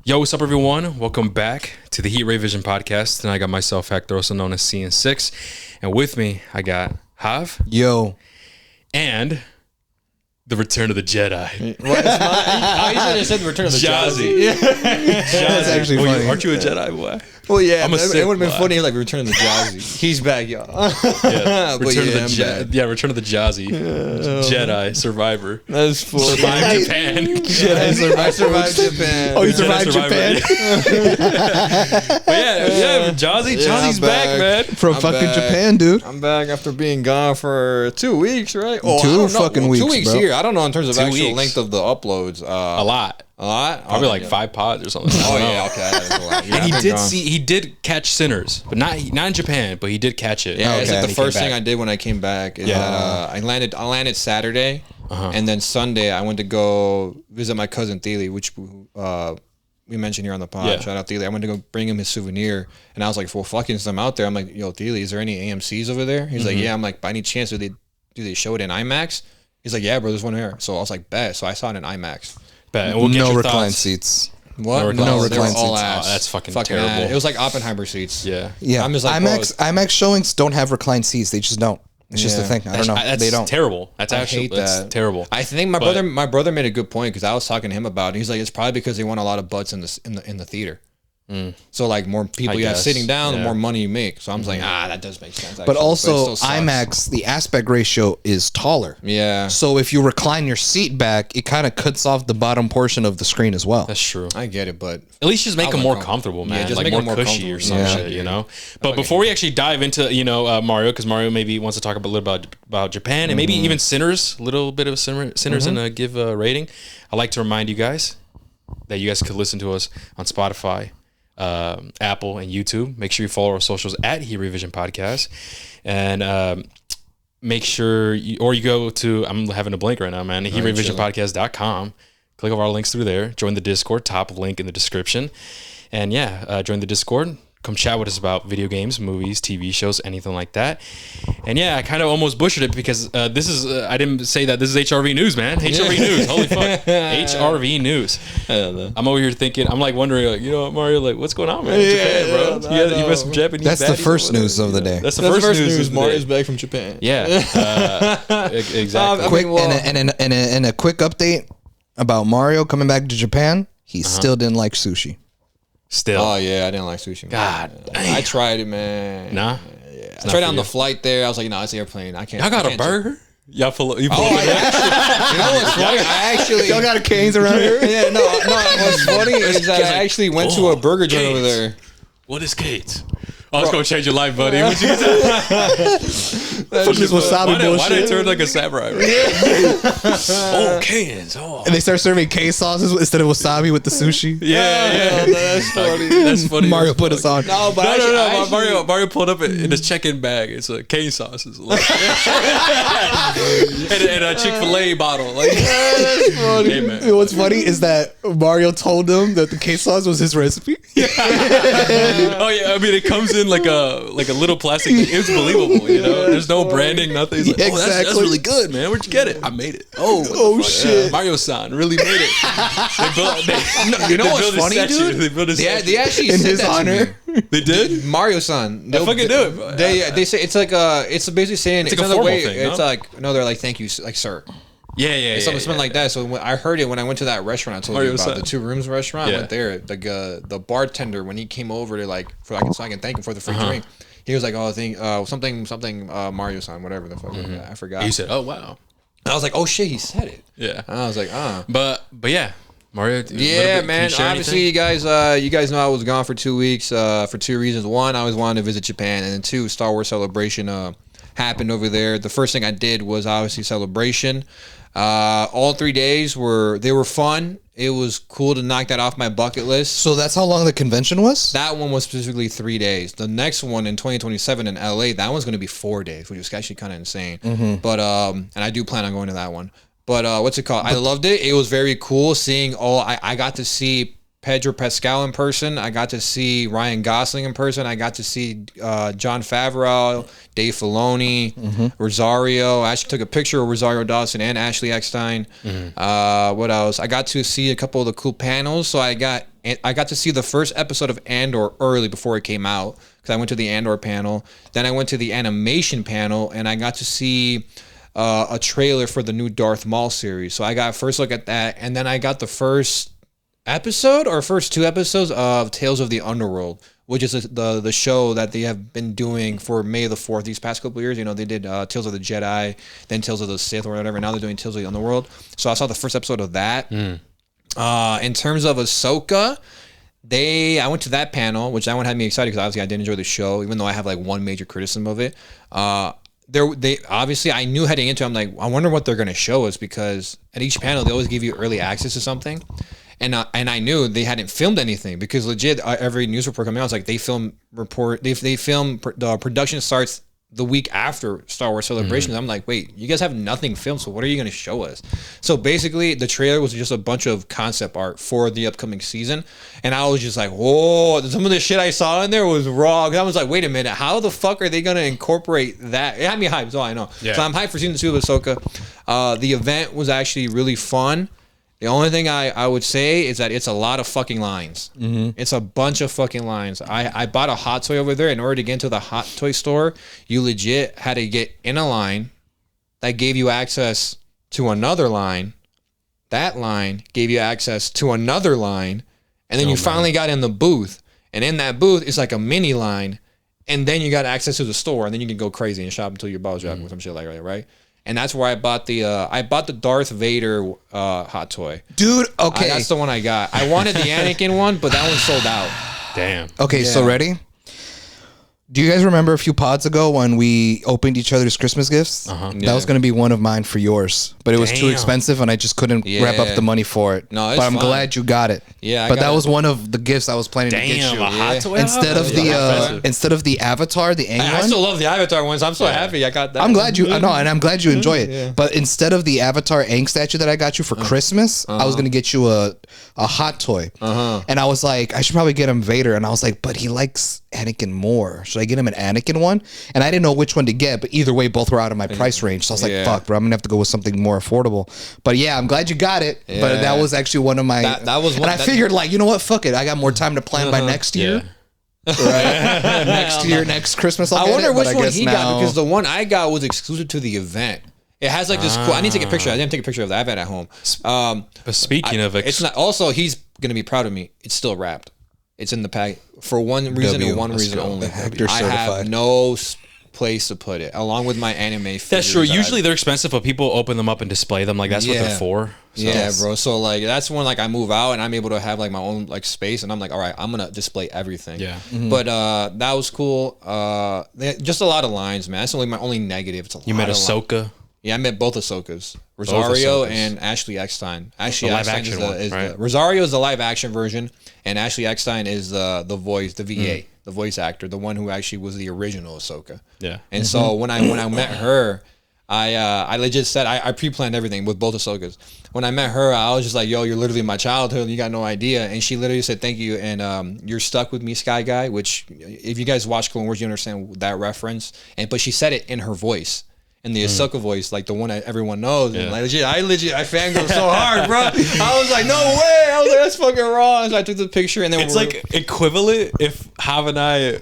Yo, what's up, everyone? Welcome back to the Heat Ray Vision podcast. And I got myself, Hector, also known as CN6. And with me, I got Hav. Yo. And the Return of the Jedi. Well, I said the Return of the Jazzy. Yeah. That's actually funny. Aren't you a Jedi, boy? Well, yeah, I'm a it would have been Sith, funny like Return of the Jazzy. He's back, y'all. Yeah, But Return yeah, of the Return of the Jazzy. Jedi Survivor. That's full. Survived Japan. I survived Japan. Oh, you Jedi survived Japan? But yeah, Jazzy's back, man. From I'm fucking back. Japan, dude. I'm back after being gone for 2 weeks, right? Oh, Two I don't know. fucking weeks, 2 weeks bro. here. I don't know in terms of 2 actual weeks. length of the uploads. A lot. A lot? Probably Oh, like yeah. 5 pods or something. I Oh don't know. yeah, okay. That's a lot. Yeah, And I've been gone. he did catch Sinners, but not in Japan, but he did catch it. Yeah, it's like Okay. the first thing I did when I came back. Is Yeah. that, I landed Saturday, and then Sunday I went to go visit my cousin Thiele, which we mentioned here on the pod. Yeah. Shout out Thiele. I went to go bring him his souvenir, and I was like, well, fucking, since I'm out there, I'm like, yo, Thiele, is there any AMCs over there? He's like, yeah. I'm like, by any chance do they show it in IMAX? He's like, yeah, bro, there's one here. So I was like, bet. So I saw it in IMAX. Bet. And we'll get No your recline thoughts. seats. What? No recline they were seats. all Oh, ass. that's fucking terrible. ass. It was like Oppenheimer seats. Yeah. Yeah. I'm just like, IMAX showings don't have reclined seats. They just don't. It's just the Yeah. thing. I don't know. That's They don't. terrible. That's actually that's that. terrible. I think my brother made a good point because I was talking to him about it. He's like, it's probably because they want a lot of butts in the theater. So like more people I you have guess, sitting down, the yeah. more money you make. So I'm like, that does make sense. But actually. also, it still sucks. IMAX, the aspect ratio is taller. Yeah, So if you recline your seat back, it kind of cuts off the bottom portion of the screen as well. That's true. I get it, but At least just make I them was more uncomfortable. comfortable, man. Yeah, just like make more them more cushy or comfortable. some Yeah. shit, you know. But before we actually dive into Mario, because Mario maybe wants to talk a little about Japan and maybe even Sinners, a little bit of Sinners, and give a rating. I'd like to remind you guys that you guys could listen to us on Spotify, Apple, and YouTube. Make sure you follow our socials at Heat Revision Podcast, and make sure you go to, I'm having a blank right now, man, heatrevisionpodcast.com. Click over our links through there. Join the Discord, top link in the description. And join the Discord. Come chat with us about video games, movies, TV shows, anything like that. And I kind of almost butchered it because this is, I didn't say that this is HRV news, man. HRV news. Holy fuck. HRV news. I'm over here thinking, I'm like wondering, like, Mario, like, what's going on, man? In Japan, bro. You have some Japanese That's the baddies first over there. news of the day. That's the first news. of the Mario's day. back from Japan. Yeah. Exactly. I Quick mean, well- and a quick update about Mario coming back to Japan. He still didn't like sushi. Still. Oh yeah, I didn't like sushi. God man. I tried it, man. Nah. Yeah. I tried it on the flight there. I was like, no, it's airplane. I can't. Y'all got I a can't burger? Y'all pull up. You pull Oh, up. you know what's funny? I actually. Y'all got a canes around here? Yeah, no. What's funny is that I actually went to a burger joint over there. What is Kate? Oh, it's gonna change your life, buddy. What you gonna say? Fuck this wasabi Why did it bullshit. turn like a samurai? Oh, cans. Oh, And they start serving K sauces instead of wasabi with the sushi. yeah. That's funny. That's funny. Mario as put fuck. us on. No, but Mario pulled up in his check-in bag. It's a cane sauces, like, and a Chick-fil-A bottle. Like, That's funny. hey, man. What's funny is that Mario told him that the K sauce was his recipe. Oh yeah, I mean it comes in like a little plastic. It's believable, you know. There's no branding, nothing. He's like, Yeah, oh, that's exactly. really good, man. Where'd you get it? I made it. Oh shit. Mario-san really made it. You know what's built a funny, statue. dude? They built a statue. They actually In said his that to honor. me. They did. Mario-san. They fucking do it. They say it's like it's basically saying It's like a another formal way. thing, no? It's like no, they're like thank you, like sir. Yeah. It's something like that. So when I heard it when I went to that restaurant I told you Mario-san. about, the 2 rooms restaurant. Yeah. I went there. Like the bartender when he came over to so I can thank him for the free Uh-huh. drink. He was like, oh, I think something Mario-san, whatever the fuck. I forgot. You said, oh wow. And I was like, oh shit, he said it. Yeah. And I was like, But yeah, Mario. Yeah, man. Obviously, you guys know I was gone for 2 weeks for 2 reasons. One, I always wanted to visit Japan, and then 2, Star Wars Celebration happened over there. The first thing I did was obviously Celebration. All 3 days were fun. It was cool to knock that off my bucket list. So that's how long the convention was? That one was specifically 3 days. The next one in 2027 in LA, that one's going to be 4 days, which is actually kind of insane. But and I do plan on going to that one. But what's it called? I loved it. It was very cool seeing I got to see Pedro Pascal in person. I got to see Ryan Gosling in person. I got to see Jon Favreau, Dave Filoni, Rosario. I actually took a picture of Rosario Dawson and Ashley Eckstein. What else? I got to see a couple of the cool panels. So I got to see the first episode of Andor early before it came out because I went to the Andor panel. Then I went to the animation panel and I got to see a trailer for the new Darth Maul series. So I got a first look at that, and then I got the first episode or first 2 episodes of Tales of the Underworld, which is the show that they have been doing for May the 4th these past couple of years. You know, they did Tales of the Jedi, then Tales of the Sith or whatever. Now they're doing Tales of the Underworld. So I saw the first episode of that. In terms of Ahsoka, I went to that panel, which that one had me excited because obviously I did enjoy the show, even though I have like one major criticism of it. They obviously, I knew heading into it, I'm like, I wonder what they're going to show us, because at each panel they always give you early access to something, and I knew they hadn't filmed anything, because legit every news report coming out was like they film the production starts the week after Star Wars Celebrations. I'm like, wait, you guys have nothing filmed, so what are you going to show us? So basically, the trailer was just a bunch of concept art for the upcoming season, and I was just like, whoa, some of the shit I saw in there was raw. I was like, wait a minute, how the fuck are they going to incorporate that? It had me hyped, that's all I know. Yeah. So I'm hyped for season 2 of Ahsoka. The event was actually really fun. The only thing I would say is that it's a lot of fucking lines. It's a bunch of fucking lines. I bought a hot toy over there. In order to get into the hot toy store, you legit had to get in a line that gave you access to another line. That line gave you access to another line. And then finally got in the booth. And in that booth, it's like a mini line. And then you got access to the store. And then you can go crazy and shop until your balls drop or some shit like that, right? And that's where I bought the Darth Vader hot toy. Dude, okay. That's the one I got. I wanted the Anakin one, but that one sold out. Damn. Okay, so ready? Do you guys remember a few pods ago when we opened each other's Christmas gifts? That was going to be one of mine for yours, but it was too expensive and I just couldn't wrap up the money for it. No, but I'm glad you got it. Yeah, but that was one of the gifts I was planning to get you. A hot toy Instead of the Avatar, the Aang one. I still love the Avatar ones. I'm so happy I got that. I'm glad you. No, and I'm glad you enjoy it. Yeah. But instead of the Avatar Aang statue that I got you for Christmas, I was going to get you a hot toy. And I was like, I should probably get him Vader. And I was like, but he likes Anakin more. Should I get him an Anakin one? And I didn't know which one to get, but either way, both were out of my price range. So I was like, fuck, bro, I'm gonna have to go with something more affordable. But yeah, I'm glad you got it. Yeah. But that was actually one of my. That was one. And I figured, like, you know what? Fuck it. I got more time to plan by next year. Right? next Christmas. I wonder which one he got, because the one I got was exclusive to the event. It has like this cool. I need to take a picture. I didn't take a picture of that event at home. But speaking of, it's not. Also, he's gonna be proud of me. It's still wrapped. It's in the pack for one reason and one reason only. I have no place to put it, along with my anime figures. That's true. Usually they're expensive, but people open them up and display them. Like, that's what they're for. So. Yeah, bro. So like that's when like I move out and I'm able to have like my own like space, and I'm like, all right, I'm gonna display everything. Yeah. But that was cool. Just a lot of lines, man. That's only my only negative. You met Ahsoka. Yeah, I met both Ahsokas, Rosario and Ashley Eckstein. Ashley Eckstein is Rosario is the live action version, and Ashley Eckstein is the voice, the VA, the voice actor, the one who actually was the original Ahsoka. Yeah. And so when I met her, I legit said I pre-planned everything with both Ahsokas. When I met her, I was just like, "Yo, you're literally my childhood. You got no idea." And she literally said, "Thank you." And you're stuck with me, Sky Guy. Which, if you guys watch Clone Wars, you understand that reference. But she said it in her voice. In the Ahsoka voice, like the one that everyone knows. Yeah. And like I fangirled so hard, bro. I was like, no way. I was like, that's fucking wrong. So I took the picture, and then it's like equivalent if Hav and I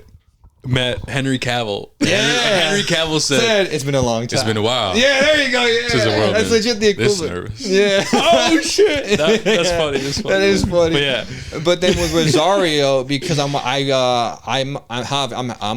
met Henry Cavill. Yeah. Henry Cavill said, it's been a long time. It's been a while. Yeah, there you go. Yeah. That's legit the equivalent. Yeah. Oh shit. That's funny. That's funny. That is funny. But yeah. But then with Rosario, because I'm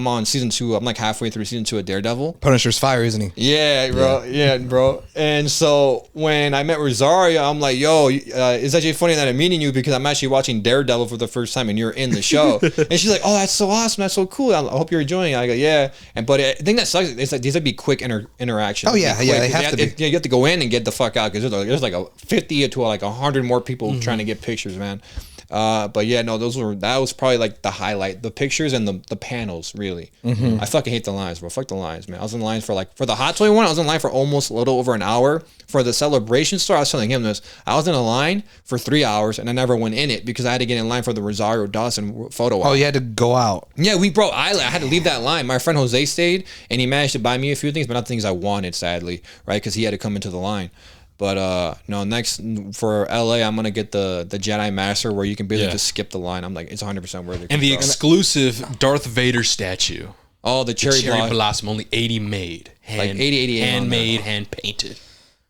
on season 2. I'm like halfway through season 2 of Daredevil. Punisher's fire, isn't he? Yeah, bro. Yeah, bro. And so when I met Rosario, I'm like, yo, it's actually funny that I'm meeting you, because I'm actually watching Daredevil for the first time and you're in the show. And she's like, oh, that's so awesome. That's so cool. I hope you're enjoying it. I go, yeah. But I think that sucks. It's like these would be quick interactions. Oh yeah, they have to be. You have to go in and get the fuck out, because there's like a 50 to like 100 more people trying to get pictures, man. But yeah, no, that was probably like the highlight. The pictures and the panels, really. I fucking hate the lines, bro. Fuck the lines, man. I was in line for the Hot Toy one, I was in line for almost a little over an hour. For the Celebration store, I was telling him this. I was in a line for 3 hours and I never went in it because I had to get in line for the Rosario Dawson photo op. Oh, you had to go out. Yeah, I had to leave that line. My friend Jose stayed and he managed to buy me a few things, but not the things I wanted, sadly, right? Because he had to come into the line. But no, next for LA, I'm gonna get the Jedi Master where you can basically just skip the line. I'm like, it's 100% worth it. And the exclusive Darth Vader statue. Oh, the cherry blossom, only 80 made, handmade, hand painted.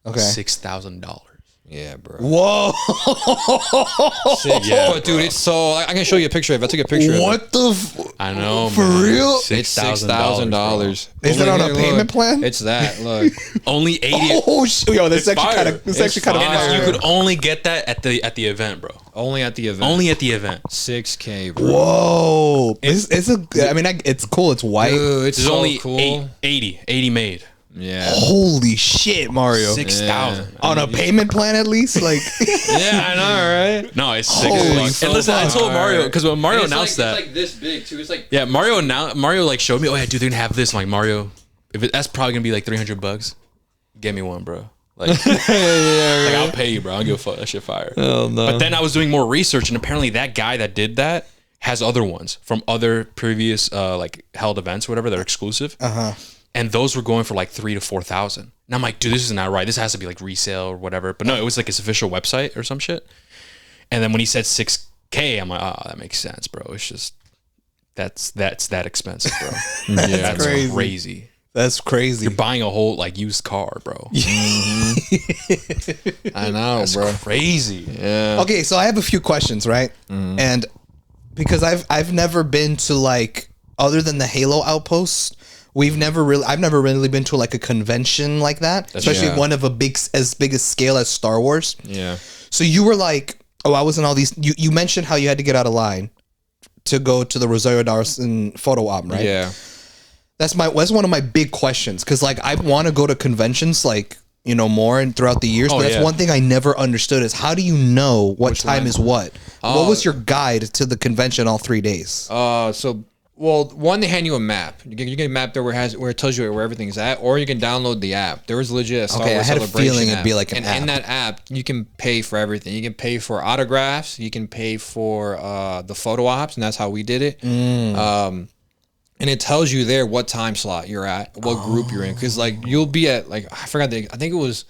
Okay, $6,000. Yeah, bro. Whoa. Yeah, but dude, it's so. I can show you a picture of it. I took a picture of it. What the? I know, for man. real? It's $6,000. Is it on a payment plan? It's that. Look, only 80. Oh shit! Yo, that's actually kind of. It's actually kind of. You could only get that at the event, bro. Only at the event. Only at the event. $6,000, bro. Whoa! It's cool. It's white. Dude, it's so only cool. 80 made. Yeah. Holy shit, Mario! 6,000 on a payment plan, at least. Like. Yeah, I know, right? No, it's Holy $6,000. And listen, I told Mario because when Mario announced that, it's like this big too. It's like Mario like showed me. Oh yeah, dude, they're gonna have this. I'm like, Mario, that's probably gonna be like $300. Get me one, bro. Like, like I'll pay you, bro. I don't give a fuck. That shit fire. Oh no. But then I was doing more research, and apparently that guy that did that has other ones from other previous like held events or whatever that are exclusive. And those were going for like $3,000 to $4,000. And I'm like, dude, this is not right. This has to be like resale or whatever. But no, it was like his official website or some shit. And then when he said $6,000, I'm like, oh, that makes sense, bro. It's just that's that expensive, bro. Yeah, that's crazy. That's crazy. You're buying a whole like used car, bro. I know, That's bro. crazy. Yeah. Okay, so I have a few questions, right? And because I've never been to like, other than the Halo Outpost, I've never really been to like a convention like that, especially one of as big a scale as Star Wars. Yeah. So you were like, oh, I was in all these. You mentioned how you had to get out of line to go to the Rosario Dawson photo op, right? Yeah. That's one of my big questions, because like I want to go to conventions like, you know, more and throughout the years. But that's one thing I never understood is how do you know what time is what? What was your guide to the convention all 3 days? Well, one, they hand you a map. You get a map there where it tells you where everything's at, or you can download the app. There was legit a Star Wars Celebration a feeling app. it'd be like an and app. in that app, you can pay for everything. You can pay for autographs. You can pay for the photo ops, and that's how we did it. And it tells you there what time slot you're at, what group you're in, because like you'll be at like I think it was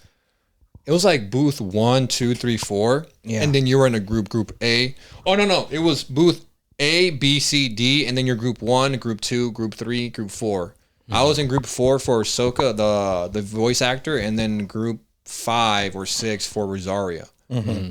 like booth 1, 2, 3, 4, and then you were in a group A. Oh no, it was booth A, B, C, D, and then you're group 1, group 2, group 3, group 4. I was in group 4 for Ahsoka, the voice actor, and then group 5 or 6 for Rosario.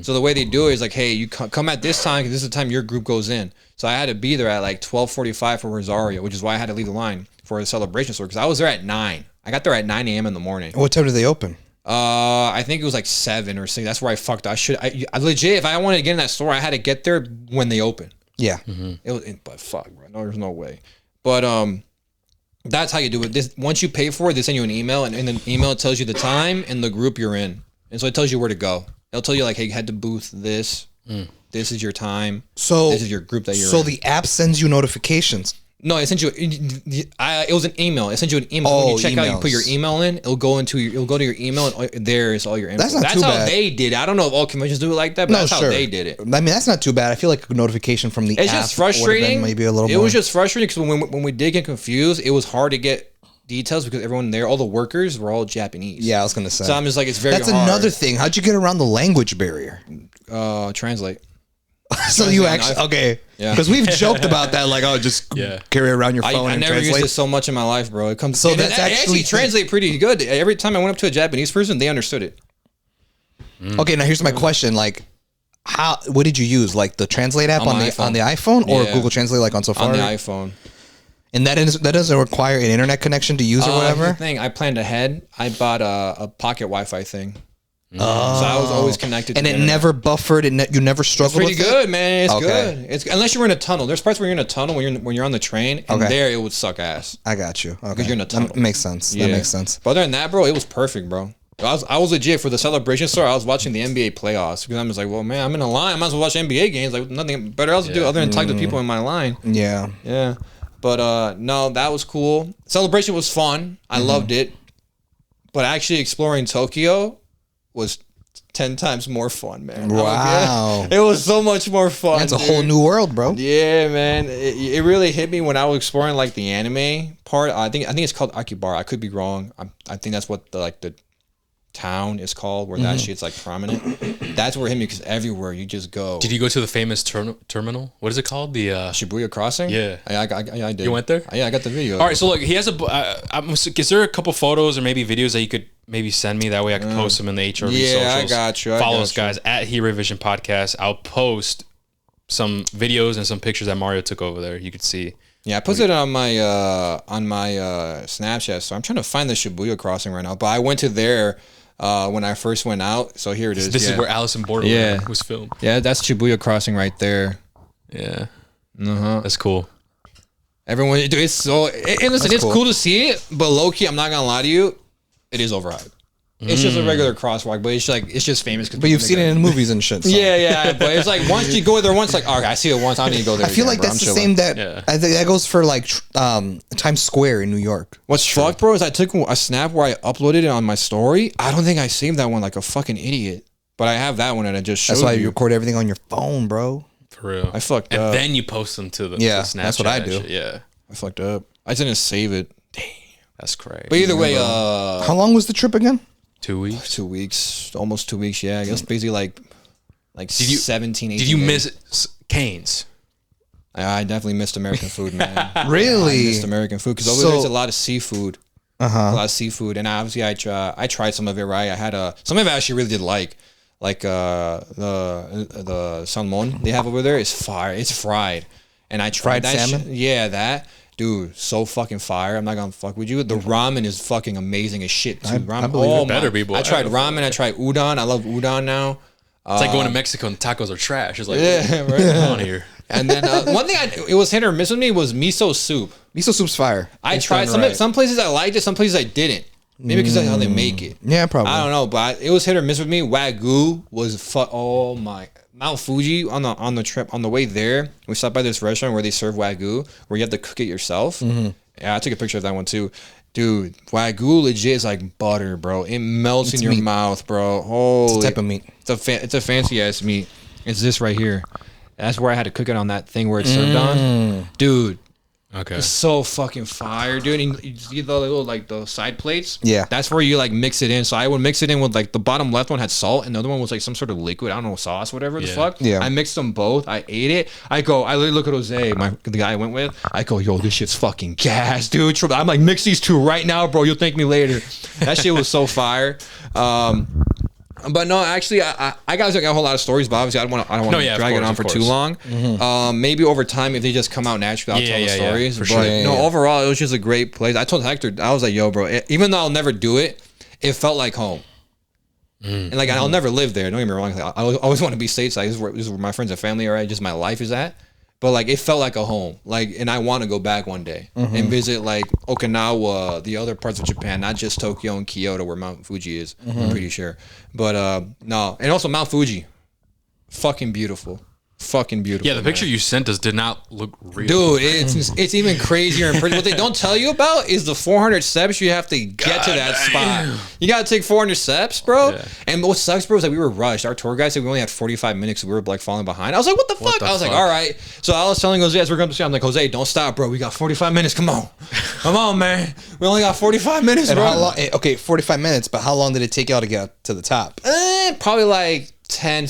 So the way they do it is like, hey, you come at this time because this is the time your group goes in. So I had to be there at like 12:45 for Rosario, which is why I had to leave the line for the celebration store, because I was there at 9. I got there at 9 a.m. in the morning. What time did they open? I think it was like 7 or 6. That's where I fucked up. I legit, if I wanted to get in that store, I had to get there when they open. Yeah. It was, but fuck, bro. No, there's no way. But that's how you do it. Once you pay for it, they send you an email, and in the email it tells you the time and the group you're in, and so it tells you where to go. It'll tell you like, hey, head to booth this. This is your time. So this is your group that you're in. So the app sends you notifications. No, it sent you. It was an email. It sent you an email. So when you check out, you put your email in. It'll go to your email, and there is all your info. That's too how bad. they did it. I don't know if all conventions do it like that, but that's how they did it. I mean, that's not too bad. I feel like a notification from the app. It's just frustrating. Maybe a little. It was just frustrating because when we did get confused, it was hard to get details because everyone there, all the workers were all Japanese. Yeah, I was gonna say. So I'm just like, it's very. That's hard. another thing. How'd you get around the language barrier? Translate. So you actually okay? Yeah. Because we've joked about that, like, oh, just carry around your phone. I and never translate. used it so much in my life, bro. It comes. So that's actually translate pretty good. Every time I went up to a Japanese person, they understood it. Okay, now here's my question: like, what did you use? Like the Translate app on the iPhone or Google Translate, like on Safari? On the iPhone. And that doesn't require an internet connection to use or whatever. Here's the thing, I planned ahead. I bought a pocket Wi-Fi thing. So I was always connected to and it never buffered, and you never struggled with it? It's pretty good, man. It's good. It's unless you're in a tunnel. There's parts where you're in a tunnel when you're on the train, and there it would suck ass. I got you. Okay. Because you're in a tunnel. That makes sense. That makes sense. But other than that, bro, it was perfect, bro. I was legit for the Celebration store. I was watching the NBA playoffs because I'm just like, well, man, I'm in a line. I might as well watch NBA games. Like nothing better else to do other than talk to people in my line. Yeah. Yeah. But no, that was cool. Celebration was fun. I loved it. But actually exploring Tokyo was 10 times more fun, man. Wow. It was so much more fun. That's a whole new world, bro. Yeah, man. It really hit me when I was exploring like the anime part. I think it's called Akihabara. I could be wrong. I think that's what the town is called where that shit's like prominent. That's where it hit me because everywhere you just go. Did you go to the famous terminal? What is it called? The Shibuya Crossing? Yeah. I did. You went there? Yeah, I got the video. All right, so look, he has is there a couple photos or maybe videos that you could maybe send me? That way I can post them in the HRV socials. Yeah, I got you. Follow us, guys, at He Revision Podcast. I'll post some videos and some pictures that Mario took over there. You could see. Yeah, I posted it on my Snapchat. So I'm trying to find the Shibuya Crossing right now. But I went to there when I first went out. So here it is. This is where Alice in Borderland was filmed. Yeah, that's Shibuya Crossing right there. Yeah. That's cool. Everyone, dude, it's so. And listen, it's cool to see it, but low key, I'm not gonna lie to you, it is overhyped. It's just a regular crosswalk, but it's just famous. But you've seen it in movies and shit. So. Yeah, but it's like once you go there once, like, all right, I see it once, I need to go there. I feel like that's the same that I think that goes for like Times Square in New York. What's fucked, bro, is I took a snap where I uploaded it on my story. I don't think I saved that one like a fucking idiot, but I have that one and I just showed. That's why you record everything on your phone, bro. For real. I fucked up. And then you post them to the Snapchat. That's what I do. Yeah. I fucked up. I didn't save it. Damn. That's crazy. But either way, how long was the trip again? 2 weeks. 2 weeks, almost 2 weeks. Yeah, I guess basically like 17, 18 Did you days. miss Cane's? I definitely missed American food, man. Really? I missed American food because over there's a lot of seafood. A lot of seafood, and obviously I tried some of it. Right, I had some of it I actually really did like the salmon they have over there is fire. It's fried, and I tried fried that salmon. That. Dude, so fucking fire. I'm not gonna fuck with you. The ramen is fucking amazing as shit too. Ramen, I believe it. Better be, boy. I tried ramen. I tried udon. I love udon now. It's like going to Mexico and tacos are trash. It's like, right on here. And then one thing it was hit or miss with me was miso soup. Miso soup's fire. I tried some places I liked it, some places I didn't. Maybe because that's how they make it. Yeah, probably. I don't know, but it was hit or miss with me. Wagyu was oh my. Mount Fuji on the trip on the way there, we stopped by this restaurant where they serve Wagyu, where you have to cook it yourself. Yeah, I took a picture of that one too. Dude, Wagyu legit is like butter, bro. It melts in your mouth, bro. Holy, it's a type of meat. It's a fancy ass meat. It's this right here. That's where I had to cook it on that thing where it's served on. Dude. Okay. It's so fucking fire, dude. And you see the little like the side plates? Yeah. That's where you like mix it in. So I would mix it in with like the bottom left one had salt and the other one was like some sort of liquid. I don't know, sauce, whatever the fuck. Yeah. I mixed them both. I ate it. I literally look at Jose, the guy I went with. I go, yo, this shit's fucking gas, dude. I'm like, mix these two right now, bro. You'll thank me later. That shit was so fire. But no, actually, I got a whole lot of stories, but obviously I don't want to drag it on for too long. Maybe over time, if they just come out naturally, I'll tell the stories. For but sure. overall, it was just a great place. I told Hector, I was like, yo, bro, even though I'll never do it, it felt like home. And like, I'll never live there. Don't get me wrong. Like, I always want to be stateside. This is where my friends and family are at. Just my life is at. But like, it felt like a home. Like, and I want to go back one day and visit like Okinawa, the other parts of Japan, not just Tokyo and Kyoto where Mount Fuji is. I'm pretty sure. But no, and also Mount Fuji, fucking beautiful. Fucking beautiful. Yeah, the picture you sent us did not look real. Dude, it's even crazier. And what they don't tell you about is the 400 steps you have to get to that spot. You got to take 400 steps, bro. Yeah. And what sucks, bro, is that we were rushed. Our tour guide said we only had 45 minutes. So we were like falling behind. I was like, what the fuck? I was like, all right. So I was telling Jose as we're going to see, I'm like, Jose, don't stop, bro. We got 45 minutes. Come on. Come on, man. We only got 45 minutes, bro. How long, okay, 45 minutes, but how long did it take y'all to get to the top? Probably like 10,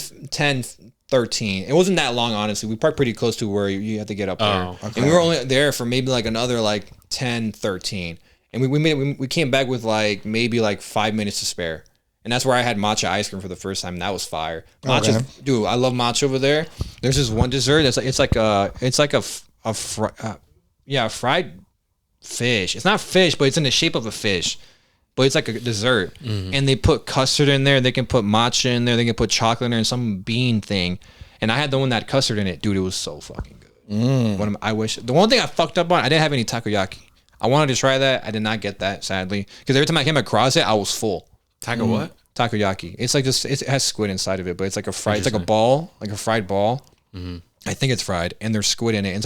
13. It wasn't that long, honestly. We parked pretty close to where you had to get up there. Okay. And we were only there for maybe like another like 10, 13. And we came back with like maybe like 5 minutes to spare. And that's where I had matcha ice cream for the first time. That was fire. Matcha, dude, I love matcha over there. There's this one dessert that's like it's like a fried fish. It's not fish, but it's in the shape of a fish. But it's like a dessert. And they put custard in there. They can put matcha in there. They can put chocolate in there and some bean thing. And I had the one that had custard in it. Dude, it was so fucking good. I wish. The one thing I fucked up on, I didn't have any takoyaki. I wanted to try that. I did not get that, sadly. Because every time I came across it, I was full. what? Takoyaki. It's like this. It has squid inside of it, but it's like a fried. It's like a ball, like a fried ball. I think it's fried, and there's squid in it.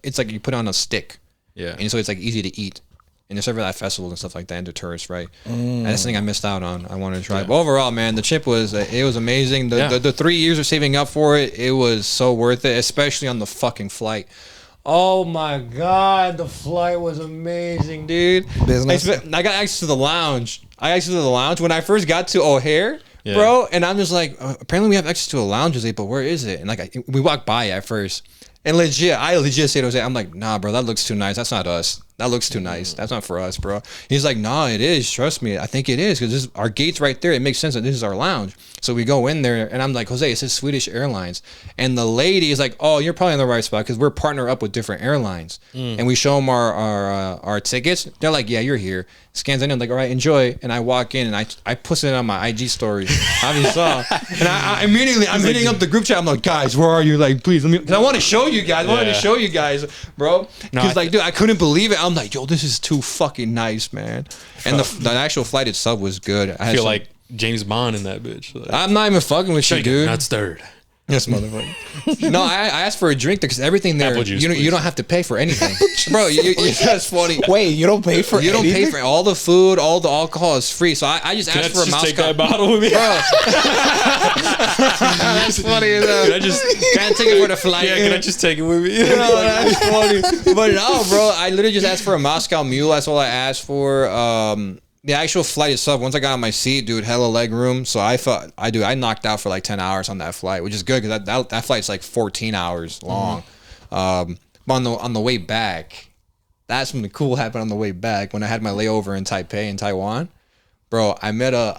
It's like you put it on a stick. Yeah. And so it's like easy to eat. And they're serving at festivals and stuff like that, and to tourists, right? And that's the thing I missed out on. I wanted to try. But overall, man, the trip was amazing. The 3 years of saving up for it was so worth it, especially on the fucking flight. Oh my god, the flight was amazing, dude. Business. I got access to the lounge. When I first got to O'Hare, bro, and I'm just like, apparently we have access to a lounge. I was like, but where is it? And like, we walked by it at first. And I legit said, I'm like, nah, bro, that looks too nice. That's not us. That looks too nice. That's not for us, bro. He's like, nah, it is. Trust me. I think it is because our gate's right there. It makes sense that this is our lounge. So we go in there, and I'm like, Jose, it says Swedish Airlines. And the lady is like, oh, you're probably in the right spot because we're partnered up with different airlines. And we show them our tickets. They're like, yeah, you're here. Scans in. I'm like, all right, enjoy. And I walk in, and I post it on my IG story. Obviously saw. And I immediately, I'm hitting up the group chat. I'm like, guys, where are you? Like, please, let me, because I want to show you guys. I wanted to show you guys, bro. Because dude, I couldn't believe it. I'm like, yo, this is too fucking nice, man. And the actual flight itself was good. I feel like James Bond in that bitch. Like, I'm not even fucking with you, dude. Not stirred. Yes, motherfucker. No, I asked for a drink because everything there, juice, you don't have to pay for anything, bro. That's funny. Wait, you don't pay for? You don't pay for all the food, all the alcohol is free. So I just asked for a mouse take that bottle with me, bro. That's funny as hell. Can't take it for the flight? Yeah, can I just take it with me? That's funny. But no, bro, I literally just asked for a Moscow Mule. That's all I asked for. The actual flight itself, once I got on my seat, dude, hella leg room. So I knocked out for like 10 hours on that flight, which is good because that flight's like 14 hours long. But on the way back, that's something cool happened on the way back when I had my layover in Taipei in Taiwan. Bro, I met a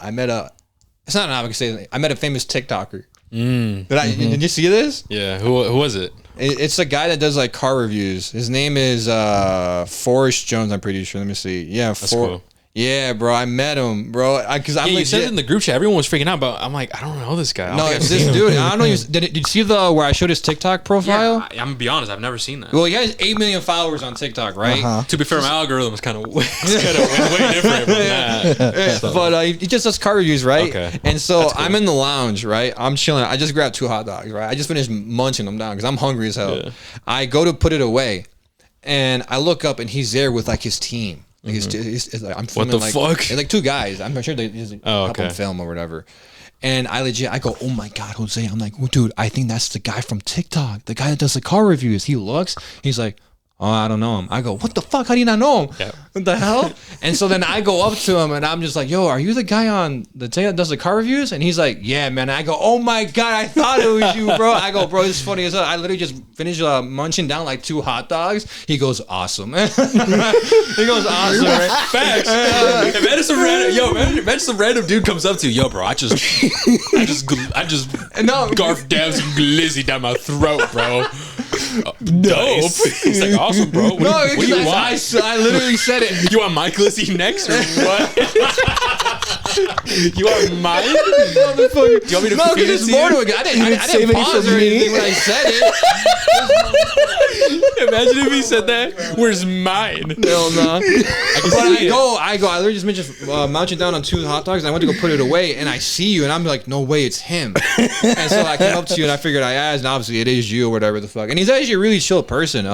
it's not an obvious, I met a famous TikToker. Did you see this? Yeah, who was it? It's a guy that does like car reviews. His name is Forrest Jones, I'm pretty sure. Let me see. Yeah, that's cool. Yeah, bro, I met him, bro. Because I'm you said it in the group chat. Everyone was freaking out, but I'm like, I don't know this guy. No, it's this dude. I don't know. Did you see where I showed his TikTok profile? Yeah, I'm gonna be honest. I've never seen that. Well, he has 8 million followers on TikTok, right? To be fair, my algorithm is kind of way different from that. But he just does car reviews, right? Okay. And so cool. I'm in the lounge, right? I'm chilling. I just grabbed 2 hot dogs, right? I just finished munching them down because I'm hungry as hell. Yeah. I go to put it away, and I look up, and he's there with like his team. Like it's like, I'm filming, what the fuck? It's like 2 guys. I'm sure they just help him film or whatever. And I go, oh my God, Jose. I'm like, well, dude, I think that's the guy from TikTok, the guy that does the car reviews. He looks, he's like, oh, I don't know him. I go, what the fuck? How do you not know him? Yeah. What the hell? And so then I go up to him and I'm just like, yo, are you the guy on the thing that does the car reviews? And he's like, yeah, man. And I go, oh my God, I thought it was you, bro. I go, bro, this is funny as hell. I literally just finished munching down like 2 hot dogs. He goes, awesome. He goes, awesome, right? Facts. Imagine some random dude comes up to you, yo, bro, I just garfed down some glizzy down my throat, bro. Dope. He's like, awesome, bro. What do you want? I literally said it. You want my glizzy next or what? You want mine? Do you want me to feed it to you? I didn't pause or anything when I said it. Imagine if he said that. Where's mine? Hell no. I literally just mentioned munching down on 2 hot dogs. And I went to go put it away, and I see you, and I'm like, no way, it's him. And so I came up to you, and I figured I asked, and obviously it is you or whatever the fuck. And he's actually a really chill person.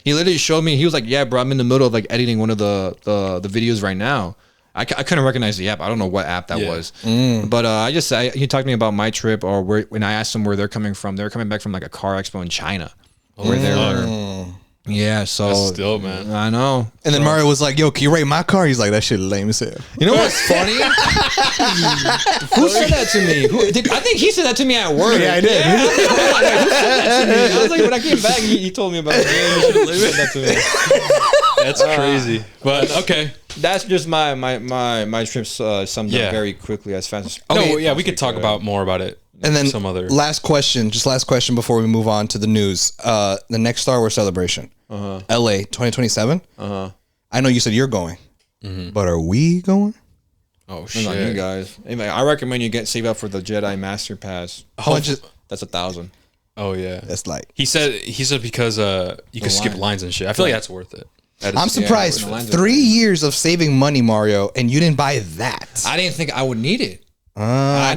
He literally showed me. He was like, yeah, bro, I'm in the middle of like editing one of the videos right now. I couldn't recognize the app. I don't know what app that was. But he talked to me about my trip, or when I asked him where they're coming from. They're coming back from like a car expo in China. Where they were. Yeah, so that's still, man. I know. And then Mario was like, yo, can you rate my car? He's like, that shit lame as hell. You know what's funny? Who said that to me? I think he said that to me at work. Yeah, I did. Yeah. Who said that to me? I was like, when I came back, he told me about it. Yeah, he said that to me. That's crazy. But okay. That's just my trips summed up very quickly as fast as. Okay, we could talk about more about it. And then some other last question before we move on to the news. The next Star Wars celebration, LA 2027. I know you said you're going, but are we going? Oh shit, not you guys. Anyway, I recommend you save up for the Jedi Master Pass. How much? That's $1,000. Oh yeah, that's like he said because you can skip lines and shit. I feel like that's worth it. I'm surprised. 3 years of saving money, Mario, and you didn't buy that. I didn't think I would need it. I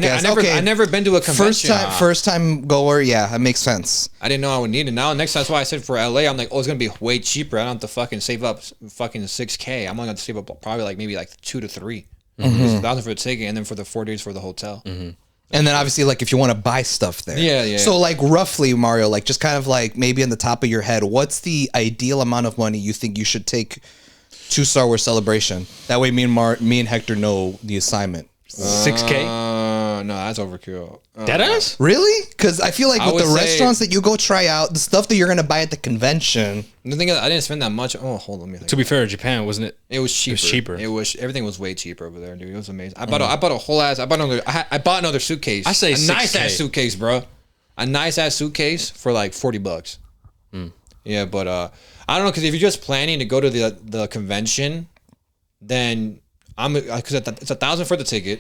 never been to a convention. First time goer. Yeah, that makes sense. I didn't know I would need it. Now next time, that's why I said for LA, I'm like, oh, it's gonna be way cheaper. I don't have to fucking save up fucking $6,000. I'm only gonna save up probably like maybe like 2 to 3. Just 1,000 for the ticket, and then for the 4 days for the hotel. And then obviously, like if you want to buy stuff there. Yeah. So like roughly, Mario, like just kind of like maybe on the top of your head, what's the ideal amount of money you think you should take to Star Wars Celebration? That way, me and Hector know the assignment. $6,000? No, that's overkill. Deadass? Really? Because I feel like I with the would say- restaurants that you go try out, the stuff that you're gonna buy at the convention. The thing is, I didn't spend that much. Oh, hold on, let me think. To be fair, Japan, wasn't it? It was cheaper. Everything was way cheaper over there, dude. It was amazing. I bought a whole ass. I bought another suitcase. I say a nice $6,000. ass suitcase, bro. A nice ass suitcase for like $40. Yeah, but I don't know, because if you're just planning to go to the convention, then because it's $1,000 for the ticket.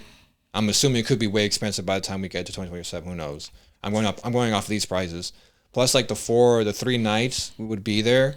I'm assuming it could be way expensive by the time we get to 2027. Who knows? I'm going off these prices. Plus, like the 3 nights we would be there,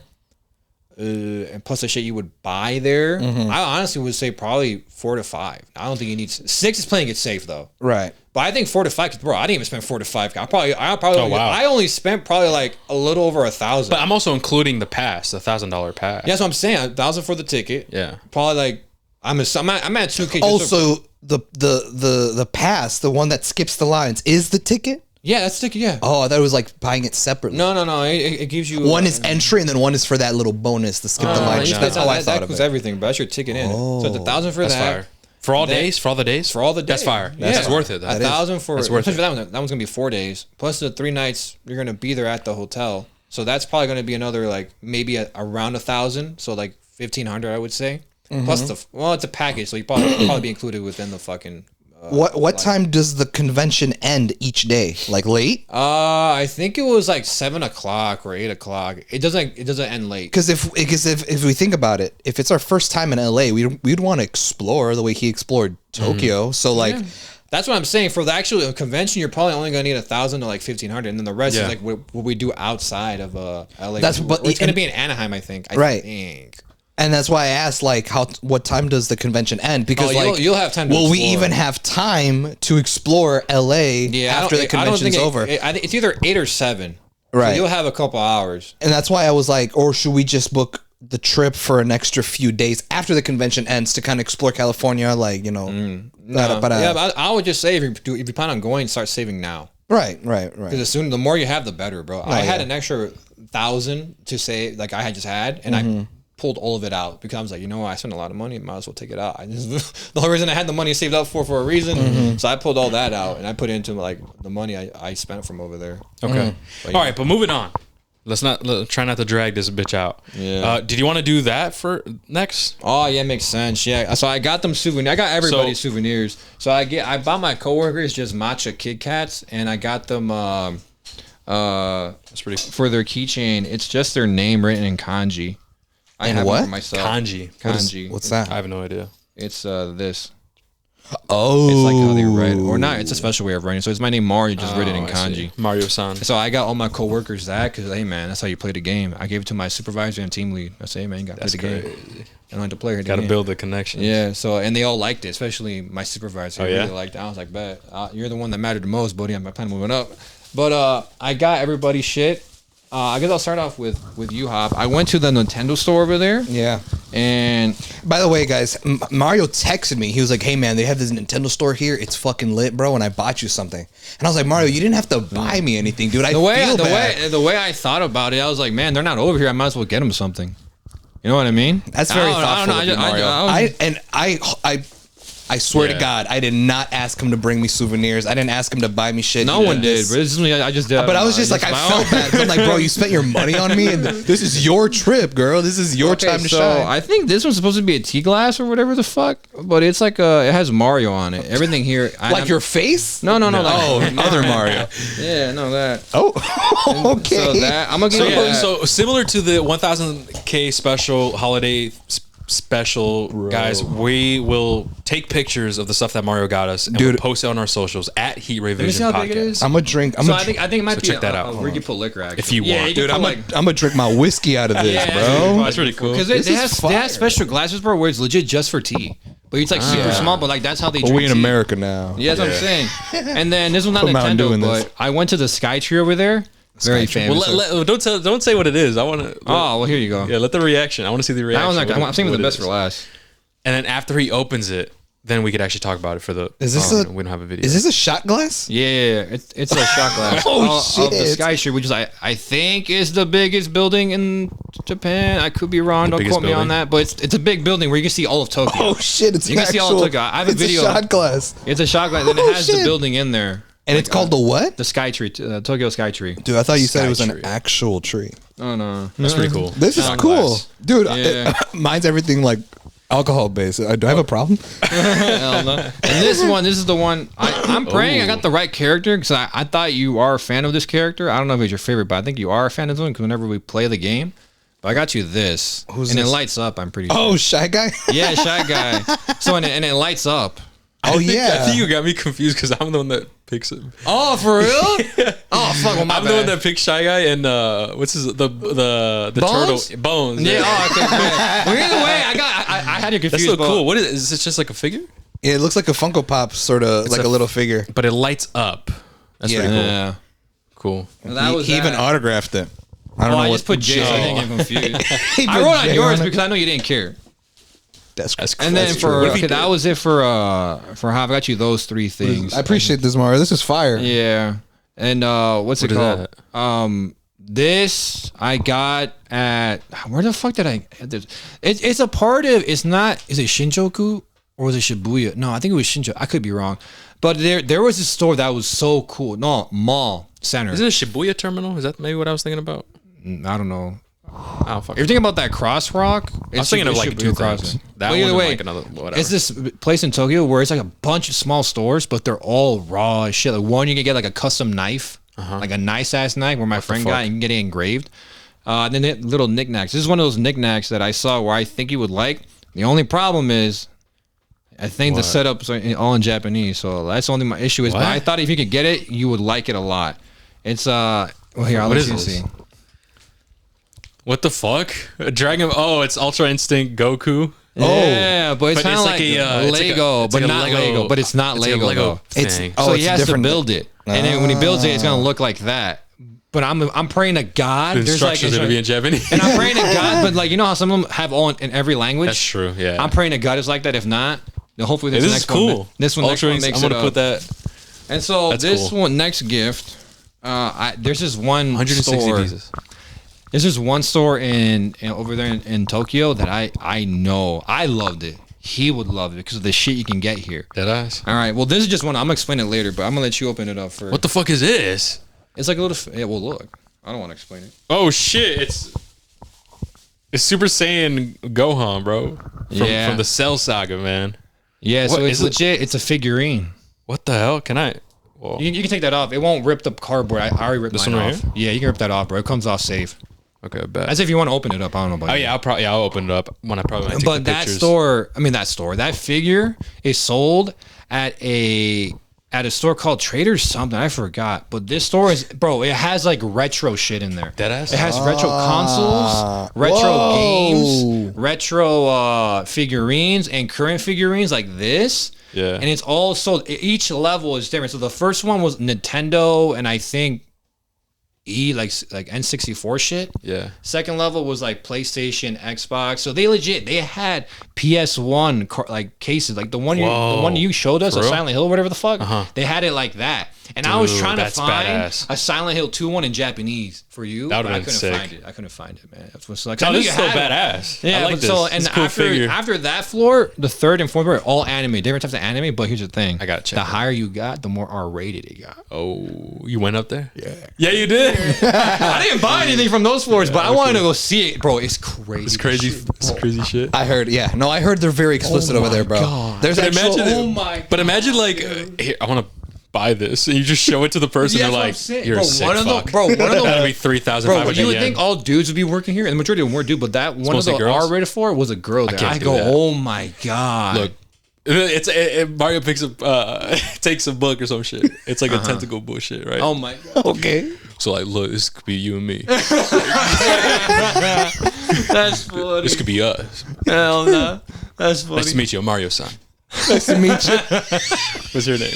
and plus the shit you would buy there. I honestly would say probably 4 to 5. I don't think you need 6 is playing it safe though. Right. But I think 4 to 5. Cause bro, I didn't even spend 4 to 5. Oh, wow. I only spent probably like a little over 1,000. But I'm also including the pass, the $1,000 pass. Yeah, that's what I'm saying. 1,000 for the ticket. Yeah. Probably like I'm at 2K. Also, the pass, the one that skips the lines, is the ticket. Yeah, that's the ticket. Yeah. Oh, I thought it was like buying it separately. No. It gives you One is entry, and then one is for that little bonus, the skip the line. No, That's how I thought that of was it. everything, but that's your ticket in. So it's 1,000 for That's that. fire. For all days? For all the days? For all the days. That's fire. That's worth it. That 1,000 for That's worth it. that one's gonna be 4 days. Plus the 3 nights you're gonna be there at the hotel. So that's probably gonna be another like maybe around 1,000. So like 1,500, I would say. Plus it's a package, so you probably be included within the fucking. What time does the convention end each day? Like late? I think it was like 7 o'clock or 8 o'clock. It doesn't end late. Because if we think about it, if it's our first time in LA, we'd want to explore the way he explored Tokyo. So like. Yeah. That's what I'm saying. For the actual convention, you're probably only gonna need 1,000 to like 1,500, and then the rest is like what we do outside of LA. It's gonna be in Anaheim, I think. I think. And that's why I asked, like, what time does the convention end? Because, you'll have time to will we explore. even have time to explore LA after the convention's over? It's either 8 or 7. Right. So you'll have a couple hours. And that's why I was like, or should we just book the trip for an extra few days after the convention ends to kind of explore California, like, you know. But I would just say if you plan on going, start saving now. Right. Because the more you have, the better, bro. I had an extra 1,000 to say, like I had just had, and I pulled all of it out because I was like, you know what, I spent a lot of money, might as well take it out. The whole reason I had the money saved up for a reason, so I pulled all that out and I put it into like the money I spent from over there. Okay. All right, but moving on. Let's try not to drag this bitch out. Yeah. Did you want to do that for next? Oh yeah, makes sense. Yeah. So I got them souvenirs. I got everybody souvenirs. So I bought my coworkers just matcha Kit Kats, and I got them That's pretty for their keychain. It's just their name written in kanji. I have what? it for myself. Kanji. What's that? I have no idea. It's this. Oh. It's like how they write, or not. It's a special way of writing. So it's my name Mario, just written in I kanji. see. Mario-san. So I got all my coworkers that because hey man, that's how you play the game. I gave it to my supervisor and team lead. I say, hey man, you got to play the game. I like to play Got to build the connection. Yeah. So and they all liked it, especially my supervisor. Oh, yeah? Really liked it. I was like, bet you're the one that mattered the most, buddy. I'm planning moving up. But I got everybody shit. I guess I'll start off with you, Hop. I went to the Nintendo store over there. Yeah. And by the way, guys, Mario texted me. He was like, "Hey, man, they have this Nintendo store here. It's fucking lit, bro. And I bought you something." And I was like, "Mario, you didn't have to buy me anything, dude. The way I thought about it, I was like, man, they're not over here. I might as well get them something. You know what I mean? That's very thoughtful of you, Mario. I swear to God, I did not ask him to bring me souvenirs. I didn't ask him to buy me shit. No one did, but I just did. But I was just like, I felt bad. I'm like, bro, you spent your money on me, and this is your trip, girl. This is your time to shine. I think this one's supposed to be a tea glass or whatever the fuck, but it's like it has Mario on it. Everything here, your face? No. Other Mario. Yeah, no that. Oh, okay. So that I'm gonna give you. So similar to the 1,000K special holiday special, guys. We will take pictures of the stuff that Mario got us, and we'll post it on our socials at Heat Ray Vision Let me see how big it Podcast. is. I'm gonna drink. I think it might be check that out. where you put liquor, actually. If you want. Dude, I'm gonna drink my whiskey out of this, bro. That's really cool. Because they have special glasses, bro, where it's legit just for tea. But it's like super small, but like that's how they drink We in tea. America now. Yeah, that's what I'm saying. And then this was not Put Mountain Dew Nintendo, in this. but I went to the Sky Tree over there. Very famous. Well, don't say what it is. I want to. Oh, well, here you go. Yeah, let the reaction. I want to see the reaction. I'm saving the best for last. And then after he opens it, then we could actually talk about it for the. Is this we don't have a video. Is this a shot glass? Yeah, it's a shot glass. Oh, of the shit. Sky Tree, which is I think is the biggest building in Japan. I could be wrong. Don't biggest quote me on building? that, but it's a big building where you can see all of Tokyo. Oh shit! It's You can see all actual. of Tokyo. I have a video. It's a shot glass, It's a shot glass, and Oh, it has the shit. building in there. and it's called the what? The Sky Tree, Tokyo Sky Tree. Dude, I thought you said it was Sky an tree. actual tree. Oh no, That's pretty cool. This is Shot cool, glass. dude. Yeah. Mine's everything like alcohol based. Do I have a problem? Hell no. And this is the one. I'm praying I got the right character because I thought you are a fan of this character. I don't know if it's your favorite, but I think you are a fan of this one because whenever we play the game. But I got you this, Who's and this? it lights up. I'm pretty sure. Oh, Shy Guy. Yeah, Shy Guy. So and it lights up. Oh I yeah. think you got me confused because I'm the one that picks it. Oh, for real? Oh, fuck. Well, my I'm bad. the one that picks Shy Guy and what's his the Bones? turtle Bones. Yeah. Oh, okay. Well, either way, I had you That's confused. so but- cool. What is it? Just like a figure? It looks like a Funko Pop, sort of like a little figure. But it lights up. That's Yeah. pretty cool. Yeah. Cool. Well, that was He even that. autographed it. I don't Oh, know I what. just put J so I didn't get confused. He I put wrote on J yours it. because I know you didn't care. That's And then That's for true. What if he okay, that did? was it for how I got you those three things. I appreciate this, Mario. This is fire. Yeah. And what's it What is called? This I got at where the fuck did I get this? It's a part of it's not is it Shinjuku or was it Shibuya? No, I think it was Shinjuku. I could be wrong. But there was a store that was so cool. No, mall center. Isn't it Shibuya Terminal? Is that maybe what I was thinking about? I don't know. Oh fuck. If you're thinking about that Cross Rock, I was thinking of like Shibuya two Crossing. things. That But either one way, like another whatever. it's this place in Tokyo where it's like a bunch of small stores, but they're all raw as shit. Like one, you can get like a custom knife, like a nice ass knife where my friend got, and you can get it engraved. And then the little knickknacks. This is one of those knickknacks that I saw where I think you would like. The only problem is, I think the setup's all in Japanese, so that's only my issue. Is, but What? I thought if you could get it, you would like it a lot. It's well here I'll What let is you this? see. What the fuck? A Dragon? Oh, it's Ultra Instinct Goku. Yeah, but it's But kind of it's like, like a, Lego, it's like but a not Lego- Lego. But it's not it's like a Lego. Lego though. thing. Oh, So it's he has to different. build it, and then when he builds it, it's gonna look like that. But I'm praying to God. The There's like instructions are gonna be in Japanese. and I'm praying to God. But like you know how some of them have all in every language. That's true. Yeah. I'm praying to God it's like that. If not, then hopefully Hey, this, this is next one. cool. This one next Ultra one Instinct. makes I'm it gonna up. put that. And so That's this cool. one next gift. There's this one 160 store. pieces. There's this one store in over there in Tokyo that I know I loved it. He would love it because of the shit you can get here. Dead eyes. All right. Well, this is just one. I'm gonna explain it later, but I'm gonna let you open it up first. What the fuck is this? It's like a little. Yeah. Well, look. I don't want to explain it. Oh shit! It's Super Saiyan Gohan, bro. Yeah. From the Cell Saga, man. Yeah. So What it's is it? legit. It's a figurine. What the hell? Can I? Whoa. You can take that off. It won't rip the cardboard. I already ripped This mine one right off. here? Yeah, you can rip that off, bro. It comes off safe. Okay, I bet. As if you want to open it up. I don't know about Oh you. yeah, I'll open it up when I probably might take But the that pictures. store, that figure is sold at a store called Trader something. I forgot. But this store is, bro, it has like retro shit in there. Deadass? It has retro consoles, retro Whoa. games, retro figurines, and current figurines like this. Yeah. And it's all sold. Each level is different. So the first one was Nintendo, and I think like N64 shit. Yeah. Second level was like PlayStation, Xbox. So they had PS1 like cases, like the one you showed us, For a real? Silent Hill, whatever the fuck. They had it like that. And I was Dude, trying to that's find badass. a Silent Hill 2 one in Japanese for you, That but would've I been couldn't sick. find it. I couldn't find it, man. It was like, No, I knew this you is still had it. badass. Yeah, I like but this. so It's and a cool figure. after that floor, the third and fourth floor are all anime, different types of anime. But here's the thing: I gotta check the that. higher you got, the more R-rated it got. Oh, you went up there? Yeah, you did. I didn't buy anything from those floors, but I wanted to go see it, bro. It's crazy. It's crazy. It's crazy shit. I heard. Yeah. No, I heard they're very explicit over there, bro. God. There's But actual. imagine, Oh my but imagine like here, I want to buy this, and you just show it to the person. Yeah, They're like, that's what I'm saying. you're Bro, a sick one of them- fuck. bro, one of them- That'd be 3,500 Bro, you would yen. think all dudes would be working here, and the majority of them were dudes, but that one of mostly the girls? R-rated for was a girl there. can't I do go, that. oh my god. Look, Mario picks up, takes a book or some shit. It's like a tentacle bullshit, right? Oh my god. Okay. So like, look, this could be you and me. That's funny. This could be us. Hell no. That's funny. Nice to meet you, Mario-san. Nice to meet you. What's your name?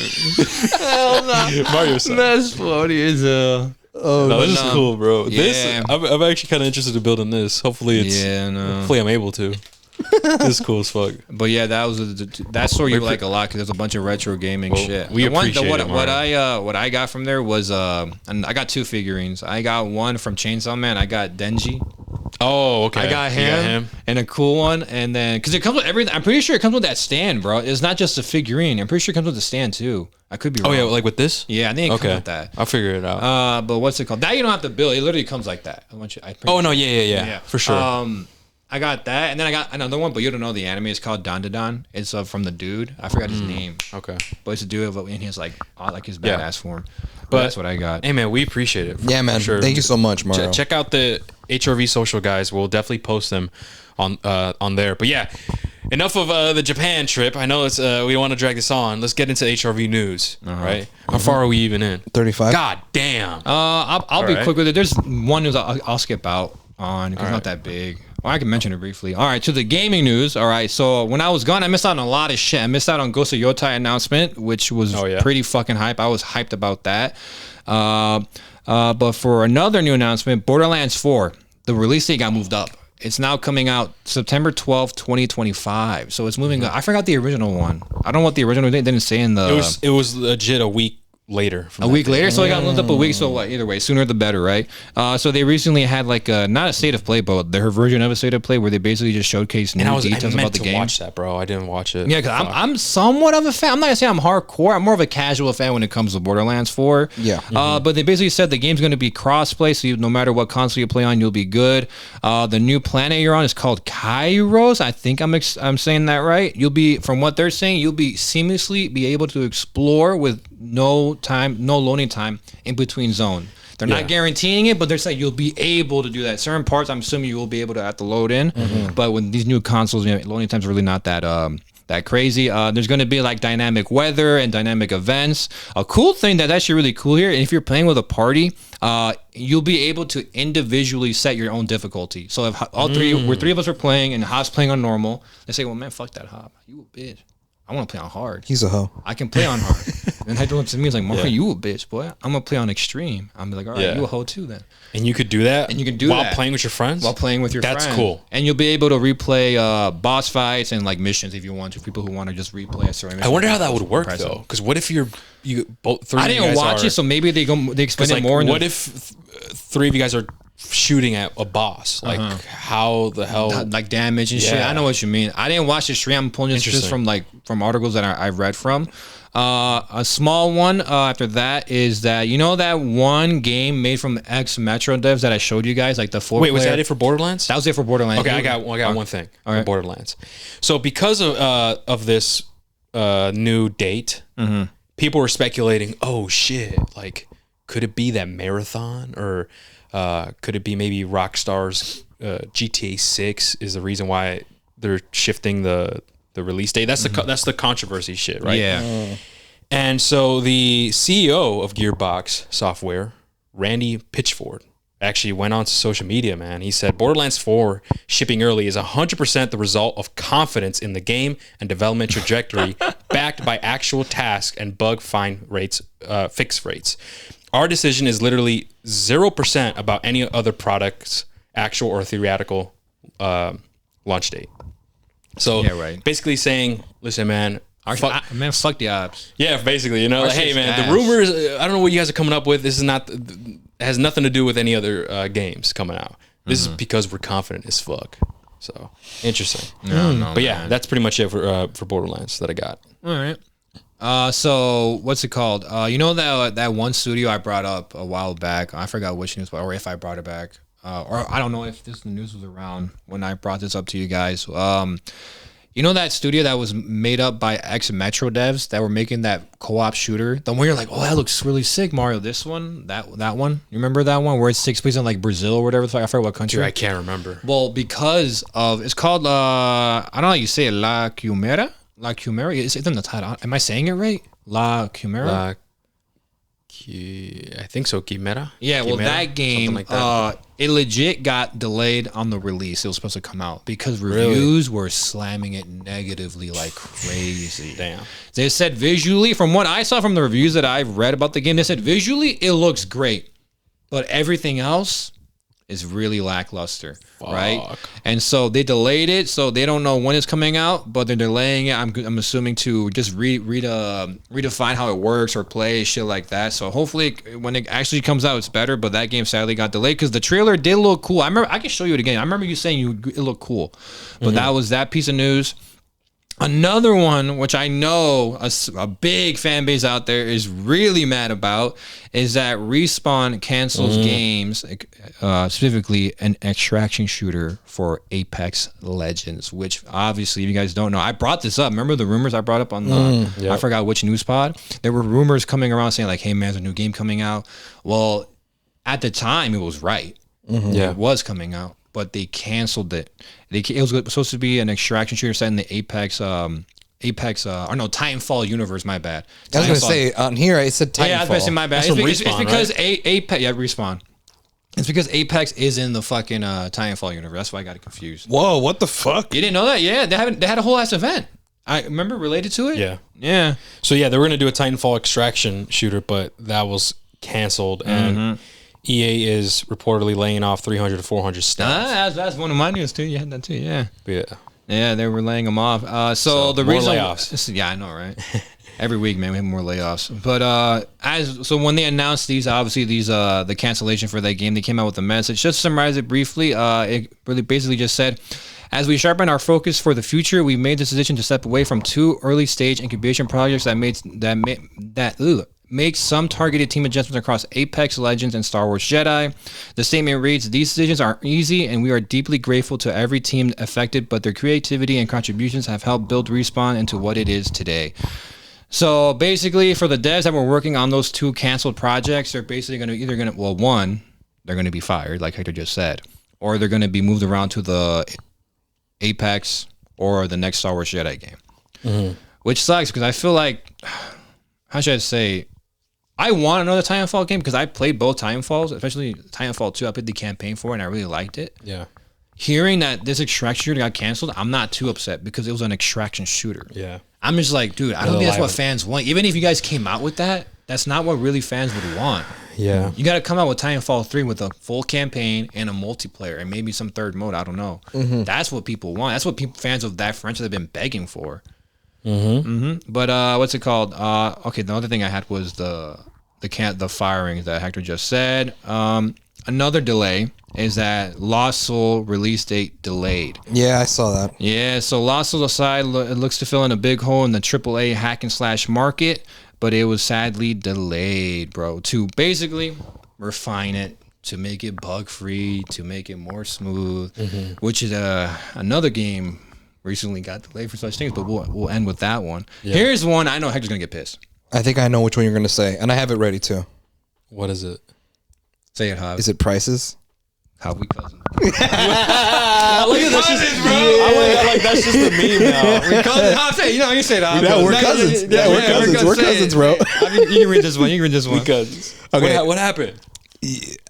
Hell no. Mario-san. That's funny as hell. Oh, No, this is cool, bro. Yeah. This, I'm actually kind of interested in building this. Hopefully, hopefully I'm able to. This is cool as fuck. But yeah, that was that story you like a lot because there's a bunch of retro gaming shit. we appreciate what, it, what Mario. I got from there was and I got 2 figurines. I got one from Chainsaw Man. I got Denji. Oh, okay. I got You him, and a cool one, and then because it comes with everything. I'm pretty sure it comes with that stand, bro. It's not just a figurine. I'm pretty sure it comes with the stand too. I could be wrong. Oh yeah, like with this? Yeah, I think it comes Okay, with that. I'll figure it out. But what's it called? That you don't have to build. It literally comes like that. Oh no, yeah, for sure. I got that, and then I got another one, but you don't know the anime. It's called Dandadan. It's from the dude. I forgot his name, Okay. but it's a dude, and he's like his Yeah. badass form. But But- that's what I got. Hey man, we appreciate it. Yeah, man. For sure. Thank you so much, Mario. Check out the HRV social guys. We'll definitely post them on there. But yeah, enough of the Japan trip. I know it's we don't want to drag this on. Let's get into HRV news. Right? How far are we even in? 35. God damn. I'll be right. quick with it. There's one news I'll skip out on because it's not that big. Well, I can mention it briefly. All right, to the gaming news. All right, so when I was gone, I missed out on a lot of shit. I missed out on Ghost of Yotai announcement, which was pretty fucking hype. I was hyped about that. But for another new announcement, Borderlands 4, the release date got moved up. It's now coming out September 12th, 2025. So it's moving up. I forgot the original one. I don't know what the original date didn't say in the... It was legit a week later. A week later, so it got moved up a week. So either way, sooner the better, right? So they recently had like not a state of play, but their version of a state of play where they basically just showcased new details about the game. Watch that, bro. I didn't watch it. Yeah, because I'm somewhat of a fan. I'm not gonna say I'm hardcore. I'm more of a casual fan when it comes to Borderlands 4. Yeah. But they basically said the game's gonna be cross-play, so no matter what console you play on, you'll be good. The new planet you're on is called Kairos. I think I'm saying that right. You'll be, from what they're saying, you'll be seamlessly be able to explore with no loading time in between zone. They're not guaranteeing it, but they're saying you'll be able to do that. Certain parts, I'm assuming you will be able to have to load in. But when these new consoles, loading times are really not that crazy. There's going to be like dynamic weather and dynamic events. A cool thing that's actually really cool here, and if you're playing with a party, you'll be able to individually set your own difficulty. So if all three of us are playing and Hop's playing on normal, they say, well, man, fuck that Hop. You a bitch. I want to play on hard. He's a hoe. I can play on hard. And Head looks at me, he's like, Mario, you a bitch, boy. I'm going to play on extreme. I'm like, all right, you a hoe too then. And you could do that? And you can do while that. playing with your friends? While playing with your friends. That's cool. And you'll be able to replay boss fights and like missions if you want to. People who want to just replay a certain mission. I wonder how that would work though. Because what if you both three? I didn't watch it, so maybe they explain it more. What if three of you guys are shooting at a boss? Like how the hell? Like damage and shit. I know what you mean. I didn't watch the stream. I'm pulling this just from articles that I've read from. A small one after that is that that one game made from ex Metro devs that I showed you guys, like the 4. Wait, was that it for Borderlands? That was it for Borderlands. Okay, I got one thing All right. for Borderlands. So because of this new date, people were speculating. Oh shit! Like, could it be that Marathon, or could it be maybe Rockstar's GTA 6 is the reason why they're shifting the release date? That's the controversy shit, right? Yeah. And so the CEO of Gearbox Software, Randy Pitchford, actually went on to social media, man. He said Borderlands 4 shipping early is 100% the result of confidence in the game and development trajectory backed by actual task and bug fix rates. Our decision is literally 0% about any other product's actual or theoretical launch date. So basically saying, listen, man, fuck the odds. Yeah, basically, like, hey, man, the rumors, I don't know what you guys are coming up with. This is has nothing to do with any other games coming out. This is because we're confident as fuck. So, interesting. But yeah, that's pretty much it for Borderlands that I got. All right. So what's it called? That one studio I brought up a while back. I forgot which news, or if I brought it back. Or I don't know if the news was around when I brought this up to you guys. You know that studio that was made up by ex-Metro devs that were making that co-op shooter? The one you're like, oh, that looks really sick, Mario. This one, that one. You remember that one where it takes place in like Brazil or whatever? I forgot what country. Dude, I can't remember. Well, because of it's called I don't know how you say it, La Chimera. La Chimera. It's in the title. Am I saying it right? La Chimera. I think so. Chimera. Yeah, well, Chimera? that game, Like that. it legit got delayed on the release. It was supposed to come out because reviews were slamming it negatively like crazy. Damn. They said visually, from what I saw from the reviews that I've read about the game, they said visually it looks great, but everything else is really lackluster, right? And so they delayed it, so they don't know when it's coming out, but they're delaying it. I'm assuming to just redefine how it works or play shit like that. So hopefully when it actually comes out, it's better. But that game sadly got delayed because the trailer did look cool. I remember I can show you it again. I remember you saying it looked cool, but that was that piece of news. Another one, which I know a big fan base out there is really mad about, is that Respawn cancels games, specifically an extraction shooter for Apex Legends, which obviously, if you guys don't know, I brought this up. Remember the rumors I brought up on I forgot which news pod? There were rumors coming around saying like, hey man, there's a new game coming out. Well, at the time, it was right. It was coming out. But they canceled it. It was supposed to be an extraction shooter set in the Titanfall universe. My bad. I was going to say, on here, it said Titanfall. Yeah, I was going to say my bad. It's because Apex, Respawn. It's because Apex is in the fucking Titanfall universe. That's why I got it confused. Whoa, what the fuck? You didn't know that? Yeah, they had a whole ass event. I remember related to it. Yeah. So yeah, they were going to do a Titanfall extraction shooter, but that was canceled, and EA is reportedly laying off 300 to 400 staff. That's one of my news too. You had that too, yeah. Yeah, they were laying them off. So the more reason layoffs. Yeah, I know, right? Every week, man, we have more layoffs. But so when they announced the cancellation for that game, they came out with a message. Just to summarize it briefly, it really basically just said, as we sharpen our focus for the future, we made the decision to step away from 2 early stage incubation projects that make some targeted team adjustments across Apex Legends and Star Wars Jedi. The statement reads, these decisions aren't easy, and we are deeply grateful to every team affected, but their creativity and contributions have helped build Respawn into what it is today. So basically, for the devs that were working on those 2 canceled projects, they're basically one, they're going to be fired, like Hector just said, or they're going to be moved around to the Apex or the next Star Wars Jedi game. Which sucks, because I feel like, how should I say, I want another Titanfall game because I played both Titanfalls, especially Titanfall 2. I played the campaign for it and I really liked it. Yeah. Hearing that this extraction shooter got canceled, I'm not too upset because it was an extraction shooter. Yeah. I'm just like, dude, I don't think that's what fans want. Even if you guys came out with that, that's not what really fans would want. Yeah. You got to come out with Titanfall 3 with a full campaign and a multiplayer and maybe some third mode. I don't know. That's what people want. That's what fans of that franchise have been begging for. But what's it called? Okay, the other thing I had was the firing that Hector just said. Another delay is that Lost Soul release date delayed. Yeah, I saw that. Yeah, so Lost Soul aside, it looks to fill in a big hole in the AAA hack and slash market, but it was sadly delayed, bro, to basically refine it, to make it bug free, to make it more smooth, which is another game recently got delayed for such things, but we'll end with that one. Here's one I know Hector's gonna get pissed. I think I know which one you're going to say, and I have it ready too. What is it? Say it, Hob. Is it prices? How we cousins? Look at this, bro. I like that's just the meme now. We cousins. Hob, say, you say that. Yeah, we're cousins. Yeah, we're cousins. We're cousins, bro. You can read this one. You can read this one. We cousins. Okay. What happened? It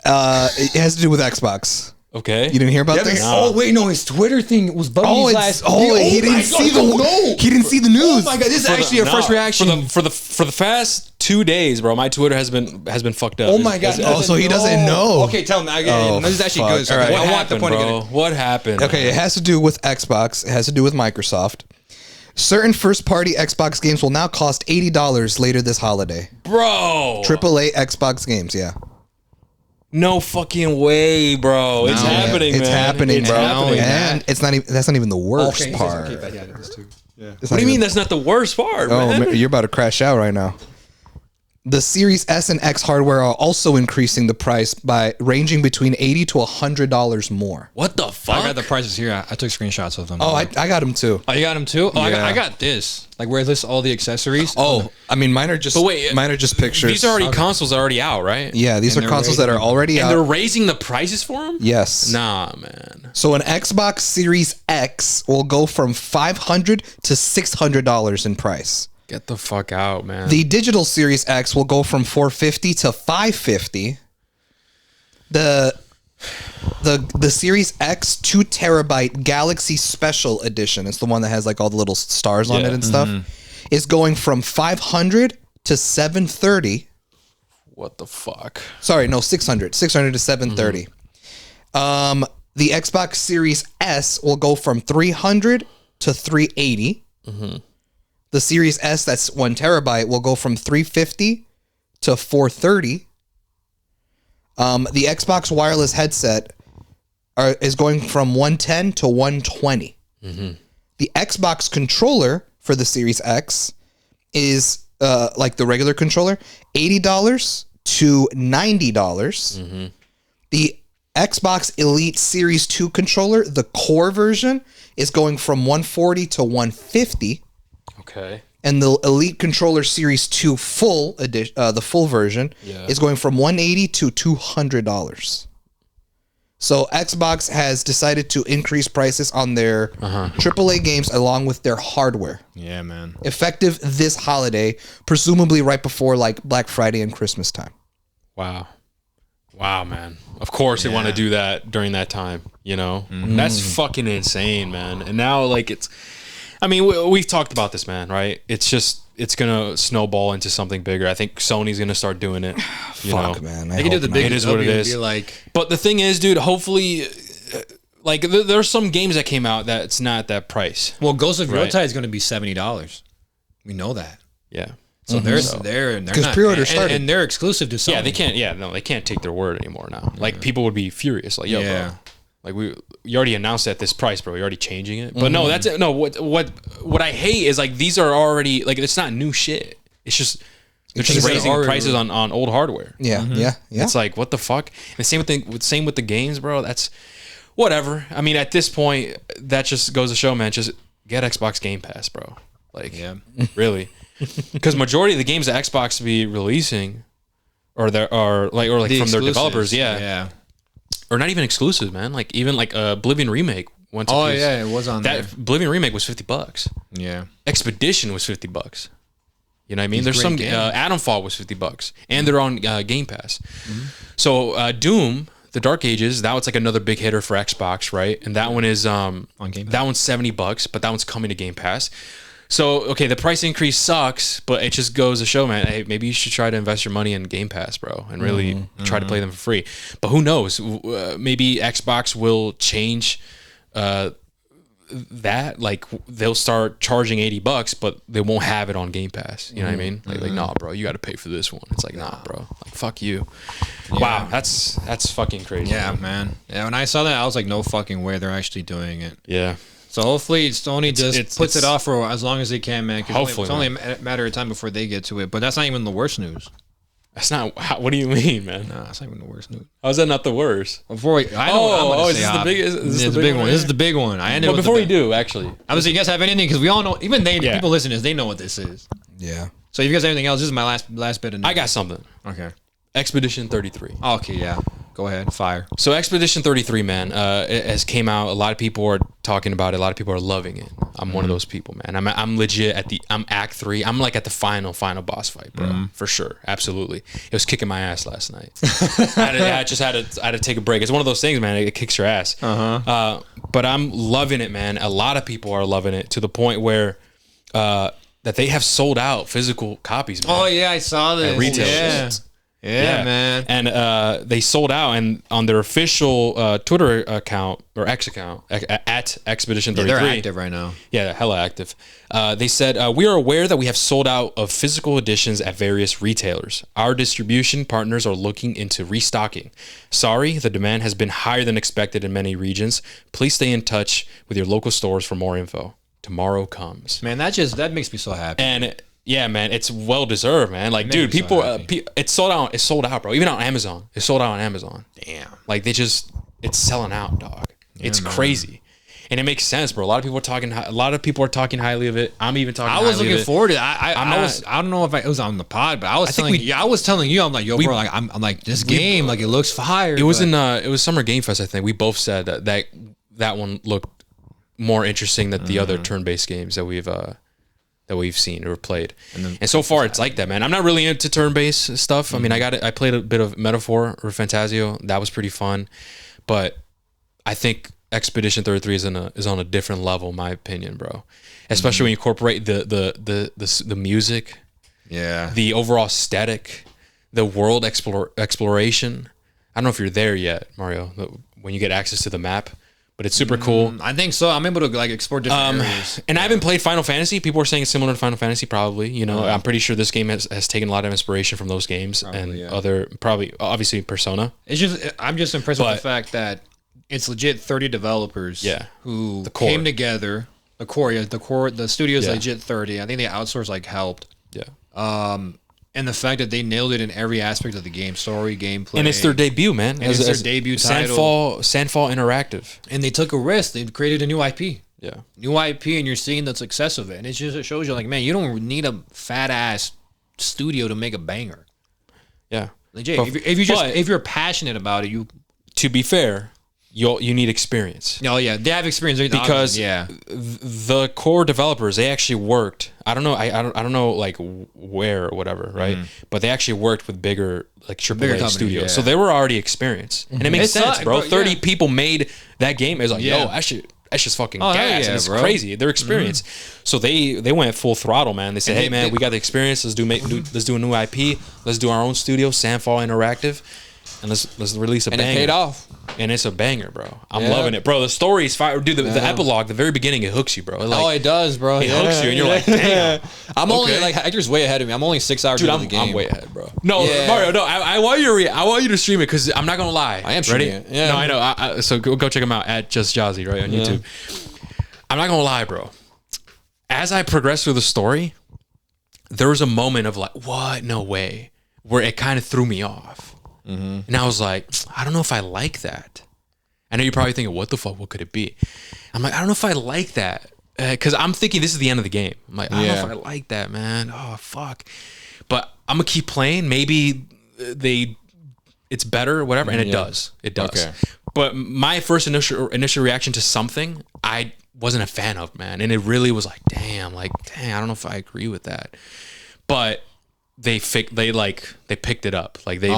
has to do with Xbox. Okay. You didn't hear about this? Oh wait, no, his Twitter thing was Bubby's last. He didn't see he didn't see the news. Oh my god, this is actually a first reaction. For the past 2 days, bro. My Twitter has been fucked up. Oh my god. So he doesn't know. Okay, tell me. This is actually good. So All right. I want the point bro? again. What happened? Okay, it has to do with Xbox. It has to do with Microsoft. Certain first-party Xbox games will now cost $80 later this holiday. Bro. AAA Xbox games, yeah. No fucking way, bro. It's happening, man. It's happening, bro. Happening, and it's not even. That's not even the worst part. Okay, yeah, this too. Yeah. What do you mean that's not the worst part, Oh, man? you're about to crash out right now. The Series S and X hardware are also increasing the price by ranging between $80 to $100 more. What the fuck? I got the prices here. I took screenshots of them. Oh, I got them too. Oh, you got them too? Oh, Yeah. I got this. Like where it lists all the accessories. Oh, I mean, mine are just. But wait, mine are just pictures. These are already consoles already out, right? Yeah, these And are they're consoles that are already And out. they're raising the prices for them? Yes. Nah, man. So an Xbox Series X will go from $500 to $600 in price. Get the fuck out, man. The digital Series X will go from $450 to $550. The Series X 2 terabyte Galaxy Special Edition, it's the one that has like all the little stars on it and stuff, is going from $500 to $730. What the fuck? Sorry, no, $600 to $730. The Xbox Series S will go from $300 to $380. The Series S, that's 1 terabyte, will go from $350 to $430. The Xbox wireless headset is going from $110 to $120. The Xbox controller for the Series X is like the regular controller, $80 to $90. The Xbox Elite Series 2 controller, the core version, is going from $140 to $150. Okay. And the Elite Controller Series 2 full edition, the full version, is going from $180 to $200. So Xbox has decided to increase prices on their AAA games along with their hardware. Yeah, man. Effective this holiday, presumably right before like Black Friday and Christmas time. Wow. Wow, man. Of course they want to do that during that time, you know? That's fucking insane, man. And now, like, it's... I mean, we've talked about this, man, right? It's just... It's going to snowball into something bigger. I think Sony's going to start doing it. You know? Man. They can do the big. It is what it is. Be like, But the thing is, dude, hopefully... Like, there's some games that came out that's not that price. well, Ghost of Right. Yotei is going to be $70. We know that. Yeah. So they're 'Cause not, pre-order and- started. and they're exclusive to Sony. Yeah, they can't... Yeah, no, they can't take their word anymore now. Like, people would be furious. Like, yo, Yeah. bro. Like, you already announced at this price, bro. You're already changing it. But no, that's it. No, what I hate is, like, these are already... Like, it's not new shit. It's just... They're just raising the prices on old hardware. Yeah. It's like, what the fuck? And same with the games, bro. That's whatever. I mean, at this point, that just goes to show, man. Just get Xbox Game Pass, bro. Like, really, because majority of the games that Xbox be releasing, or from their developers, or not even exclusive, man. Like even like Oblivion Remake went to it was on that. there. Oblivion Remake was $50. Yeah. Expedition was $50. You know what I mean? These There's some great games. Atomfall was $50, and they're on Game Pass. So Doom, The Dark Ages, that was like another big hitter for Xbox, right? And that one is on Game Pass. that one's $70, but that one's coming to Game Pass. So okay, the price increase sucks, but it just goes to show, man. Hey, maybe you should try to invest your money in Game Pass, bro, and really try to play them for free. But who knows? Maybe Xbox will change that. Like they'll start charging $80, but they won't have it on Game Pass. You know what I mean? Like, nah, bro, you got to pay for this one. It's like, nah, bro, like fuck you. Wow, that's fucking crazy. Yeah, man. Yeah, when I saw that, I was like, no fucking way they're actually doing it. Yeah. So hopefully Sony just puts it it's- off for as long as they can, man. 'Cause Hopefully, it's only a matter of time before they get to it. But that's not even the worst news. That's not. What do you mean, man? Nah, that's not even the worst news. How's that not the worst? Before we, I know what I'm gonna is say, this the Ab. big? Is This this is the big one. This is the big one. I ended. But with before the we do, actually, obviously, you guys have anything? Because we all know, even they, Yeah. people listening, they know what this is. Yeah. So if you guys have anything else, this is my last bit of news. I got something. Okay. Expedition 33. Okay, yeah. Go ahead. Fire. So Expedition 33, man, it has came out. A lot of people are talking about it. A lot of people are loving it. I'm one of those people, man. I'm legit I'm Act 3. I'm like at the final boss fight, bro. For sure. Absolutely. It was kicking my ass last night. I just had to take a break. It's one of those things, man. It kicks your ass. But I'm loving it, man. A lot of people are loving it to the point where that they have sold out physical copies, man. Oh yeah, I saw this. At retail. Yeah. Yeah, man. And they sold out, and on their official Twitter account or X account at Expedition 33. They're active right now. Yeah, they're hella active. They said, we are aware that we have sold out of physical editions at various retailers. Our distribution partners are looking into restocking. Sorry, the demand has been higher than expected in many regions. Please stay in touch with your local stores for more info. Tomorrow comes. Man, that makes me so happy. And Yeah, man, it's well deserved, man. Like, dude, people, it's sold out. It's sold out, bro. Even on Amazon, it's sold out on Amazon. Damn. Like it's selling out, dog. It's crazy, and it makes sense, bro. A lot of people are talking highly of it. I'm even talking. I was looking forward to it. I don't know if it was on the pod, but I was telling you, I'm like, yo, bro, like I'm like this game, like it looks fire. It was it was Summer Game Fest, I think. We both said that one looked more interesting than the other turn-based games that we've seen or played. And so far it's like that, man. I'm not really into turn-based stuff. I mean, I played a bit of Metaphor or Fantasio. That was pretty fun. But I think Expedition 33 is on a different level, in my opinion, bro. Especially when you incorporate the music, the overall aesthetic, the world exploration. I don't know if you're there yet, Mario, when you get access to the map. But it's super cool. I think so. I'm able to like explore different areas. And I haven't played Final Fantasy. People are saying it's similar to Final Fantasy, probably. You know, I'm pretty sure this game has taken a lot of inspiration from those games obviously Persona. I'm just impressed with the fact that it's legit 30 developers who came together. The studio's legit 30. I think they outsourced like helped. Yeah. And the fact that they nailed it in every aspect of the game, story, gameplay. And it's their debut, man. And it's their debut title. Sandfall Interactive. And they took a risk. They created a new IP. Yeah. New IP, and you're seeing the success of it. And it shows you, like, man, you don't need a fat-ass studio to make a banger. Yeah. Legit. If you're passionate about it, to be fair, you need experience. Oh yeah, they have experience because the core developers, they actually worked. I don't know like where or whatever, right? But they actually worked with bigger like AAA studios, so they were already experienced, and it makes sense, bro. 30 people made that game. It's like, yo, that's just fucking gas. It's crazy. They're experienced, so they went full throttle, man. They said, hey man, we got the experience. Let's do a new IP. Let's do our own studio, Sandfall Interactive. And let's release a banger. And it paid off. And it's a banger, bro. I'm loving it, bro. The story is fire. Dude, the epilogue, the very beginning, it hooks you, bro. It does, bro. It hooks you, and you're like, damn. I'm only like Hector's way ahead of me. I'm only 6 hours into the game. I'm way ahead, bro. No, Mario, no. I want you to stream it because I'm not gonna lie. I am streaming it. Yeah. No, I know. So go check him out at Just Jazzy, right, on YouTube. I'm not gonna lie, bro. As I progressed through the story, there was a moment of like, what? No way, where it kind of threw me off. And I was like, I don't know if I like that. I know you're probably thinking, what the fuck? What could it be? I'm like, I don't know if I like that. Because I'm thinking this is the end of the game. I'm like, I don't know if I like that, man. Oh, fuck. But I'm going to keep playing. Maybe it's better or whatever. And it does. It does. Okay. But my first initial reaction to something, I wasn't a fan of, man. And it really was like, dang, I don't know if I agree with that. But they picked it up. Like they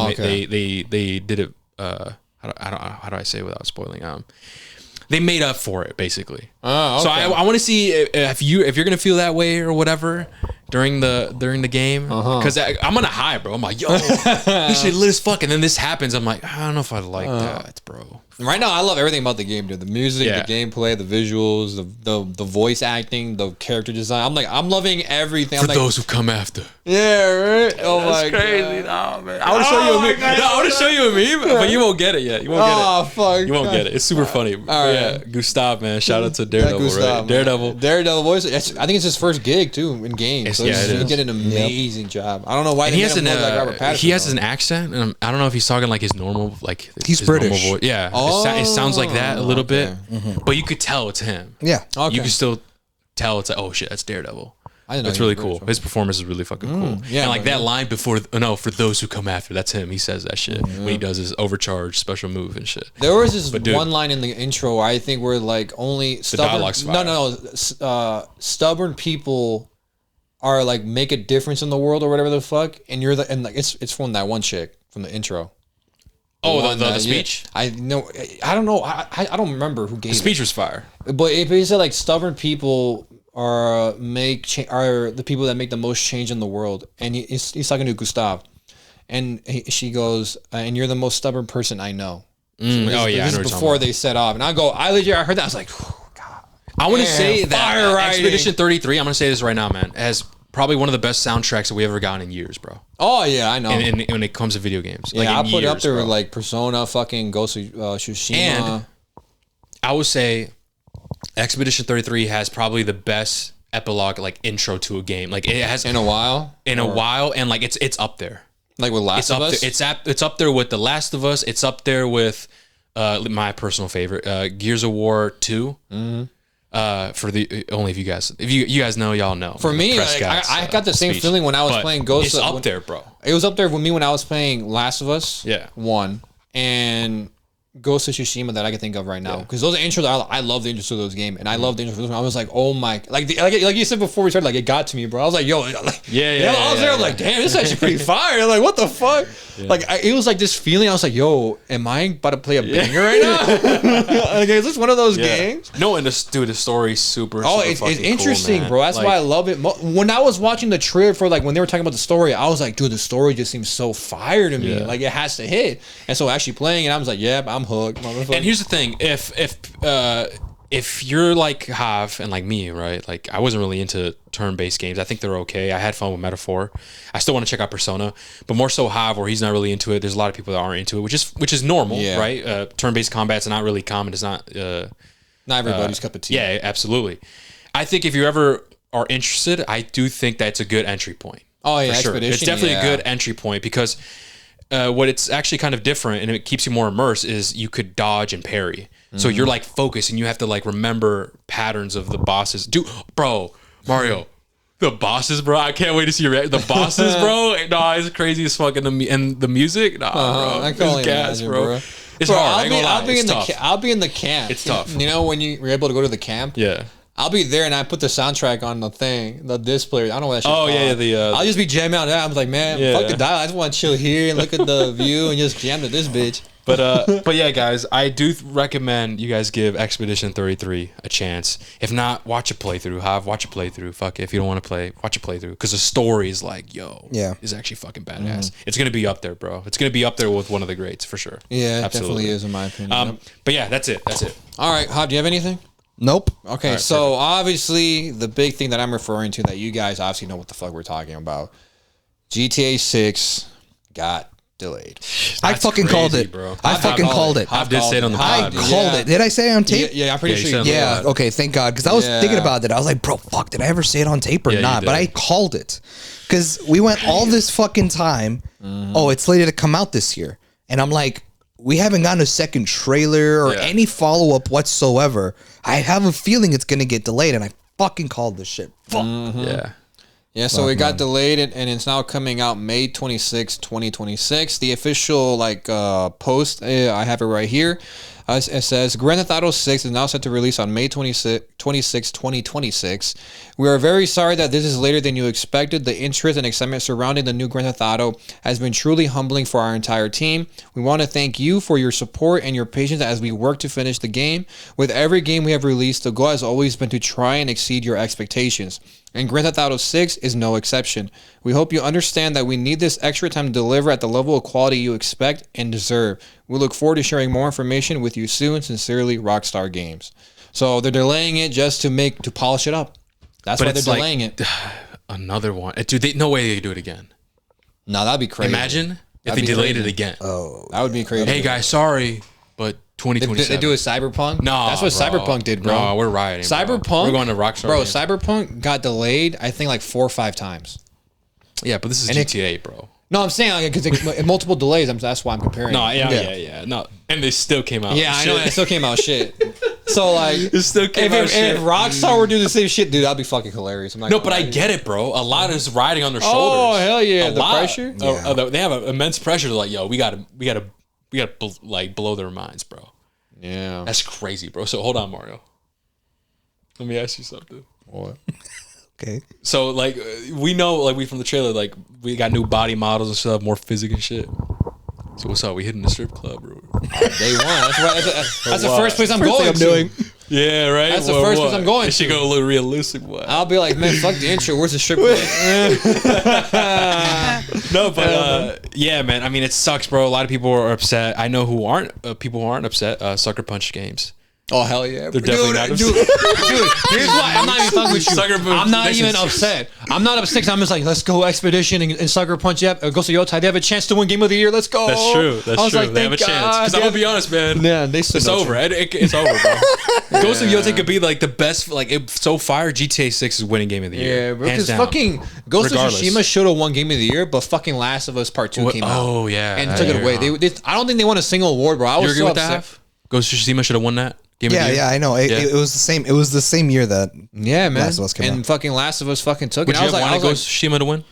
did it. How do I say it without spoiling? They made up for it basically. Oh, okay. So I want to see if you're gonna feel that way or whatever during the game, because I'm on a high, bro. I'm like, yo, he should lit as fuck, and then this happens. I'm like, I don't know if I like that, bro. Right now, I love everything about the game, dude. The music, the gameplay, the visuals, the voice acting, the character design. I'm loving everything. For those who come after. Yeah, right. Oh my crazy. God, man. I want to show you a meme. I want to show you a meme, but you won't get it yet. You won't get it. Oh fuck. You won't get it. It's super funny. All right. Yeah, Gustav, man. Shout out to Daredevil, right? Daredevil voice. I think it's his first gig too in games. So he did an amazing job. I don't know why he has Robert Pattinson. He has an accent, and I don't know if he's talking like his normal, like he's his British. Normal voice. Yeah, it sounds like that a little bit, but you could tell it's him. Yeah, you can still tell it's like, oh shit, that's Daredevil. It's really cool. His performance is really fucking cool. Yeah, and like that line before, for those who come after, that's him. He says that shit when he does his overcharge special move and shit. There was this one line in the intro I think where like only stubborn, stubborn people are like make a difference in the world or whatever the fuck, and it's from that one chick from the intro. The speech? I know. I don't know. I don't remember who gave the speech. Was fire. But he said like stubborn people are the people that make the most change in the world, and he's talking to Gustav, and she goes, and you're the most stubborn person I know. This is before they set off, and I heard that, I was like, oh, God. I want to say that Expedition 33. I'm gonna say this right now, man, has probably one of the best soundtracks that we ever gotten in years, bro. Oh yeah, I know. And when it comes to video games, yeah, I put it up there with like Persona, fucking Ghost of Tsushima. And I would say Expedition 33 has probably the best epilogue like intro to a game. Like it has in a while, and like it's up there. Like with Last of Us, it's up there with The Last of Us. It's up there with my personal favorite, Gears of War 2. For the only if you guys know, y'all know. For me, like, I got the same feeling when I was playing Ghost. It's up there, bro. It was up there with me when I was playing Last of Us. Yeah. 1 and Ghost of Tsushima that I can think of right now, because those intros, I love the intros of those games, and I love the intros. I was like, oh my, like you said before we started, like it got to me, bro. I was like, yo, like, I was there, I'm like, damn, this is actually pretty fire. Like, what the fuck? Yeah. Like, it was like this feeling. I was like, yo, am I about to play a banger right now? Like, is this one of those games? No, and the story's super. It's interesting, cool, bro. That's like, why I love it. When I was watching the trailer for like when they were talking about the story, I was like, dude, the story just seems so fire to me. Like it has to hit. And so actually playing it, I was like, yeah, I'm hooked. And here's the thing: if you're like Hav and like me, right? Like I wasn't really into turn-based games. I think they're okay. I had fun with Metaphor. I still want to check out Persona, but more so Hav, where he's not really into it. There's a lot of people that aren't into it, which is normal, right? Turn-based combat's not really common. It's not everybody's cup of tea. Yeah, absolutely. I think if you ever are interested, I do think that's a good entry point. Oh yeah, for sure. Expedition, it's definitely a good entry point because. What it's actually kind of different and it keeps you more immersed is you could dodge and parry. So you're like focused and you have to like remember patterns of the bosses. Dude, bro, Mario, the bosses, bro. I can't wait to see your the bosses, bro. No, it's crazy as fuck. And the music, bro. I can only imagine, bro. It's hard. I'll be in the camp. It's tough. You know when you're able to go to the camp? Yeah. I'll be there and I put the soundtrack on the display. I don't know what that shit's called. Yeah. I'll just be jamming out that. I'm like, man, fuck the dial. I just want to chill here and look at the view and just jam to this bitch. But yeah, guys, I do recommend you guys give Expedition 33 a chance. If not, watch a playthrough. Watch a playthrough. Fuck it. If you don't want to play, watch a playthrough. Because the story is like, is actually fucking badass. It's going to be up there, bro. It's going to be up there with one of the greats, for sure. Yeah, it definitely is, in my opinion. But yeah, that's it. All right, Hob, do you have anything? Nope. Okay, right, so perfect. Obviously the big thing that I'm referring to that you guys obviously know what the fuck we're talking about. GTA 6 got delayed. I fucking called it, bro. I fucking called it. I did say it on the pod. I called it. Did I say it on tape? Yeah, I'm pretty sure you did. Yeah, okay, thank God. Because I was thinking about it. I was like, bro, fuck, did I ever say it on tape or not? But I called it. Because we went all this fucking time, it's slated to come out this year. And I'm like, we haven't gotten a second trailer or any follow-up whatsoever. I have a feeling it's going to get delayed, and I fucking called this shit. Fuck. Yeah, so it got delayed, and it's now coming out May 26, 2026. The official post, I have it right here. It says, Grand Theft Auto 6 is now set to release on May 26, 2026. We are very sorry that this is later than you expected. The interest and excitement surrounding the new Grand Theft Auto has been truly humbling for our entire team. We want to thank you for your support and your patience as we work to finish the game. With every game we have released, the goal has always been to try and exceed your expectations. And Grand Theft Auto 6 is no exception. We hope you understand that we need this extra time to deliver at the level of quality you expect and deserve. We look forward to sharing more information with you soon. Sincerely, Rockstar Games. So they're delaying it just to polish it up. That's why they're delaying it. Another one. Dude, no way they could do it again. No, that'd be crazy. Imagine if they delayed it again. Oh, that would be crazy. Hey guys, sorry, but 2027. They do a Cyberpunk? No, that's what Cyberpunk did, bro. No, we're rioting. Cyberpunk, bro. We're going to Rockstar. Bro, games. Cyberpunk got delayed, I think, like 4 or 5 times. Yeah, but this is GTA, bro. No, I'm saying because multiple delays. That's why I'm comparing. No, yeah. No, and they still came out. Yeah, I know. It still came out shit. So like, it still came out shit. If Rockstar were doing the same shit, dude, that'd be fucking hilarious. No, but I get it, bro. A lot is riding on their shoulders. Oh hell yeah, the pressure. They have an immense pressure. Like, yo, we gotta like blow their minds, bro. Yeah, that's crazy, bro. So hold on, Mario. Let me ask you something. What? Okay. So like we know, like we from the trailer, like we got new body models and stuff, more physique and shit. So what's up? We hitting the strip club, bro. Day one. That's the first place I'm going to. Yeah, right. That's the first place I'm going. It should go a little realistic. What? I'll be like, man, fuck the intro. Where's the strip club? No, but yeah, man. I mean, it sucks, bro. A lot of people are upset. I know people who aren't upset. Sucker Punch Games. Oh hell yeah! They're definitely not dude, here's why I'm not even fucking with you. Sucker Punch. I'm not even upset. I'm not upset. 'Cause I'm just like, let's go Expedition and Sucker Punch. Yep, Ghost of Yotai. They have a chance to win Game of the Year. Let's go. That's true. That's true. Like, they have a chance. Because I'm gonna be honest, man. Yeah, it's over. It's over, bro. Ghost of Yotai could be like the best. Like so far, GTA 6 is winning Game of the Year. Yeah, because fucking Ghost of Tsushima should have won Game of the Year, but fucking Last of Us Part 2 came out. Oh yeah, and took it away. I don't think they won a single award, bro. I was so upset. Ghost of Tsushima should have won that. Yeah, I know. It was the same. It was the same year that man. Last of Us came out. Fucking Last of Us fucking took it. I was like, Ghost of Tsushima to win.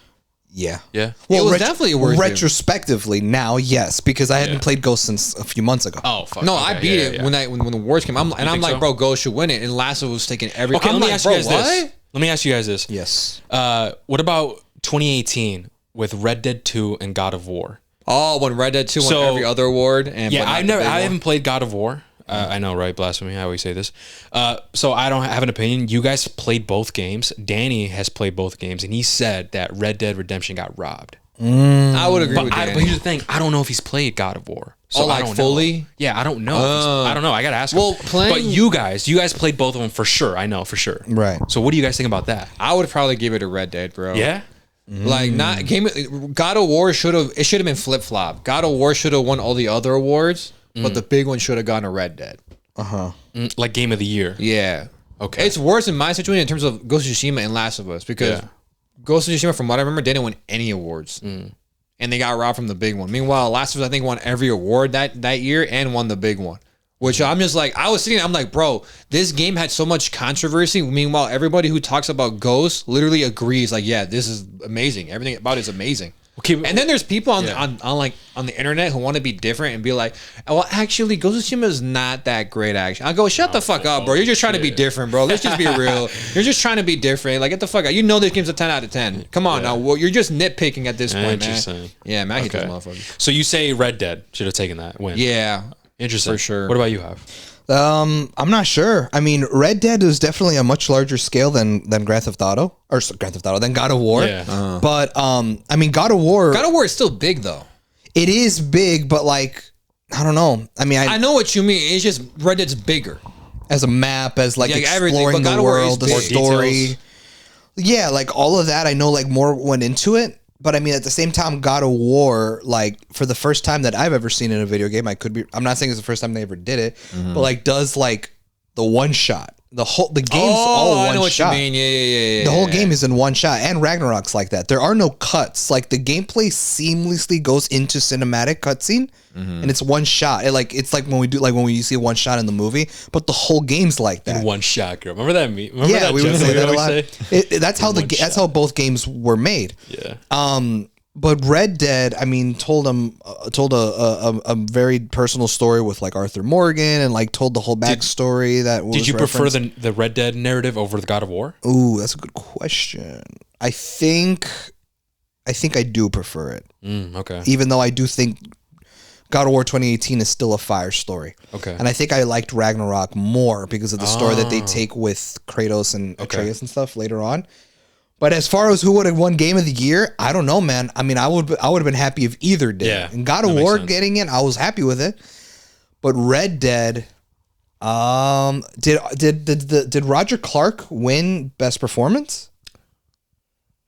Yeah. Well, it was definitely a worth retrospectively now, yes, because I hadn't played Ghost since a few months ago. Oh fuck. No, I beat it when the awards came. I'm like, bro, Ghost should win it, and Last of Us was taking every. Okay, let me ask you guys this. Let me ask you guys this. Yes. What about 2018 with Red Dead 2 and God of War? Oh, when Red Dead 2 won every other award, and I haven't played God of War. I know, right? Blasphemy. I always say this. So I don't have an opinion. You guys played both games. Danny has played both games, and he said that Red Dead Redemption got robbed. I would agree with Danny. But here's the thing. I don't know if he's played God of War. So like I don't fully? Know. Yeah, I don't know. I don't know. I got to ask him. Playing... But you guys played both of them for sure. I know, for sure. Right. So what do you guys think about that? I would probably give it a Red Dead, bro. Yeah? Like God of War should have been flip flop. God of War should have won all the other awards, but the big one should have gone to Red Dead. Like Game of the Year. Yeah. Okay. It's worse in my situation in terms of Ghost of Tsushima and Last of Us because Ghost of Tsushima, from what I remember, didn't win any awards, and they got robbed from the big one. Meanwhile, Last of Us I think won every award that year and won the big one. Which I'm just like, I was sitting, I'm like, bro, this game had so much controversy. Meanwhile, everybody who talks about Ghost literally agrees, like, yeah, this is amazing. Everything about it is amazing. Okay, and then there's people on the internet who want to be different and be like, well, actually, Ghost of Tsushima is not that great. Actually, I go, shut the fuck up, bro. You're just trying to be different, bro. Let's just be real. You're just trying to be different. Like, get the fuck out. You know this game's a 10 out of 10. Come on now. Well, you're just nitpicking at this point, man. Yeah, man, I hate this motherfucker. So you say Red Dead should have taken that win? Yeah, interesting for sure. What about you, Hav? I'm not sure. I mean, Red Dead is definitely a much larger scale than Grand Theft Auto than God of War. Yeah. But I mean, God of War is still big though. It is big, but like, I don't know. I mean, I know what you mean. It's just Red Dead's bigger as a map, as like exploring the world, the story. Yeah, like all of that. I know like more went into it. But I mean, at the same time, God of War, like for the first time that I've ever seen in a video game, I'm not saying it's the first time they ever did it, but like does like the one shot. The game's all one shot. I know what you mean. Yeah. The whole game is in one shot, and Ragnarok's like that. There are no cuts. Like the gameplay seamlessly goes into cinematic cutscene, and it's one shot. It's like when you see one shot in the movie, but the whole game's like that. In one shot, girl. Remember that? We would say that a lot. That's how both games were made. Yeah. But Red Dead, I mean, told a very personal story with like Arthur Morgan, and like told the whole backstory that was Did you referenced. prefer the Red Dead narrative over the God of War? Ooh, that's a good question. I think I do prefer it. Okay. Even though I do think God of War 2018 is still a fire story. Okay. And I think I liked Ragnarok more because of the story that they take with Kratos and Atreus and stuff later on. But as far as who would have won Game of the Year, I don't know, man. I mean, I would have been happy if either did. Yeah, and God of War getting it, I was happy with it. But Red Dead, did Roger Clark win Best Performance?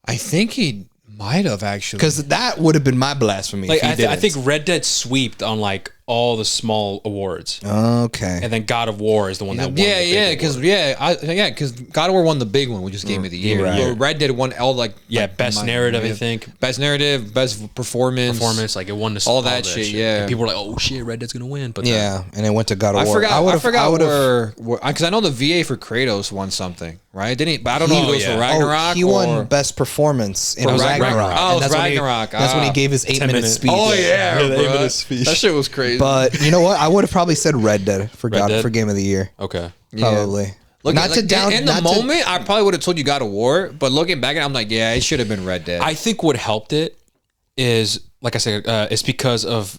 I think he might have actually, because that would have been my blasphemy. Like I think Red Dead sweeped on like all the small awards. Okay. And then God of War is the one that won. Because God of War won the big one, which is Game of the Year. Right. Red Dead won all like best narrative. I think best narrative, best performance, like it won all that shit. Yeah, and people were like, "Oh shit, Red Dead's gonna win." But and it went to God of War. I forgot where because I know the VA for Kratos won something, right? Didn't he? But I don't know if it was for Ragnarok. He won Best Performance in Ragnarok. Oh, that's Ragnarok. That's when he gave his 8-minute speech. Oh yeah, 8-minute speech. That shit was crazy. But you know what? I would have probably said Red Dead for Game of the Year. Okay, probably. Look, in the moment, I probably would have told you God of War, but looking back at it, I'm like, yeah, it should have been Red Dead. I think what helped it is, like I said, it's because of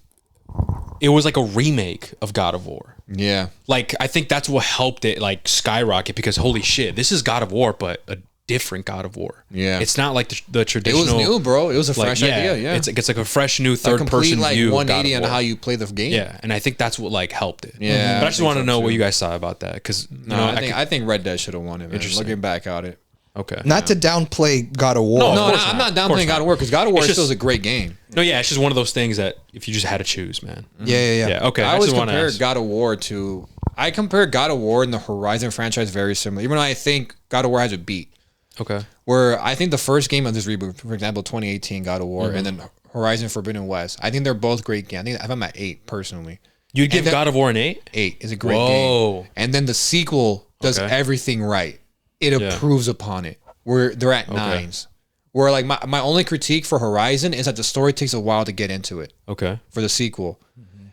it was like a remake of God of War. Yeah, like I think that's what helped it like skyrocket because holy shit, this is God of War, but different God of War. Yeah. It's not like the traditional. It was new, bro. It was a fresh idea. Yeah. It's like a fresh new third complete, person view. 180 on how you play the game. Yeah, and I think that's what like helped it. Yeah, but I just want to know what you guys saw about that because I think Red Dead should have won it. Man. Looking back at it. Okay. Not to downplay God of War. No, I'm not downplaying God of War because God of War still is a great game. No, yeah, it's just one of those things that if you just had to choose, man. Yeah. Okay. I always compare God of War to. I compare God of War and the Horizon franchise very similar, even though I think God of War has a beat. Okay. Where I think the first game of this reboot, for example, 2018 God of War, and then Horizon Forbidden West, I think they're both great games. I think I'm at 8 personally. You'd give God of War an 8? 8 is a great game. And then the sequel does everything right. It improves upon it. Where they're at 9s. Where like my only critique for Horizon is that the story takes a while to get into it. Okay. For the sequel.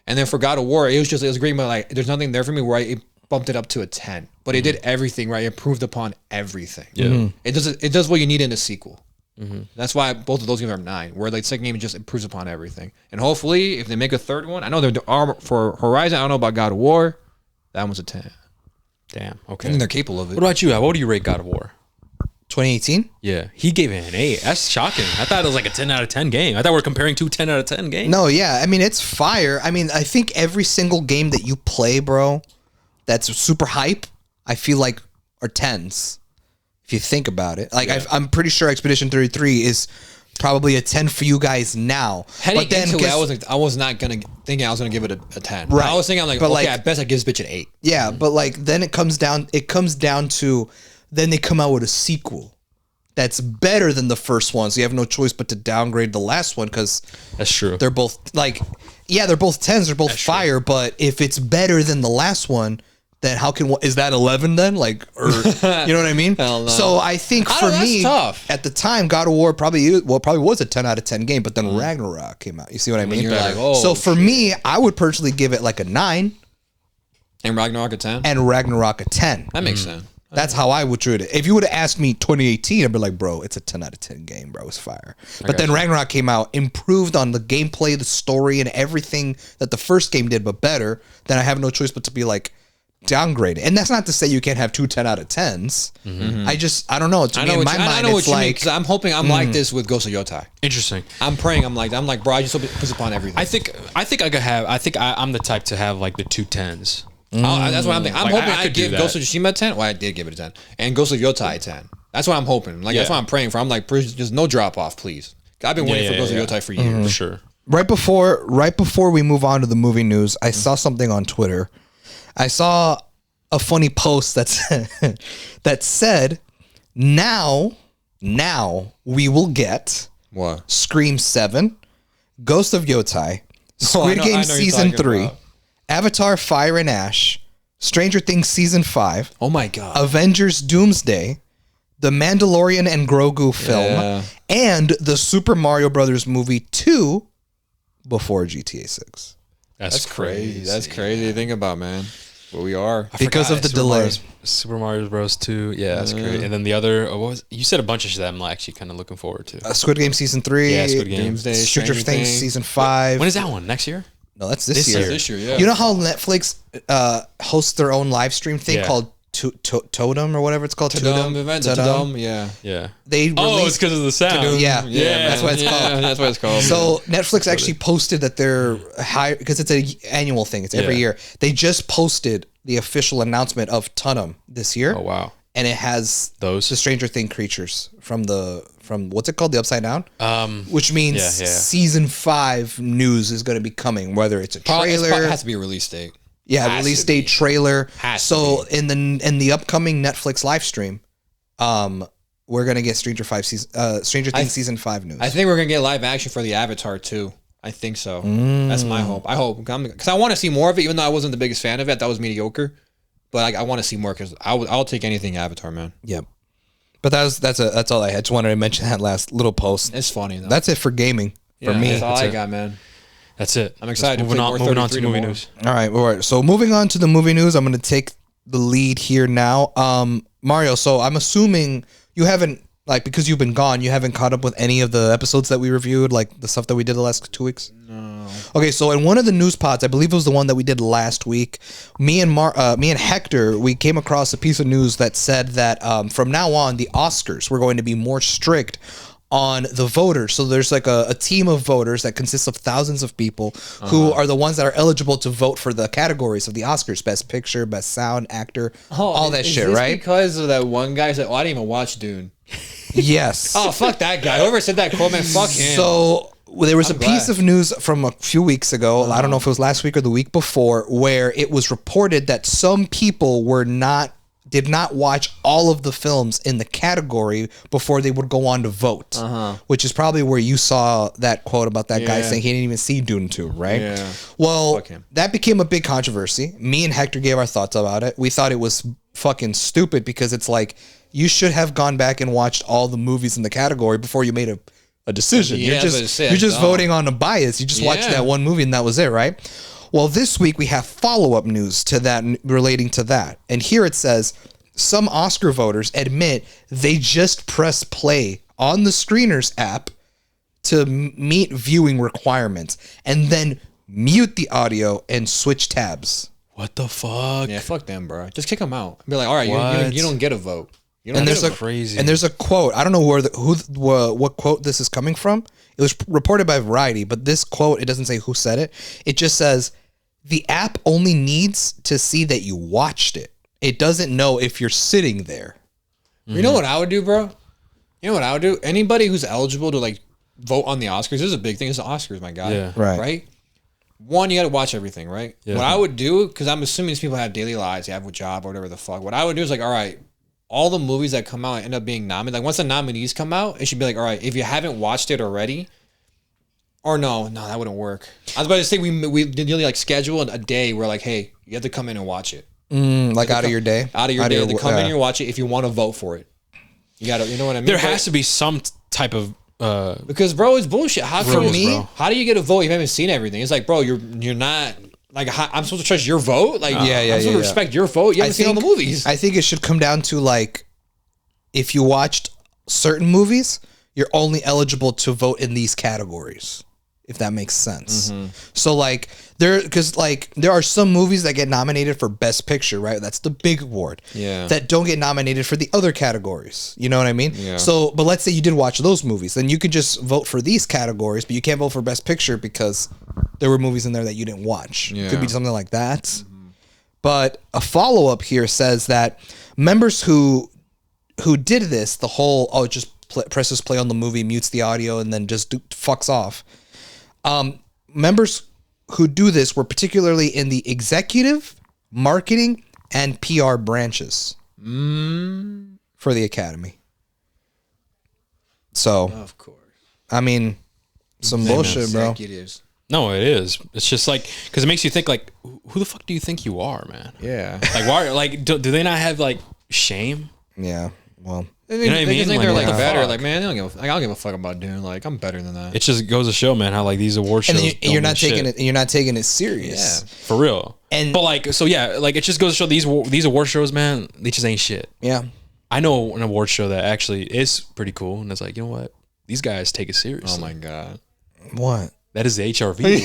And then for God of War, it was great, but like there's nothing there for me where it bumped it up to a 10. But it did everything right. It improved upon everything. Yeah. It does what you need in a sequel. That's why both of those games are 9. Where like second game just improves upon everything. And hopefully, if they make a third one, I know they're for Horizon. I don't know about God of War. That one's a 10. Damn. Okay. I think they're capable of it. What about you? What do you rate God of War? 2018? Yeah, he gave it an 8. That's shocking. I thought it was like a 10 out of 10 game. I thought we were comparing 2 10 out of 10 games. No, yeah. I mean, it's fire. I mean, I think every single game that you play, bro, that's super hype, I feel like are 10s. If you think about it. Like, I'm pretty sure Expedition 33 is probably a 10 for you guys now. Heading into it, I was not thinking I was gonna give it a 10. Right. I was thinking, I'm like, okay, at best I give this bitch an 8. Yeah, but like then it comes down to then they come out with a sequel that's better than the first one, so you have no choice but to downgrade the last one because that's true. They're both like, yeah, they're both 10s, they're both fire, but if it's better than the last one, then how can is that 11 then? Like, or you know what I mean? Hell no. So I think for me, tough. at the time, God of War probably was a 10 out of 10 game, but then Ragnarok came out. You see what I mean? You're like, oh, so for me, I would personally give it like a 9. And Ragnarok a 10? And Ragnarok a 10. That makes sense. That's how I would treat it. If you would have asked me 2018, I'd be like, bro, it's a 10 out of 10 game, bro. It's fire. But then Ragnarok came out, improved on the gameplay, the story, and everything that the first game did, but better. Then I have no choice but to be like, downgrade it. And that's not to say you can't have 2 10 out of 10s. I don't know. To me, in my mind, it's like, I'm hoping I'm like this with Ghost of Yotai. Interesting. I'm praying. I'm like, bro, I just hope it puts upon everything. I think I'm the type to have like the 2 10s. That's what I'm thinking. I'm Like, hoping I I could give do Ghost that. of Tsushima a 10. Well, I did give it a 10. And Ghost of Yotai a 10. That's what I'm hoping. Like, that's what I'm praying for. I'm like, just no drop off, please. I've been waiting for Ghost of Yotai for years. For sure. right before we move on to the movie news, I saw something on Twitter. I saw a funny post that said, now we will get What? Scream 7, Ghost of Yotai, Squid Game Season 3, about. Avatar Fire and Ash, Stranger Things Season 5, Oh my God. Avengers Doomsday, the Mandalorian and Grogu film, and the Super Mario Brothers movie 2 before GTA 6. That's crazy. That's crazy to think about, man. But we are. Because of the delay. Super Mario Bros. 2. Yeah, that's great. And then the other, you said a bunch of that I'm actually kind of looking forward to. Squid Game Season 3. Yeah, Squid Game. Doomsday, Stranger Things Season 5. When is that one? Next year? No, that's this year. This year, yeah. You know how Netflix hosts their own live stream thing called Totem or whatever it's called? Tudum event. Tudum, yeah. Yeah. They It's released, because of the sound. yeah, that's what it's called. That's what it's called. So Netflix actually posted that they're high because it's an annual thing. It's every year. They just posted the official announcement of Totem this year. Oh, wow. And it has Those? the Stranger Thing creatures from what's it called? The Upside Down? Which means season 5 news is going to be coming, whether it's a trailer. It has to be a release date. Yeah, release date, trailer. Has So in the upcoming Netflix live stream, we're gonna get Stranger Things season 5 news. I think we're gonna get live action for the Avatar too. I think so. That's my hope. I hope because I want to see more of it. Even though I wasn't the biggest fan of it, that was mediocre. But I want to see more because I'll take anything Avatar, man. Yep. But that's all I had. Just wanted to mention that last little post. It's funny though. That's it for gaming for me. That's all I got, man. That's it. I'm excited. Moving on to movie news. All right. So moving on to the movie news, I'm going to take the lead here now. Mario, so I'm assuming you haven't Like, because you've been gone, you haven't caught up with any of the episodes that we reviewed, like the stuff that we did the last 2 weeks? No. Okay, so in one of the news pods, I believe it was the one that we did last week, me and Hector, we came across a piece of news that said that from now on, the Oscars were going to be more strict on the voters. So there's like a team of voters that consists of thousands of people who are the ones that are eligible to vote for the categories of the Oscars: Best Picture, Best Sound, Actor, all that shit, right? Because of that one guy said, "Oh, I didn't even watch Dune." Yes. Oh, fuck that guy. Whoever said that quote, man, fuck him. So there was a piece of news from a few weeks ago. I don't know if it was last week or the week before, where it was reported that some people did not watch all of the films in the category before they would go on to vote, which is probably where you saw that quote about that guy saying he didn't even see Dune 2, right? Yeah. Well, that became a big controversy. Me and Hector gave our thoughts about it. We thought it was fucking stupid because it's like, you should have gone back and watched all the movies in the category before you made a decision. Yeah, you're just voting on a bias. You just watched that one movie and that was it, right? Well, this week we have follow-up news to that relating to that. And here it says, some Oscar voters admit they just press play on the Screeners app to meet viewing requirements and then mute the audio and switch tabs. What the fuck? Yeah, fuck them, bro. Just kick them out. Be like, all right, you don't get a vote. And there's a quote. I don't know what quote this is coming from. It was reported by Variety, but this quote, it doesn't say who said it. It just says, the app only needs to see that you watched it. It doesn't know if you're sitting there. You know what I would do, bro? You know what I would do? Anybody who's eligible to like vote on the Oscars, this is a big thing. It's the Oscars, my guy. Yeah. Right. One, you got to watch everything, right? Yeah. What I would do, because I'm assuming these people have daily lives, they have a job or whatever the fuck. What I would do is like, all right, all the movies that come out and end up being nominated, like once the nominees come out, it should be like, all right, if you haven't watched it already, or no, that wouldn't work. I was about to say we nearly like schedule a day where like, hey, you have to come in and watch it. Like out of your day? Out of your day. To come in and watch it if you want to vote for it. You got to, you know what I mean? There has to be some type of because bro, it's bullshit. How rules, for me? bro. How do you get a vote if you haven't seen everything? It's like, bro, you're not like I'm supposed to trust your vote. Like, I'm supposed to respect your vote. You haven't seen all the movies. I think it should come down to like, if you watched certain movies, you're only eligible to vote in these categories, if that makes sense. So like there are some movies that get nominated for Best Picture, right? That's the big award. Yeah. That don't get nominated for the other categories. You know what I mean? Yeah. So, but let's say you did watch those movies, then you could just vote for these categories, but you can't vote for Best Picture because there were movies in there that you didn't watch. Yeah. Could be something like that. But a follow-up here says that members who did this, the whole, presses play on the movie, mutes the audio, and then just fucks off. Members who do this were particularly in the executive, marketing, and PR branches for the Academy. So, Of course. I mean, some bullshit, bro. Executives. No, it is. It's just like, because it makes you think like, who the fuck do you think you are, man? Yeah. Like, why? Like, do they not have like shame? Yeah. Well, They know what I they mean? think they're Like, like better. fuck. Like, man, I don't give a fuck about doing. Like, I'm better than that. It just goes to show, man, how like these award shows. and then you're don't not mean taking shit. it. You're not taking it serious. Yeah. For real. And- Like it just goes to show these award shows, man, they just ain't shit. Yeah. I know an award show that actually is pretty cool, and it's like, you know what? These guys take it seriously. Oh my god. What? That is the HRV award.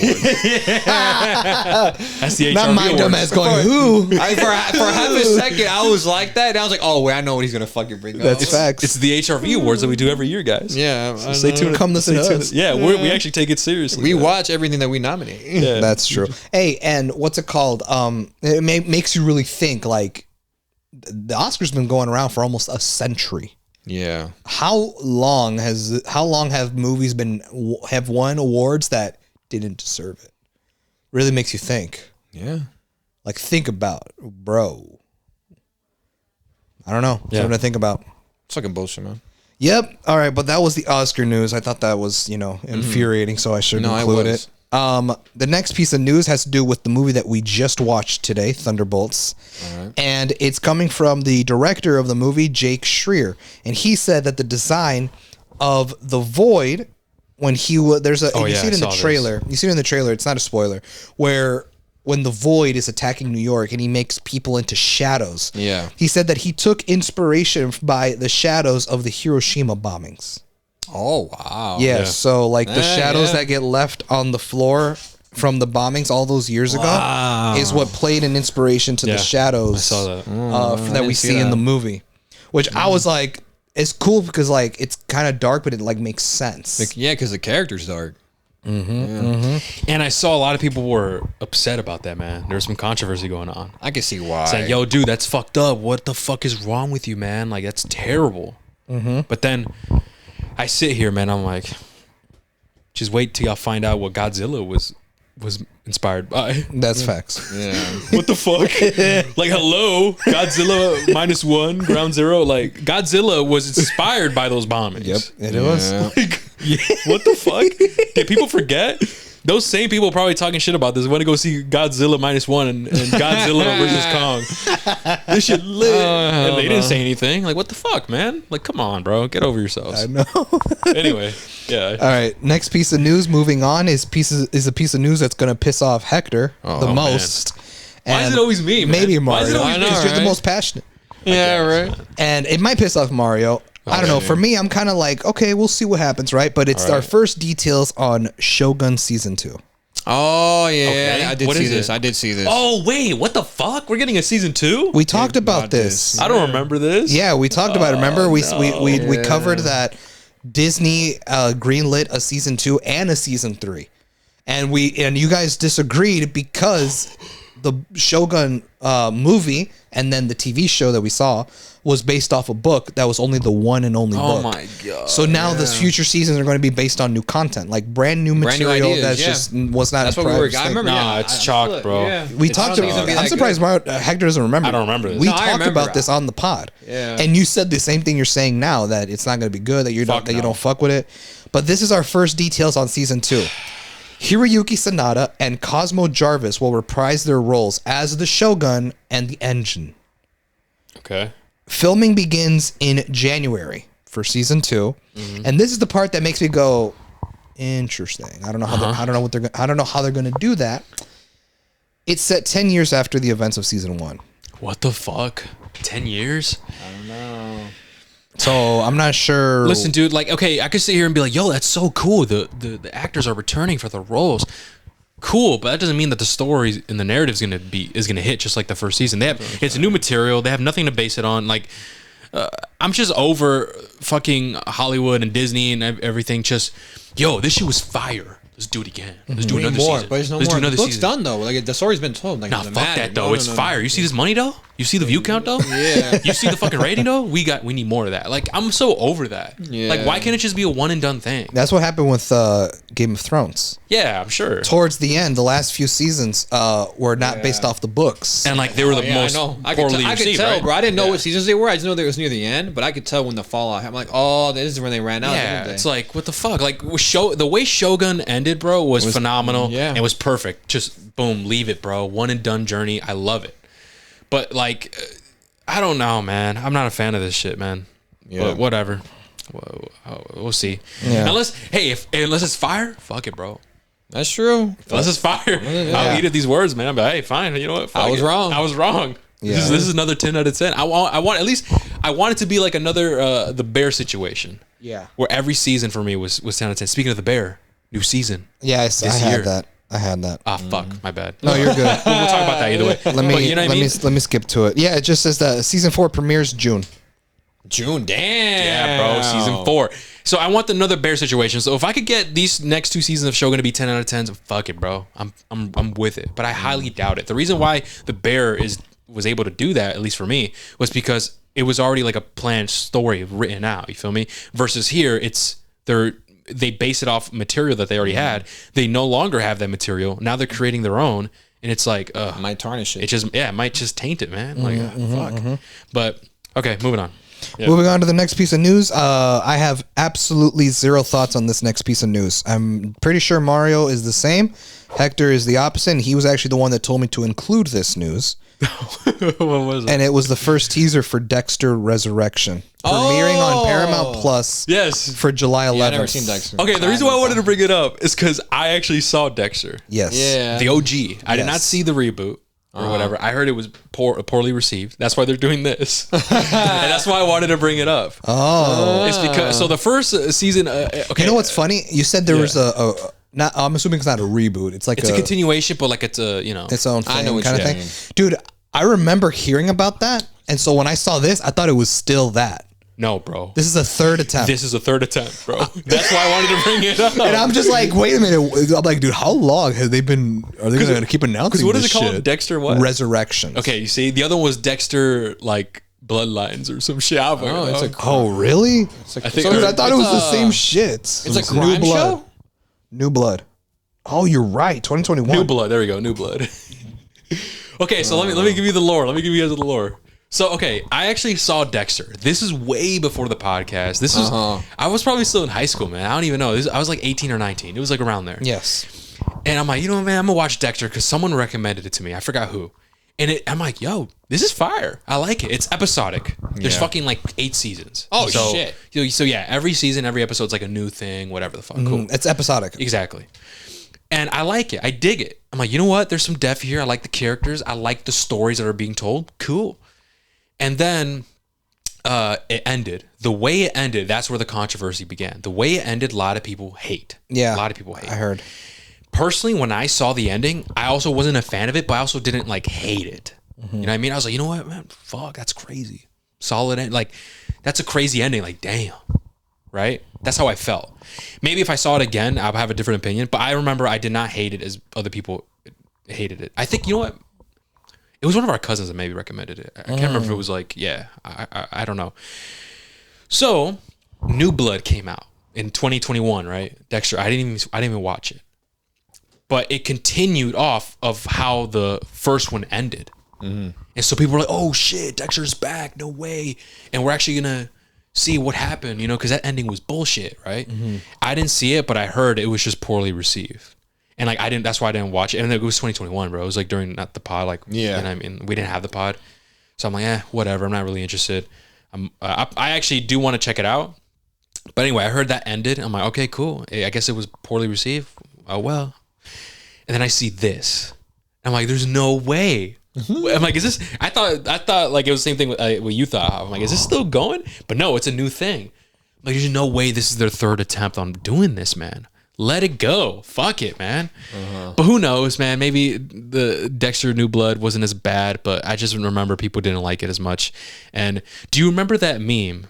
That's the HRV Not my award. dumb ass going, who? For half a second, I was like that. And I was like, oh, wait, I know what he's gonna fucking bring up. That's facts. It's the HRV awards that we do every year, guys. Yeah. So stay tuned. Come listen to Stay tuned. us. Yeah, we actually take it seriously. We watch everything that we nominate. Yeah. That's true. Hey, and what's it called? It makes you really think. Like, the Oscars been going around for almost a century. Yeah. How long have movies have won awards that didn't deserve it? Really makes you think. Yeah. Like, think about, bro. I don't know. Yeah. Something to think about. It's fucking bullshit, man. Yep. All right, but that was the Oscar news. I thought that was, infuriating, so I should include it. The next piece of news has to do with the movie that we just watched today, Thunderbolts. All right. And it's coming from the director of the movie, Jake Schreier. And he said that the design of the Void, when he was, you see it in the trailer. You see it in the trailer. It's not a spoiler. Where when the void is attacking New York and he makes people into shadows. Yeah. He said that he took inspiration by the shadows of the Hiroshima bombings. Oh, wow. Yeah, so like the shadows that get left on the floor from the bombings all those years ago is what played an inspiration to the shadows I saw that. that we see in the movie. Which I was like, it's cool because like it's kind of dark, but it like makes sense. Yeah, because the character's dark. And I saw a lot of people were upset about that, man. There was some controversy going on. I can see why. Saying, yo, dude, that's fucked up. What the fuck is wrong with you, man? Like, that's terrible. But then I sit here, man, I'm like, just wait till y'all find out what Godzilla was inspired by. That's facts. Yeah. What the fuck? Like, hello, Godzilla -1, Ground Zero. Like, Godzilla was inspired by those bombings. Yep, it was. Like, what the fuck? Did people forget? Those same people probably talking shit about this want to go see Godzilla -1 and Godzilla versus Kong. This shit lit. And they didn't say anything. Like, what the fuck, man? Like, come on, bro. Get over yourselves. I know. Anyway, yeah. All right, next piece of news. Moving on is a piece of news that's gonna piss off Hector the most. Why is it always me, man? Maybe Why is it Mario. always me? Because you're the right? most passionate, Yeah, right. and it might piss off Mario. I don't know. For me, I'm kind of like, okay, we'll see what happens, right? But it's our first details on Shogun Season 2. Oh, yeah. Okay. I did What see is this. it? I did see this. Oh, wait. What the fuck? We're getting a season 2? We talked about about this. this. I don't remember this. Yeah, we talked about it. Remember, we covered that Disney greenlit a Season 2 and a Season 3. And you guys disagreed because the Shogun movie and then the TV show that we saw was based off a book that was only the one and only book. Oh my god. So now the future seasons are going to be based on new content, like brand new material ideas, that's yeah. just was not. That's a what we were. prior I remember. Nah, yeah, it's chalk, bro. Yeah. We It's talked not gonna about. be I'm that surprised good. Hector doesn't remember. I don't remember this. We No, I talked remember about this that. on the pod. Yeah. And you said the same thing you're saying now, that it's not going to be good, that you don't fuck with it. But this is our first details on season 2. Hiroyuki Sanada and Cosmo Jarvis will reprise their roles as the Shogun and the Engine. Okay. Filming begins in January for season 2, and this is the part that makes me go, interesting. I don't know how I don't know how they're going to do that. It's set 10 years after the events of season 1. What the fuck? 10 years? I don't know. So I'm not sure. Listen, dude, like, okay, I could sit here and be like, yo, that's so cool. The actors are returning for the roles. Cool, but that doesn't mean that the story and the narrative is gonna hit just like the first season. It's new material. They have nothing to base it on. Like, I'm just over fucking Hollywood and Disney and everything. Just, yo, this shit was fire. Let's do it again. Let's do another season. But there's no Let's more. do another The book's season. done though. Like the story's been told. Like, Nah, it fuck doesn't matter. that though. No, It's no, no. fire. You see this money though? You see the view count though? Yeah. You see the fucking rating though? We need more of that. Like, I'm so over that. Yeah. Like, why can't it just be a one and done thing? That's what happened with Game of Thrones. Yeah, I'm sure. Towards the end, the last few seasons were not based off the books. And like they were the Yeah, most I know. I poorly could received, tell, right? bro. I didn't know Yeah. what seasons they were. I just know that it was near the end, but I could tell when the fallout. I'm like, oh, this is when they ran out. Yeah, didn't they? it's like, what the fuck? Like, the way Shogun ended, bro, was phenomenal. yeah. It was perfect. Just boom, leave it, bro. One and done journey. I love it. But like, I don't know, man. I'm not a fan of this shit, man. Yeah. But whatever. We'll see. Yeah. Unless it's fire, fuck it, bro. That's true. Unless it's fire, I'll eat at these words, man. I'm like, hey, fine. You know what? Fuck I was it. wrong. I was wrong. Yeah. This is another 10 out of 10. I want at least I want it to be like another the Bear situation. Yeah. Where every season for me was 10 out of 10. Speaking of the Bear, new season. Yeah, I had year. that. I had that. Ah, fuck, my bad. No, you're good. We'll talk about that either way. Let me But you know what I mean? let me skip to it. Yeah, it just says that season 4 premieres June. June, damn. Yeah, bro, season 4. So I want another Bear situation. So if I could get these next 2 seasons of Shogun to be 10 out of 10s, fuck it, bro. I'm with it. But I highly doubt it. The reason why the Bear was able to do that, at least for me, was because it was already like a planned story written out. You feel me? Versus here, they base it off material that they already had. They no longer have that material. Now they're creating their own, and it's like, Might tarnish it. it might just taint it, man. Like, fuck. But okay, moving on. Yeah. Moving on to the next piece of news. I have absolutely zero thoughts on this next piece of news. I'm pretty sure Mario is the same. Hector is the opposite. And he was actually the one that told me to include this news. What was it? And it was the first teaser for Dexter Resurrection, premiering on Paramount Plus. Yes. For July 11th. Yeah, I've never seen Dexter. Okay, the reason why I wanted to bring it up is because I actually saw Dexter. Yes. Yeah. The OG. I did not see the reboot or whatever. I heard it was poorly received. That's why they're doing this. And that's why I wanted to bring it up. Oh. It's because, so the first season, okay. You know what's funny? You said there was not, I'm assuming it's not a reboot. It's like It's a continuation, but like it's a, you know. its own thing, I know what kind of you thing. mean. Dude, I remember hearing about that. And so when I saw this, I thought it was still that. No, bro. This is a third attempt. This is a third attempt, bro. That's why I wanted to bring it up. And I'm just like, wait a minute. I'm like, dude, how long have they been? Are they going to keep announcing this? Because what is it called? shit? Dexter what? Resurrection. Okay, you see, the other one was Dexter, like, Bloodlines or some shit. Oh, really? I think Dude, I thought it was the same shit. It's a crime Blood. show? New Blood. Oh, you're right. 2021. New Blood. There we go. New Blood. Okay, so let me give you the lore. Let me give you guys the lore. So, okay, I actually saw Dexter. This is way before the podcast. This is I was probably still in high school, man. I don't even know. I was like 18 or 19. It was like around there. Yes. And I'm like, you know what, man, I'm gonna watch Dexter because someone recommended it to me. I forgot who. And I'm like, yo, this is fire. I like it. It's episodic. There's fucking like 8 seasons. Oh, shit. So yeah, every season, every episode's like a new thing, whatever the fuck. Cool. It's episodic. Exactly. And I like it. I dig it. I'm like, you know what? There's some depth here. I like the characters. I like the stories that are being told. Cool. And then it ended. The way it ended, that's where the controversy began. The way it ended, a lot of people hate. Yeah. A lot of people hate. I heard. Personally, when I saw the ending, I also wasn't a fan of it, but I also didn't like hate it. You know what I mean? I was like, you know what, man? Fuck, that's crazy. Solid end. Like, that's a crazy ending. Like, damn. Right? That's how I felt. Maybe if I saw it again, I'll have a different opinion. But I remember I did not hate it as other people hated it. I think, you know what? It was one of our cousins that maybe recommended it. I can't remember if it was like, yeah, I don't know. So, New Blood came out in 2021, right? Dexter, I didn't even watch it. But it continued off of how the first one ended. And so people were like, oh shit, Dexter's back, no way. And we're actually gonna see what happened, you know, because that ending was bullshit, right? I didn't see it, but I heard it was just poorly received. And like that's why I didn't watch it. And it was 2021, bro. It was like during not the pod, like and I mean we didn't have the pod. So I'm like, whatever, I'm not really interested. I actually do want to check it out. But anyway, I heard that ended. I'm like, okay, cool. I guess it was poorly received. Oh well. And then I see this. I'm like, there's no way. I'm like, is this? I thought like it was the same thing with what you thought. I'm like, is this still going? But no, it's a new thing. Like, there's no way this is their third attempt on doing this, man. Let it go. Fuck it, man. But who knows, man? Maybe the Dexter New Blood wasn't as bad, but I just remember people didn't like it as much. And do you remember that meme?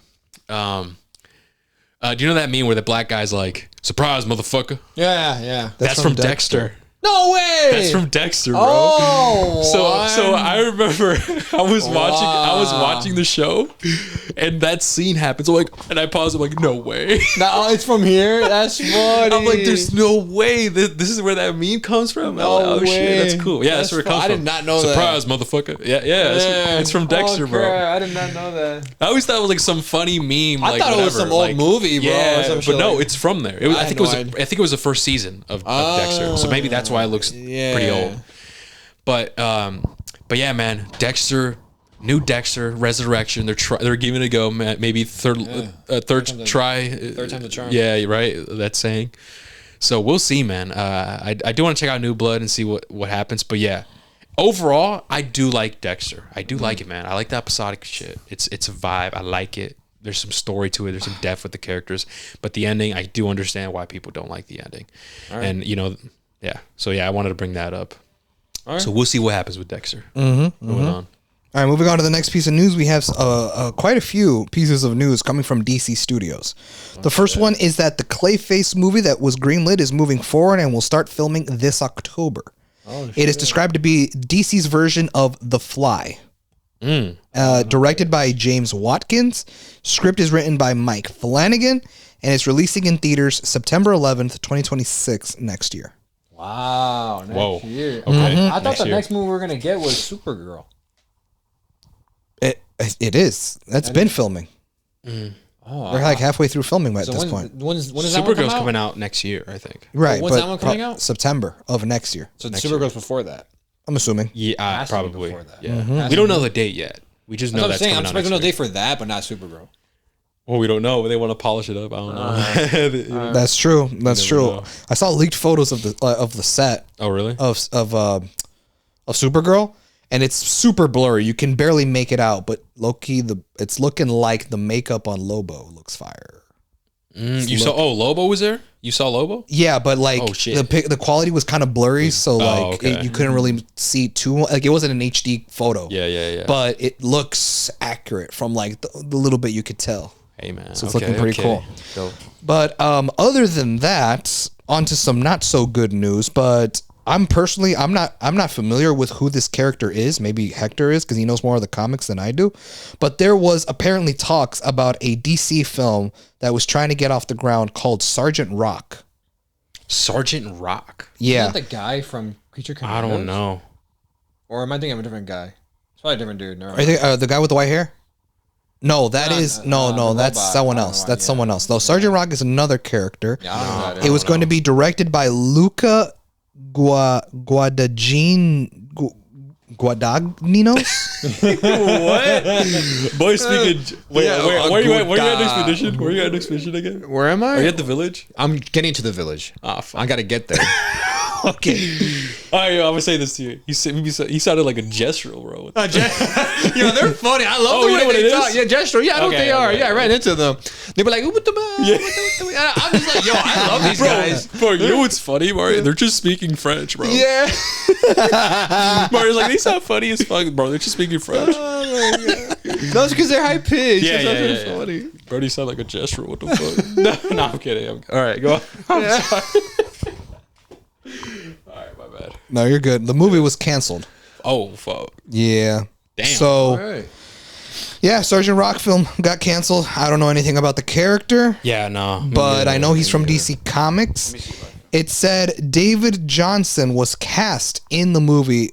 Do you know that meme where the black guy's like, surprise, motherfucker? Yeah. That's from Dexter. No way. That's from Dexter, bro. Oh, so I remember I was watching the show, and that scene happens. I'm like, and I pause. I'm like, no way. No, it's from here. That's funny. I'm like, there's no way. This is where that meme comes from. No way. Shit, that's cool. Yeah, that's where it comes from. I did not know that. Surprise, motherfucker. Yeah. It's from Dexter, bro. I did not know that. I always thought it was like some funny meme. I thought it was some old movie, bro. Yeah, but no, it's from there. I think it was the first season of Dexter. So maybe that's why it looks pretty old. But yeah, man, Dexter, new Dexter, Resurrection. They're giving it a go, man. Maybe third try. Third time the charm. Yeah, right. That's saying. So we'll see, man. I do want to check out New Blood and see what happens. But yeah, overall, I do like Dexter. I do like it, man. I like the episodic shit. It's a vibe. I like it. There's some story to it. There's some depth with the characters. But the ending, I do understand why people don't like the ending. Right. And yeah. So yeah, I wanted to bring that up. All right. So we'll see what happens with Dexter. Moving on. All right, moving on to the next piece of news. We have quite a few pieces of news coming from DC Studios. The first one is that the Clayface movie that was greenlit is moving forward and will start filming this October. It is described to be DC's version of The Fly. Directed by James Watkins. Script is written by Mike Flanagan, and it's releasing in theaters September 11th, 2026 next year. Wow. Next year. Okay. I thought the next movie we were going to get was Supergirl. It is. That's been filming. Oh, They're like halfway through filming at this point. When is that one come Supergirl's out? coming out next year, I think. Right, when's but that one coming out? September of next year. So Supergirl's before that. I'm assuming. Yeah, Has to be probably. before that. Yeah. We don't know the date yet. We just know That's what I'm that's saying. coming I'm out expecting next no year. date for that, but not Supergirl. Well, we don't know, but they want to polish it up. I don't know. That's true. That's true. know. I saw leaked photos of the set Oh, really? of Supergirl, and it's super blurry. You can barely make it out, but low-key, it's looking like the makeup on Lobo looks fire. You saw? Oh, Lobo was there? You saw Lobo? Yeah, but like Oh, shit. the quality was kind of blurry, so like okay. you couldn't really see too like it wasn't an HD photo. Yeah. But it looks accurate from like the little bit you could tell. Hey, man. So it's looking pretty cool. But other than that, onto some not so good news. But I'm not familiar with who this character is. Maybe Hector is because he knows more of the comics than I do. But there was apparently talks about a DC film that was trying to get off the ground called Sergeant Rock. Sergeant Rock. Yeah, Is that the guy from Creature I Commandos? don't know. Or am I thinking of a different guy? It's probably a different dude. No. are you the guy with the white hair? No, that No, is no, no, the that's robot. someone I don't else. know, That's yeah. someone else. No, Sergeant Rock is another character. Yeah, I don't know who that It is. was going to be directed by Luca Guadagnino. What? Boy, speaking. Wait, Yeah, where are you at? Where are you at good next expedition? Where are you at next expedition again? Where am I? Are you at the village? I'm getting to the village. Ah, fuck. I got to get there. Okay. All right, I'm gonna say this to you. You sounded like a gestural, bro. Yo, they're funny. I love Oh, the you know way what they it talk. is? Yeah, gesture. Yeah, I know what Okay, they are. okay, Yeah, I ran into them. They be like, what the I'm just like, yo, I love these guys. Bro, you know what's funny, Mario? They're just speaking French, bro. Yeah. Mario's like, they sound funny as fuck, bro. They're just speaking French. That's because they're high pitched. Yeah, That's yeah. funny. Bro, you sound like a gestural. What the fuck? No, I'm kidding. All right, go on. I'm sorry. All right, my bad. No, you're good. The movie was canceled. Oh, fuck. Yeah. Damn. So All right. yeah, Sergeant Rock film got canceled. I don't know anything about the character, Yeah, no. but I know he's from DC Comics. It said David Johnson was cast in the movie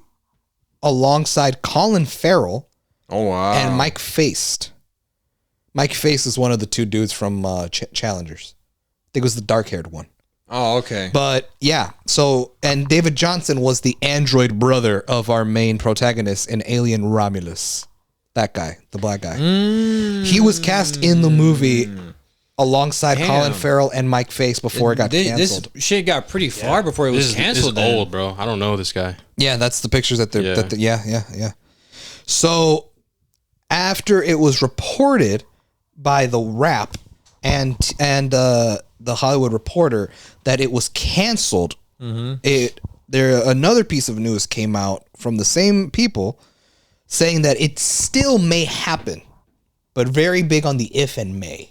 alongside Colin Farrell Oh, wow. and Mike Faced. Mike Faced is one of the two dudes from Challengers. I think it was the dark-haired one. Oh, okay. But yeah, so, and David Johnson was the android brother of our main protagonist in Alien Romulus. That guy, the black guy. He was cast in the movie alongside Damn. Colin Farrell and Mike Faced before it got canceled. This shit got pretty far before it was canceled. This is old, bro. I don't know this guy. Yeah, that's the pictures that they're, Yeah. yeah. So after it was reported by the Wrap and the Hollywood Reporter that it was canceled, another piece of news came out from the same people saying that it still may happen, but very big on the if and may.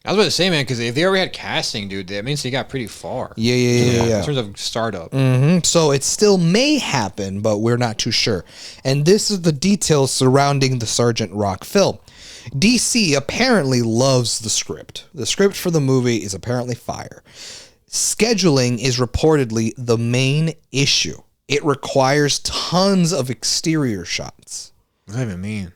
I was about to say, man, because if they already had casting, dude, that means they got pretty far. Yeah. In terms of startup. So it still may happen, but we're not too sure. And this is the details surrounding the Sergeant Rock film. DC apparently loves the script. The script for the movie is apparently fire. Scheduling is reportedly the main issue. It requires tons of exterior shots. What does that even mean?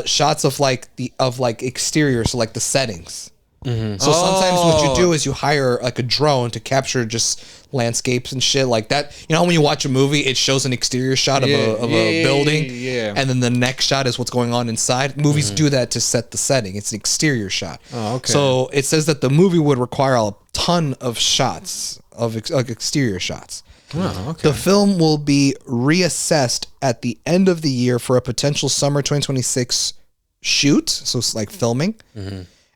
Shots of exterior, so like the settings. So sometimes what you do is you hire like a drone to capture just landscapes and shit like that. You know how when you watch a movie, it shows an exterior shot of a building, yeah. and then the next shot is what's going on inside. Movies do that to set the setting. It's an exterior shot. Oh, okay. So it says that the movie would require a ton of shots of exterior shots. Oh, okay. The film will be reassessed at the end of the year for a potential summer 2026 shoot. So it's like filming.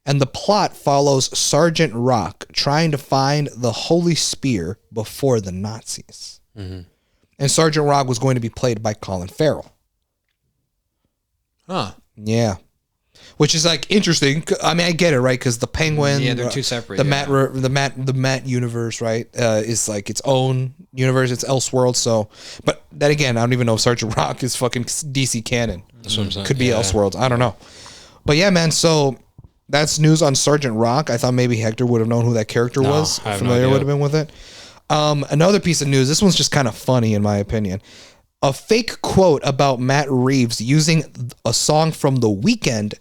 And the plot follows Sergeant Rock trying to find the Holy Spear before the Nazis. And Sergeant Rock was going to be played by Colin Farrell. Huh. Yeah. Which is like interesting. I mean, I get it, right? Because the Penguin, Yeah, they're two separate, The yeah. Matt universe, right, is like its own universe. It's Elseworld. So, but then again, I don't even know if Sergeant Rock is fucking DC canon. That's what I'm saying. Could be Elseworlds. I don't know. But yeah, man. So that's news on Sergeant Rock. I thought maybe Hector would have known who that character was. I have no Familiar idea. would have been with it. Another piece of news. This one's just kind of funny in my opinion. A fake quote about Matt Reeves using a song from The Weeknd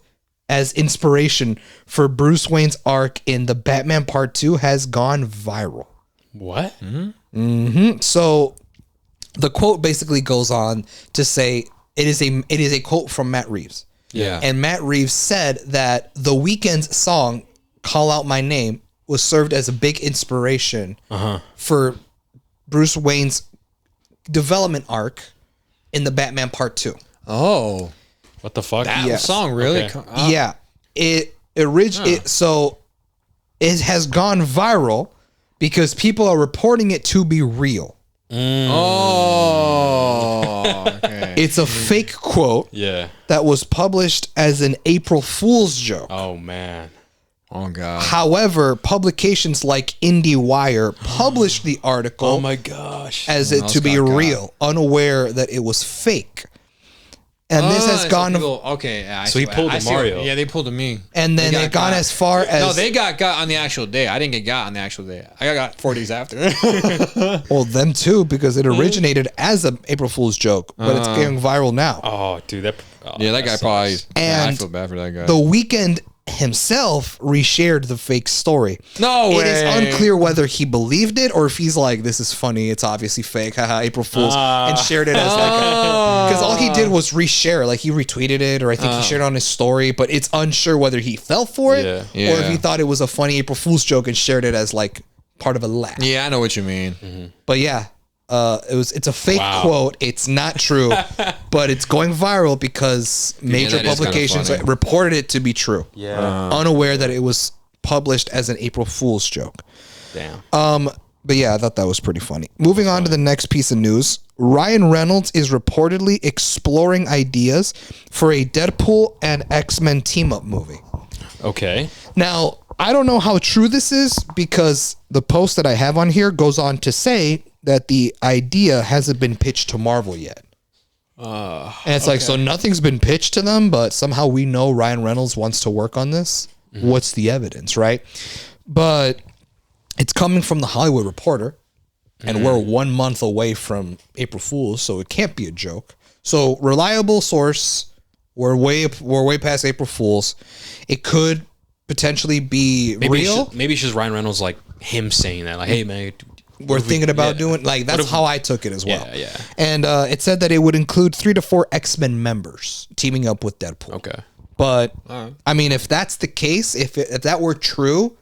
as inspiration for Bruce Wayne's arc in the Batman Part 2 has gone viral. What? So the quote basically goes on to say it is a quote from Matt Reeves. Yeah. And Matt Reeves said that The Weeknd's song "Call Out My Name" was served as a big inspiration for Bruce Wayne's development arc in the Batman Part 2. Oh, What the fuck? that song really? Okay. Yeah. So it has gone viral because people are reporting it to be real. Oh, okay. It's a fake quote Yeah. that was published as an April Fool's joke. Oh man. Oh god. However, publications like IndieWire published the article Oh my gosh. as it to be real, unaware that it was fake. And this has gone, okay. Yeah, So he pulled a Mario. Yeah, they pulled a me. and then they've gone as far as No, they got on the actual day. I didn't get got on the actual day. I got 4 days after. well, them too, because it originated as an April Fool's joke, but it's going viral now. Oh, dude, that. Yeah, that guy probably. And I feel bad for that guy. The Weeknd himself reshared the fake story. No It way. is unclear whether he believed it or if he's like, this is funny, it's obviously fake, haha, April Fool's, and shared it as like, because all he did was reshare, like he retweeted it, or I think he shared it on his story, but it's unsure whether he fell for it or if he thought it was a funny April Fool's joke and shared it as like part of a laugh. Yeah, I know what you mean. But yeah, it's a fake quote. It's not true, but it's going viral because major that is kinda publications funny. reported it to be true. Yeah. Unaware that it was published as an April Fool's joke. Damn. But yeah, I thought that was pretty funny. Moving on to the next piece of news. Ryan Reynolds is reportedly exploring ideas for a Deadpool and X-Men team-up movie. Okay. Now, I don't know how true this is because the post that I have on here goes on to say that the idea hasn't been pitched to Marvel yet. And it's like, so nothing's been pitched to them, but somehow we know Ryan Reynolds wants to work on this. What's the evidence, right? But it's coming from the Hollywood Reporter, and we're 1 month away from April Fool's, so it can't be a joke. So reliable source. We're way past April Fool's. It could potentially be real. Maybe it's just Ryan Reynolds, like him saying that, like, "Hey man, We're thinking about doing like that's how I took it as well. Yeah. And it said that it would include 3 to 4 X-Men members teaming up with Deadpool. Okay. But I mean, if that's the case, if that were true,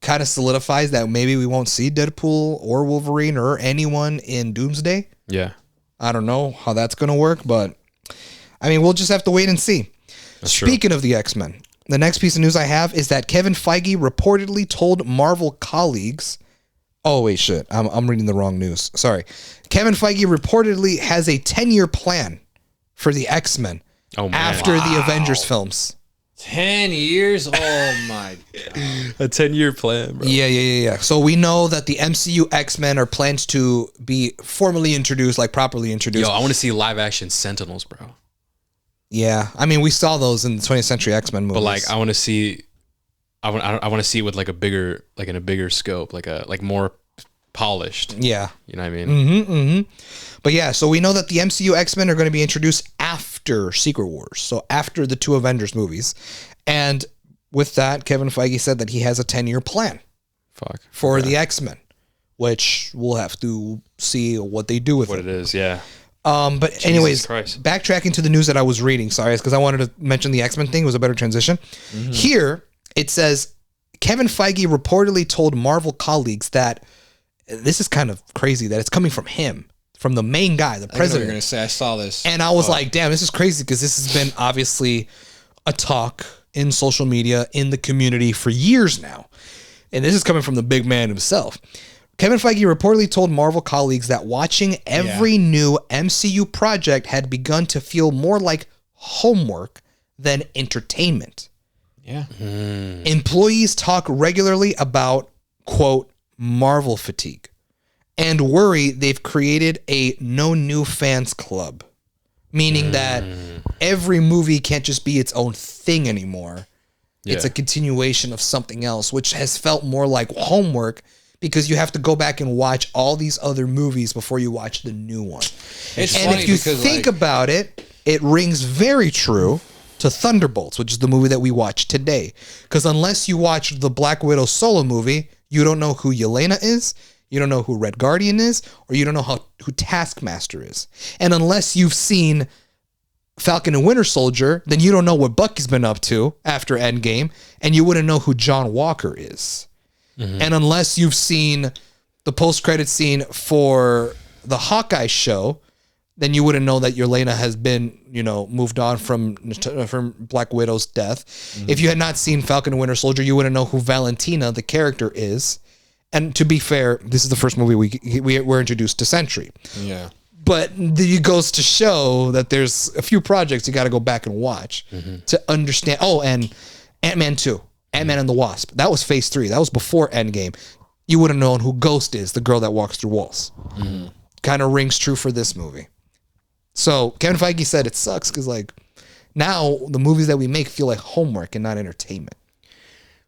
kind of solidifies that maybe we won't see Deadpool or Wolverine or anyone in Doomsday. Yeah. I don't know how that's going to work, but I mean, we'll just have to wait and see. Speaking of the X-Men, the next piece of news I have is that Kevin Feige reportedly told Marvel colleagues. Oh, wait, shit. I'm reading the wrong news. Sorry. Kevin Feige reportedly has a 10-year plan for the X-Men after the Avengers films. 10 years? Oh my god. A 10-year plan, bro. Yeah. So we know that the MCU X-Men are planned to be formally introduced, like properly introduced. Yo, I want to see live action Sentinels, bro. Yeah. I mean, we saw those in the 20th Century X-Men movies. But like, I want to see. I want to see it with like a bigger scope, like more polished. Yeah. You know what I mean? But yeah, so we know that the MCU X-Men are going to be introduced after Secret Wars, so after the 2 Avengers movies. And with that, Kevin Feige said that he has a 10-year plan for the X-Men, which we'll have to see what they do with What it. it is, yeah. But anyways, Christ. backtracking to the news that I was reading, sorry, because I wanted to mention the X-Men thing. It was a better transition. Here, it says, Kevin Feige reportedly told Marvel colleagues that, this is kind of crazy, that it's coming from him, from the main guy, the I know what president. you're gonna say. I saw this. And I was like, damn, this is crazy because this has been obviously a talk in social media, in the community for years now. And this is coming from the big man himself. Kevin Feige reportedly told Marvel colleagues that watching every new MCU project had begun to feel more like homework than entertainment. Yeah. Employees talk regularly about, quote, Marvel fatigue, and worry they've created a no new fans club, meaning that every movie can't just be its own thing anymore. It's a continuation of something else, which has felt more like homework because you have to go back and watch all these other movies before you watch the new one. It's And funny if you because, think like, about it, it rings very true to Thunderbolts, which is the movie that we watched today. Because unless you watched the Black Widow solo movie, you don't know who Yelena is, you don't know who Red Guardian is, or you don't know who Taskmaster is. And unless you've seen Falcon and Winter Soldier, then you don't know what Bucky's been up to after Endgame, and you wouldn't know who John Walker is. And unless you've seen the post-credit scene for the Hawkeye show, then you wouldn't know that Yelena has been, moved on from Black Widow's death. If you had not seen Falcon and Winter Soldier, you wouldn't know who Valentina, the character, is. And to be fair, this is the first movie we were introduced to Sentry. Yeah. But it goes to show that there's a few projects you got to go back and watch to understand. Oh, and Ant-Man 2, Ant-Man and the Wasp. That was Phase 3. That was before Endgame. You would have known who Ghost is, the girl that walks through walls. Kind of rings true for this movie. So Kevin Feige said it sucks because now the movies that we make feel like homework and not entertainment.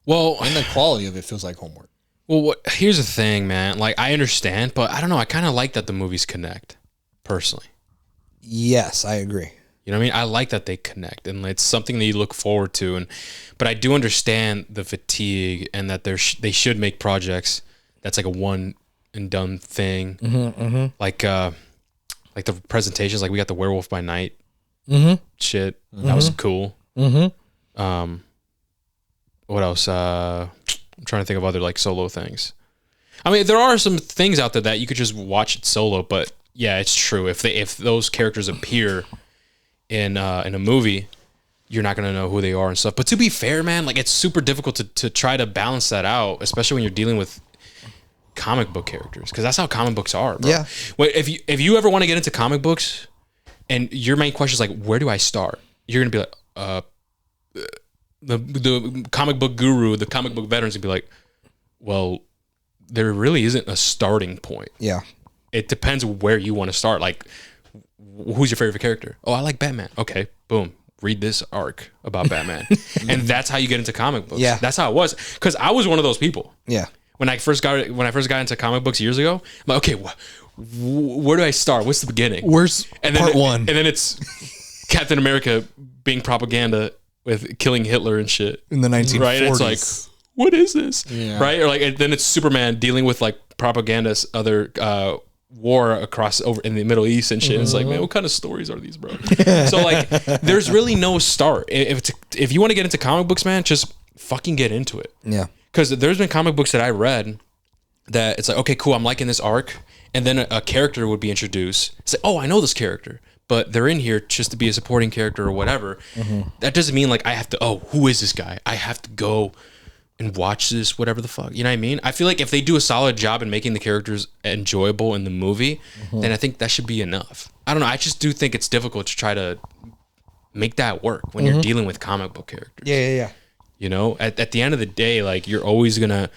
Well, and the quality of it feels like homework. Well, here's the thing, man. I understand, but I don't know. I kind of like that the movies connect, personally. Yes, I agree. You know what I mean? I like that they connect, and it's something that you look forward to. But I do understand the fatigue, and that they should make projects that's like a one and done thing. Like the presentations, like we got the Werewolf by Night shit. That was cool. What else? I'm trying to think of other solo things. I mean, there are some things out there that you could just watch it solo, but yeah, it's true. If those characters appear in a movie, you're not gonna know who they are and stuff. But to be fair, man, it's super difficult to try to balance that out, especially when you're dealing with comic book characters, because that's how comic books are, bro. Yeah. Well, if you ever want to get into comic books, and your main question is where do I start? You're gonna be like, the comic book guru, the comic book veterans would be like, well, there really isn't a starting point. Yeah. It depends where you want to start. Who's your favorite character? Oh, I like Batman. Okay, boom. Read this arc about Batman. And that's how you get into comic books. Yeah. That's how it was. Because I was one of those people. Yeah. When I first got into comic books years ago, I'm like, okay, where do I start? What's the beginning? Where's part one? And then it's Captain America being propaganda with killing Hitler and shit in the 1940s. Right? And it's what is this? Yeah. Right? Or and then it's Superman dealing with propagandist other war across over in the Middle East and shit. It's man, what kind of stories are these, bro? So there's really no start. If you want to get into comic books, man, just fucking get into it. Yeah. Because there's been comic books that I read that it's okay, cool, I'm liking this arc, and then a character would be introduced. It's oh, I know this character, but they're in here just to be a supporting character or whatever. That doesn't mean I have to, who is this guy? I have to go and watch this, whatever the fuck. You know what I mean? I feel like if they do a solid job in making the characters enjoyable in the movie, then I think that should be enough. I don't know. I just do think it's difficult to try to make that work when you're dealing with comic book characters. Yeah. You know, at the end of the day, you're always going to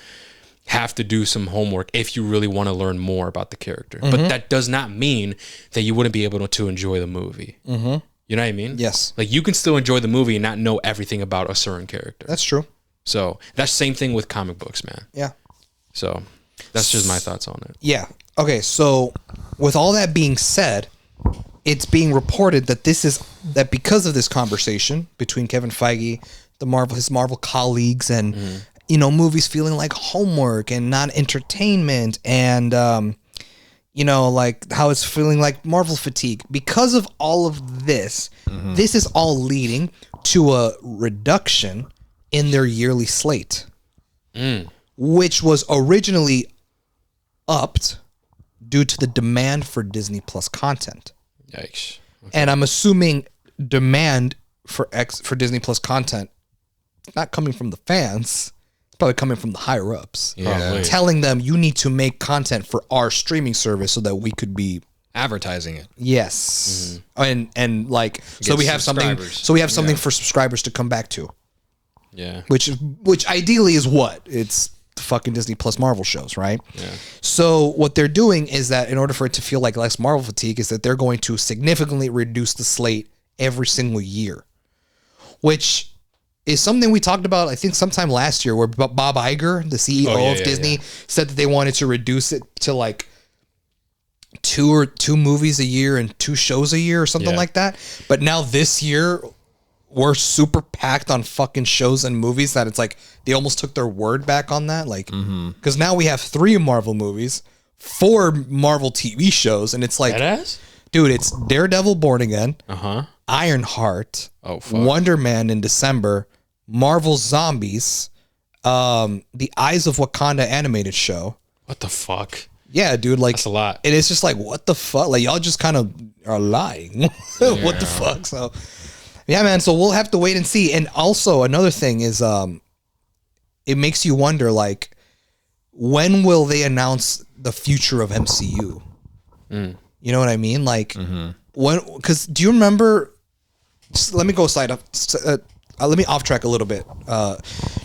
have to do some homework if you really want to learn more about the character. But that does not mean that you wouldn't be able to enjoy the movie. You know what I mean? Yes. You can still enjoy the movie and not know everything about a certain character. That's true. So that's the same thing with comic books, man. Yeah. So that's just my thoughts on it. Yeah. Okay. So with all that being said, it's being reported that that because of this conversation between Kevin Feige, his Marvel colleagues, and movies feeling like homework and not entertainment, and how it's feeling like Marvel fatigue. Because of all of this, this is all leading to a reduction in their yearly slate, which was originally upped due to the demand for Disney Plus content. Yikes. Okay. And I'm assuming demand for Disney Plus content not coming from the fans, it's probably coming from the higher ups. Yeah. Telling them you need to make content for our streaming service so that we could be advertising it. Yes. And so we have something for subscribers to come back to. Yeah. Which ideally is what? It's the fucking Disney Plus Marvel shows, right? Yeah. So what they're doing is that in order for it to feel like less Marvel fatigue is that they're going to significantly reduce the slate every single year, which is something we talked about, I think, sometime last year, where Bob Iger, the CEO of Disney, said that they wanted to reduce it to two movies a year and 2 shows a year or something like that. But now this year, were super packed on fucking shows and movies that it's like they almost took their word back on that. Like, because now we have 3 Marvel movies, 4 Marvel TV shows, and it's like, dude, it's Daredevil Born Again, Ironheart, Wonder Man in December, Marvel Zombies, the Eyes of Wakanda animated show. What the fuck? Yeah, dude, like that's a lot. It is just like, what the fuck? Like, y'all just kind of are lying. What the fuck? So, yeah, man. So we'll have to wait and see. And also another thing is, it makes you wonder, like, when will they announce the future of MCU? You know what I mean? Like, when? Because do you remember? Let me go let me off track a little bit.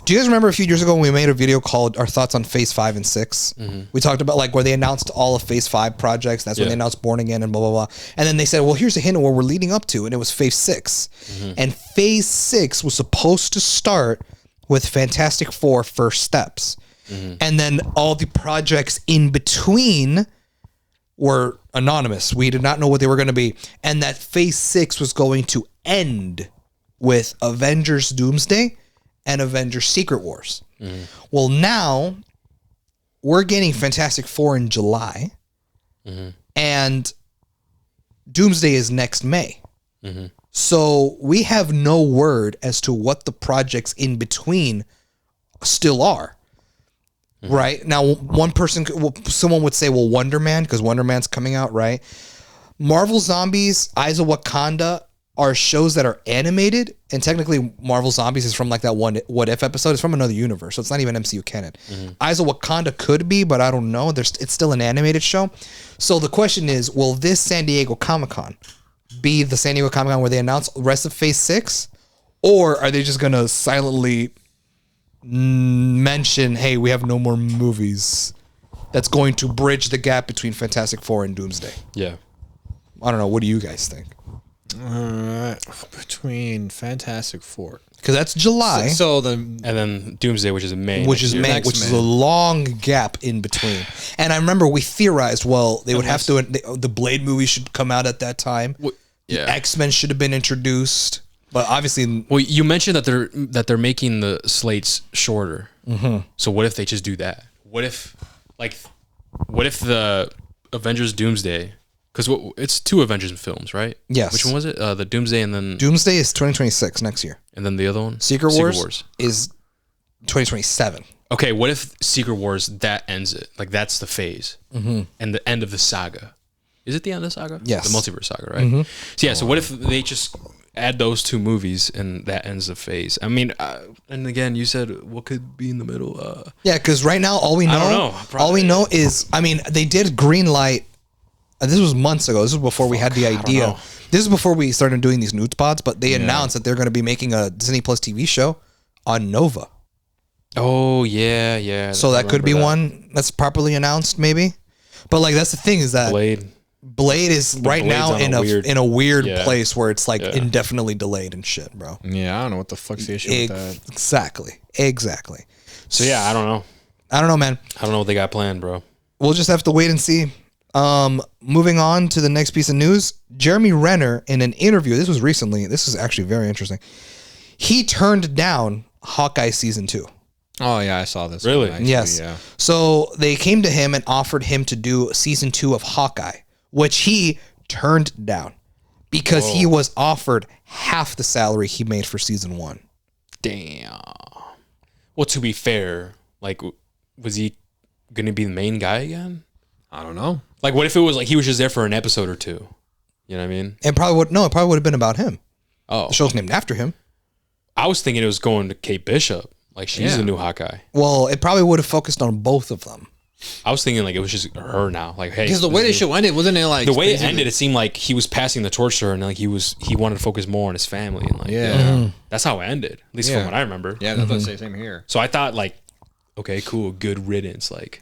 Do you guys remember a few years ago when we made a video called our thoughts on Phase 5 and 6? We talked about like where they announced all of Phase 5 projects. That's when they announced Born Again and blah, blah, blah. And then they said, well, here's a hint of where we're leading up to. And it was Phase 6. And Phase 6 was supposed to start with Fantastic Four First Steps. And then all the projects in between were anonymous. We did not know what they were going to be. And that Phase 6 was going to end with Avengers Doomsday and Avengers Secret Wars. Well, now we're getting Fantastic Four in July, and Doomsday is next May. So we have no word as to what the projects in between still are. Right? Now, someone would say, well, Wonder Man, because Wonder Man's coming out, right? Marvel Zombies, Eyes of Wakanda are shows that are animated, and technically Marvel Zombies is from like that one What If episode. It's from another universe, so it's not even MCU canon. Eyes of Wakanda could be, but I don't know. It's still an animated show. So the question is, will this San Diego Comic-Con be the San Diego Comic-Con where they announce the rest of Phase 6? Or are they just going to silently mention, hey, we have no more movies that's going to bridge the gap between Fantastic Four and Doomsday? Yeah. I don't know. What do you guys think? Between Fantastic Four, because that's July, and then Doomsday, which is May, which is a long gap in between. And I remember we theorized, well, they would have to. The Blade movie should come out at that time. The X-Men should have been introduced, but obviously, well, you mentioned that they're making the slates shorter. So what if they just do that? What if the Avengers Doomsday? Because it's 2 Avengers films, right? Yes. Which one was it? The Doomsday and then... Doomsday is 2026, next year. And then the other one? Secret Wars is 2027. Okay, what if Secret Wars, that ends it? Like, that's the phase. And the end of the saga. Is it the end of the saga? Yes. The multiverse saga, right? So, yeah, so what if they just add those 2 movies and that ends the phase? I mean, and again, you said what could be in the middle? Yeah, because right now, all we know is, I mean, they did greenlight. This was months ago. This was before we had the idea. This is before we started doing these nude pods, but they announced that they're going to be making a Disney Plus TV show on Nova. Oh, yeah. So that could be one that's properly announced, maybe. But like, that's the thing is that Blade is right now in a weird place where it's like indefinitely delayed and shit, bro. Yeah, I don't know what the fuck's the issue with that. Exactly. So yeah, I don't know, man. I don't know what they got planned, bro. We'll just have to wait and see. Moving on to the next piece of news, Jeremy Renner in an interview, this was recently, this is actually very interesting. He turned down Hawkeye season 2. Oh yeah, I saw this. Really? Actually, yes. Yeah. So they came to him and offered him to do season 2 of Hawkeye, which he turned down because he was offered half the salary he made for season 1. Damn. Well, to be fair, like, was he going to be the main guy again? I don't know. Like, what if it was like he was just there for an episode or 2? You know what I mean? It probably would have been about him. Oh. The show's named after him. I was thinking it was going to Kate Bishop. Like, she's the new Hawkeye. Well, it probably would have focused on both of them. I was thinking like it was just her now. Like, hey, because the way the show ended, wasn't it like the way it ended? It seemed like he was passing the torch to her, and like he wanted to focus more on his family, and like that's how it ended. At least from what I remember. Yeah, that's what I say. Same here. So I thought like, okay, cool, good riddance. Like,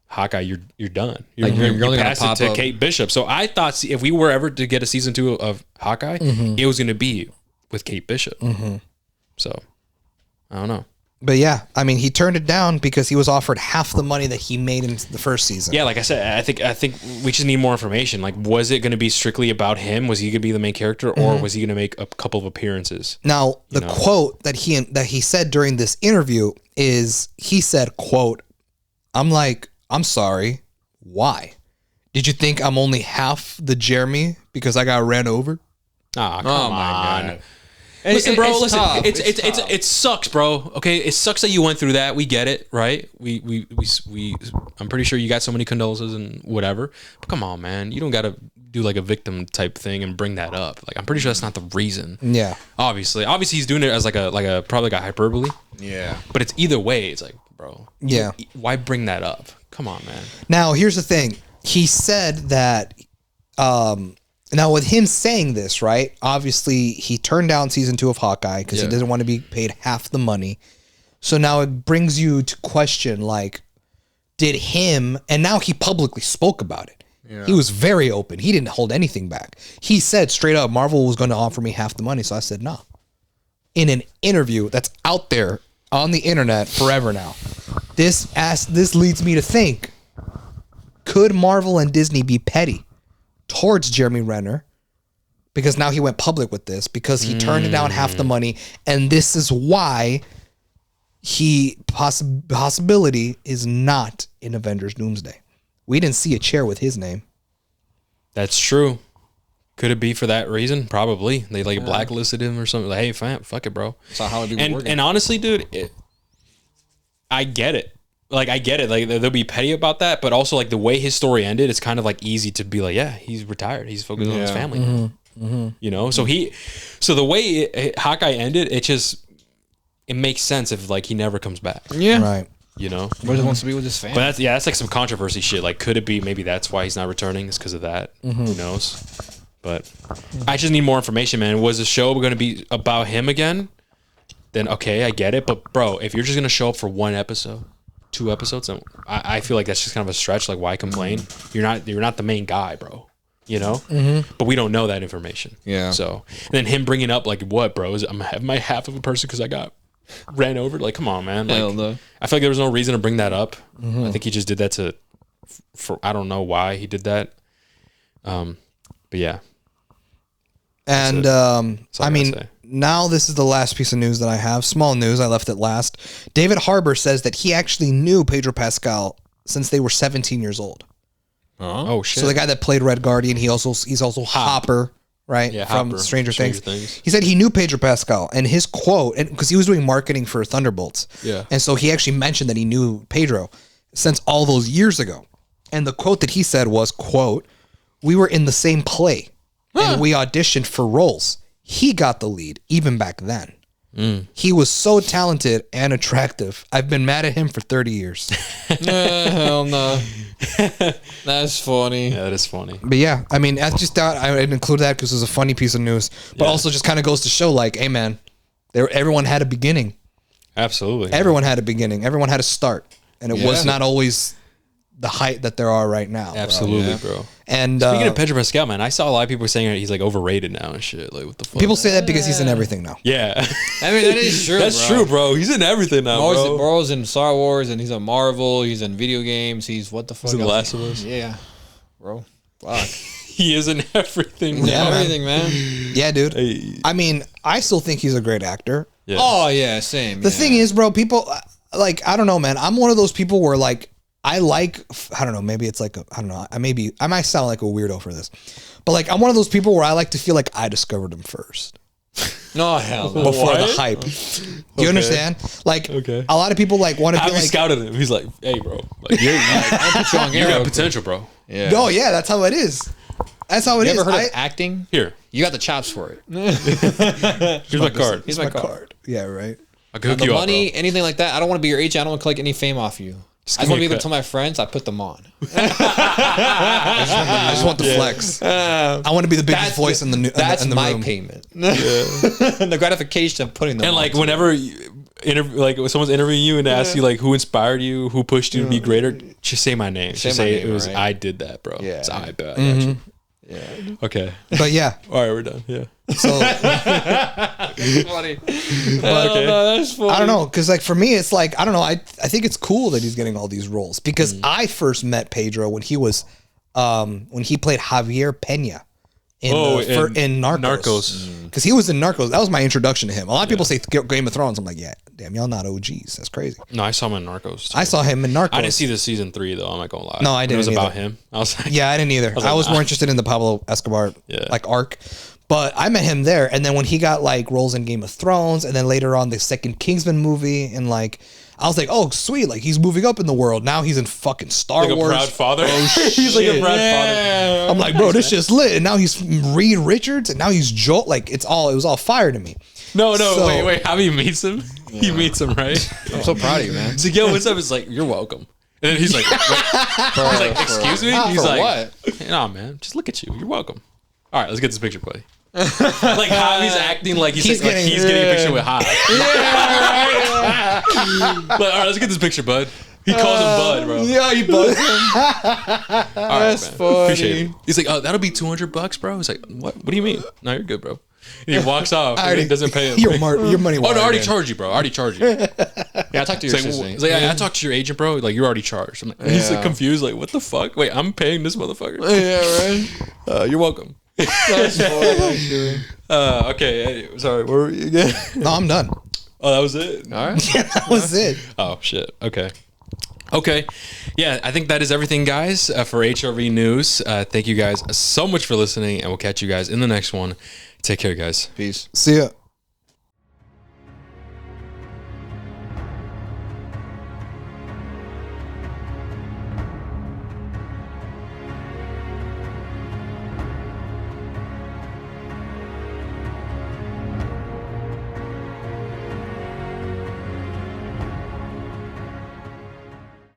Hawkeye, you're done. You're only gonna pass it to Kate Bishop. So I thought if we were ever to get a season 2 of Hawkeye, it was gonna be with Kate Bishop. So I don't know. But yeah, I mean, he turned it down because he was offered half the money that he made in the first season. Yeah, like I said, I think we just need more information. Like, was it going to be strictly about him? Was he going to be the main character, or was he going to make a couple of appearances? Now, the quote that he said during this interview is, he said, "quote I'm sorry, why? Did you think I'm only half the Jeremy because I got ran over?" Come on. Listen, bro. Listen, it sucks, bro. Okay, it sucks that you went through that. We get it, right? We I'm pretty sure you got so many condolences and whatever. But come on, man. You don't got to do like a victim type thing and bring that up. Like, I'm pretty sure that's not the reason. Yeah. Obviously, he's doing it as like a probably like a hyperbole. Yeah. But it's either way. It's like, bro. Yeah. Why bring that up? Come on, man. Now, here's the thing. He said that. Now, with him saying this, right, obviously he turned down season 2 of Hawkeye because he didn't want to be paid half the money. So now it brings you to question, like, did him, and now he publicly spoke about it. Yeah. He was very open. He didn't hold anything back. He said straight up, Marvel was going to offer me half the money. So I said, no. In an interview that's out there on the internet forever now, this leads me to think, could Marvel and Disney be petty towards Jeremy Renner, because now he went public with this, because he turned down half the money, and this is why he possibility is not in Avengers Doomsday. We didn't see a chair with his name. That's true. Could it be for that reason? Probably. They like blacklisted him or something. Like, hey, fam, fuck it, bro. That's how it be working. And honestly, dude, I get it. Like, I get it. Like, they'll be petty about that, but also, like, the way his story ended, it's kind of, like, easy to be like, yeah, he's retired. He's focused on his family now. You know? So the way Hawkeye ended, it makes sense if, like, he never comes back. Yeah. Right. You know? But he wants to be with his family. But that's like some controversy shit. Like, could it be maybe that's why he's not returning? It's because of that. Who knows? But I just need more information, man. Was the show going to be about him again? Then, okay, I get it. But, bro, if you're just going to show up for 1 episode, 2 episodes, I feel like that's just kind of a stretch. Like, why complain? You're not the main guy, bro. You know? But we don't know that information. Yeah. So, and then him bringing up, like, what, bro? Am I half of a person because I got ran over? Like, come on, man. Like, Hell no. I feel like there was no reason to bring that up. I think he just did that for I don't know why he did that. But yeah. And I mean, now this is the last piece of news that I have. Small news. I left it last. David Harbour says that he actually knew Pedro Pascal since they were 17 years old. Oh shit! So the guy that played Red Guardian, he's also Hopper, right? Yeah, from Hopper. Stranger Things. He said he knew Pedro Pascal, and his quote, and because he was doing marketing for Thunderbolts, and so he actually mentioned that he knew Pedro since all those years ago. And the quote that he said was, "quote We were in the same play, and we auditioned for roles. He got the lead even back then. He was so talented and attractive. I've been mad at him for 30 years." Hell no. That's funny. Yeah, that is funny. But yeah, I mean, I just thought I would include that because it was a funny piece of news. But also just kind of goes to show, like, hey, man, everyone had a beginning. Absolutely. Everyone had a beginning. Everyone had a start. And it was not always the height that there are right now. Absolutely, bro. And speaking of Pedro Pascal, man, I saw a lot of people saying he's like overrated now and shit. Like, what the fuck? People say that because he's in everything now. Yeah. I mean, that is true. That's true, bro. He's in everything now, bro. Bro's in Star Wars, and he's in Marvel. He's in video games. He's what the fuck? He's in The Last of Us. Yeah, bro. Fuck. He is in everything. Yeah, everything, man. Yeah, dude. Hey. I mean, I still think he's a great actor. Yeah. Oh yeah, same. The thing is, bro, people like, I don't know, man. I'm one of those people where, like, I don't know, maybe it's like, I don't know, I might sound like a weirdo for this, but, like, I'm one of those people where I like to feel like I discovered him first. No, hell no. Before the hype. Do you understand? Like, a lot of people, like, want to be like, scouted him. He's like, hey, bro, like, you got potential, bro. Yeah. No, yeah, that's how it is. That's how it is. You ever heard of acting? Here. You got the chops for it. Here's my card. Here's my card. Yeah, right. I can hook the you money, up, anything like that, I don't want to be your agent. I don't want to collect any fame off you. I just want to be able to tell my friends I put them on. I just want the flex. I want to be the biggest voice in the room. That's my payment. The gratification of putting them and on. like whenever like when someone's interviewing you and asks you like who inspired you, who pushed you to be greater, just say my name. Just say it was I did that, bro. Yeah. It's I bet. Okay. But yeah, All right, we're done. Yeah. so That's funny. Okay. That's funny. I don't know, because like for me, it's like I don't know. I think it's cool that he's getting all these roles because I first met Pedro when he was when he played Javier Pena in Narcos. Because he was in Narcos. That was my introduction to him. A lot of people say Game of Thrones. I'm like, yeah, damn, y'all not OGs. That's crazy. No, I saw him in Narcos. Too. I saw him in Narcos. I didn't see the season 3 though. I'm not gonna lie. No, I didn't. It was either. about him. I was like, yeah, I didn't either. I was more interested in the Pablo Escobar like arc. But I met him there, and then when he got like roles in Game of Thrones, and then later on the second Kingsman movie, and like I was like, oh sweet, like he's moving up in the world. Now he's in fucking Star like Wars. a proud father. Oh, he's like a proud father. I'm like, bro, this shit's lit. And now he's Reed Richards, and now he's Joel. Like it was all fire to me. No, So- wait. How he meets him? Yeah. He meets him, right? I'm so proud of you, man. He's like, yo, what's up? It's like, you're welcome. And then he's like, he's like, excuse me? He's For like, what? Nah, man, just look at you. You're welcome. All right, let's get this picture, buddy. Like Javi's acting like he's getting a picture with Javi. But all right, let's get this picture, bud. He calls him Bud, bro. Yeah, you buzzed him. All right, That's man. funny. Appreciate it. He's like, oh, that'll be $200, bro. He's like, what do you mean? No, you're good, bro. And he walks off. And he doesn't pay him. Your money. Oh, no, I already charged you, bro. I already charged you. Yeah, I talked to your He's like, assistant. he's like, I talked to your agent, bro. Like, you're already charged. I'm like, he's like confused. Like, what the fuck? Wait, I'm paying this motherfucker. Yeah, right. You're welcome. That's funny. Okay. Sorry. Where were you again? No, I'm done. Oh, that was it. All right. Yeah, that was it. Oh shit. Okay. Yeah, I think that is everything, guys, for HRV News. Thank you guys so much for listening, and we'll catch you guys in the next one. Take care, guys. Peace. See ya.